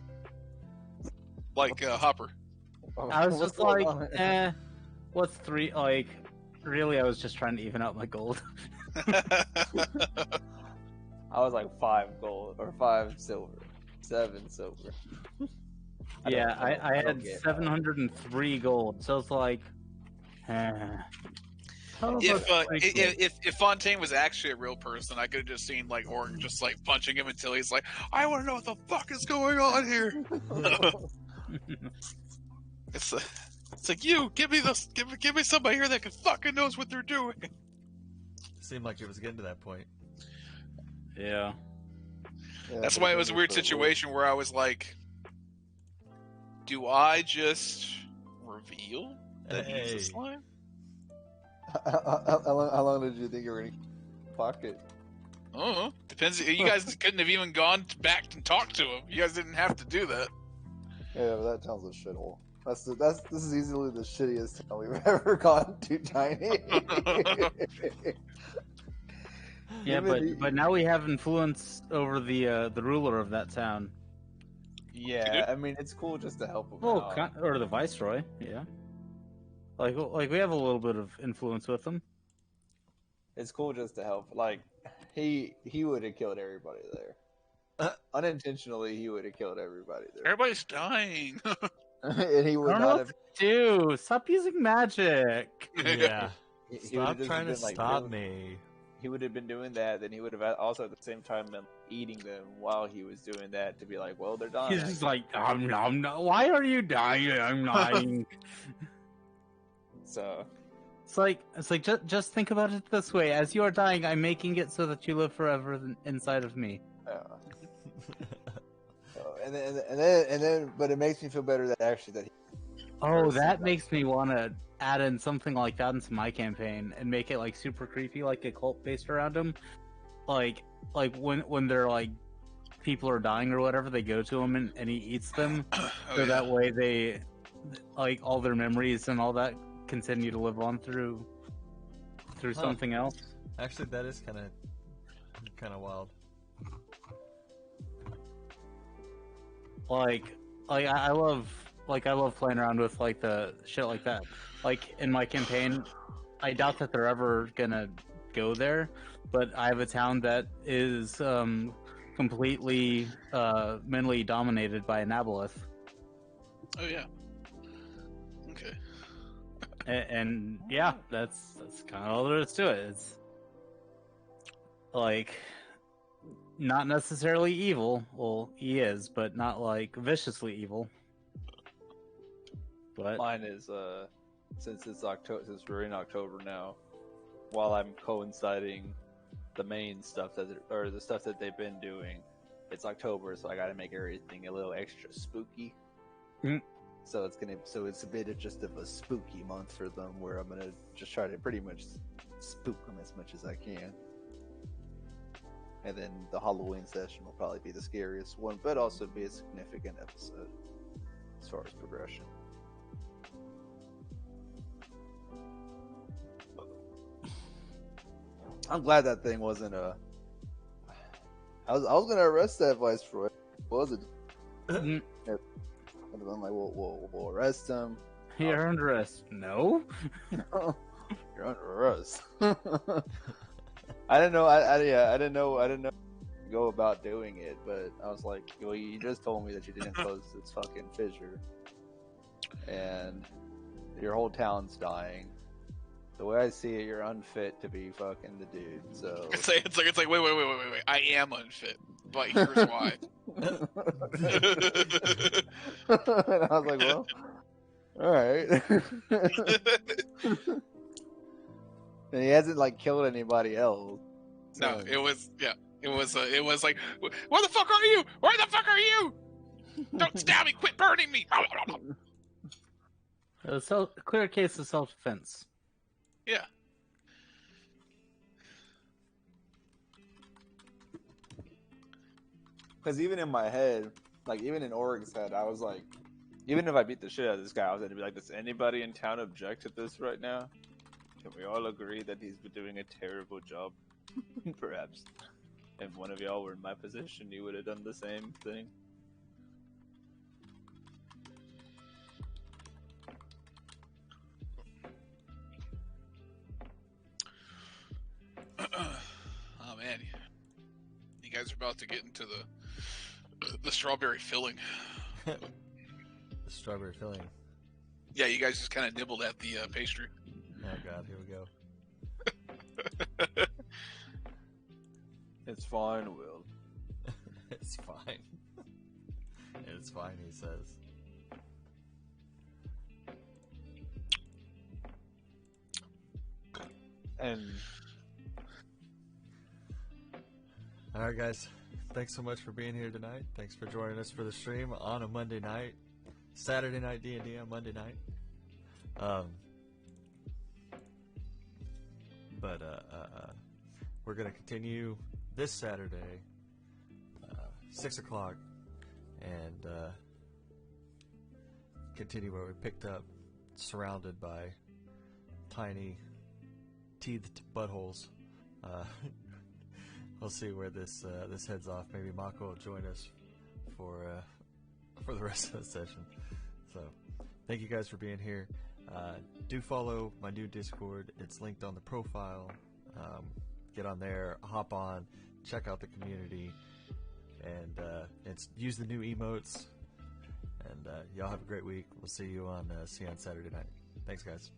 Like Hopper. I was What's just going like, on? what's 3? Like, really, I was just trying to even out my gold. I was like 5 gold or 5 silver, 7 silver. Yeah, I don't had get 703 gold, so it's like, If Fontaine was actually a real person, I could have just seen like Orc just like punching him until he's like, I want to know what the fuck is going on here. It's like you give me this, give me somebody here that can fucking knows what they're doing. Seemed like it was getting to that point. yeah. Yeah, That's but why it then was a you weird put situation where I was like, do I just reveal that he's Hey. a slime? How long did you think you were going to pocket? I don't know. Depends. You guys couldn't have even gone back and talked to him. You guys didn't have to do that. Yeah, but that town's a shithole. This is easily the shittiest town we've ever gone to, Tiny. Yeah, Even but now we have influence over the ruler of that town. yeah, I mean it's cool just to help him Well, out. or the viceroy. Yeah. Like we have a little bit of influence with them. It's cool just to help. Like he would have killed everybody there. Unintentionally, he would have killed everybody there, Everybody's dying. and he I would don't know not what have. to do. Stop using magic. Yeah. He would've Stop just trying to been, like, stop doing- me. He would have been doing that. Then he would have also at the same time been eating them while he was doing that to be like, well, they're dying. He's just like, I'm not. Why are you dying? I'm dying. So It's like just think about it this way: as you are dying, I'm making it so that you live forever inside of me. But it makes me feel better that actually that. Oh, that makes me want to add in something like that into my campaign and make it like super creepy, like a cult based around him. Like when they're like people are dying or whatever, they go to him and he eats them, so that way they like all their memories and all that continue to live on through something else. Actually, that is kind of wild. I love playing around with like the shit like that. Like in my campaign, I doubt that they're ever gonna go there, but I have a town that is completely mentally dominated by an aboleth. Oh yeah. Okay. And yeah, that's kind of all there is to it. It's like not necessarily evil. Well, he is, but not like viciously evil. But mine is since we're in October now, while I'm coinciding the main stuff the stuff that they've been doing, it's October, so I got to make everything a little extra spooky. Mm. So it's a bit of just of a spooky month for them, where I'm gonna just try to pretty much spook them as much as I can. And then the Halloween session will probably be the scariest one, but also be a significant episode as far as progression. I'm glad that thing wasn't a. I was gonna arrest that viceroy. Was it? Mm. I'm like, we'll arrest him. You're under arrest. No. No, you're under arrest. I didn't know. I didn't know. Go about doing it, but I was like, well, you just told me that you didn't close this fucking fissure, and your whole town's dying. The way I see it, you're unfit to be fucking the dude. So It's like wait. I am unfit, but here's why. And I was like, well, all right. And he hasn't like killed anybody else. No, it was like, where the fuck are you? Where the fuck are you? Don't stab me! Quit burning me! So clear case of self-defense. Yeah. Because even in my head, like even in Orig's head, I was like, even if I beat the shit out of this guy, I was gonna be like, does anybody in town object to this right now? Can we all agree that he's been doing a terrible job? Perhaps if one of y'all were in my position, you would have done the same thing. Oh man, you guys are about to get into the strawberry filling. The strawberry filling. Yeah, you guys just kind of nibbled at the pastry. Oh god, here we go. It's fine, Will. It's fine. It's fine, he says. And alright guys, thanks so much for being here tonight. Thanks for joining us for the stream on a Monday night. Saturday night D&D on Monday night. But we're going to continue this Saturday, 6 o'clock, and continue where we picked up, surrounded by tiny teethed buttholes. We'll see where this heads off. Maybe Mako will join us for the rest of the session. So, thank you guys for being here. Do follow my new Discord. It's linked on the profile. Get on there, hop on, check out the community, and use the new emotes. And y'all have a great week. We'll see you on Saturday night. Thanks, guys.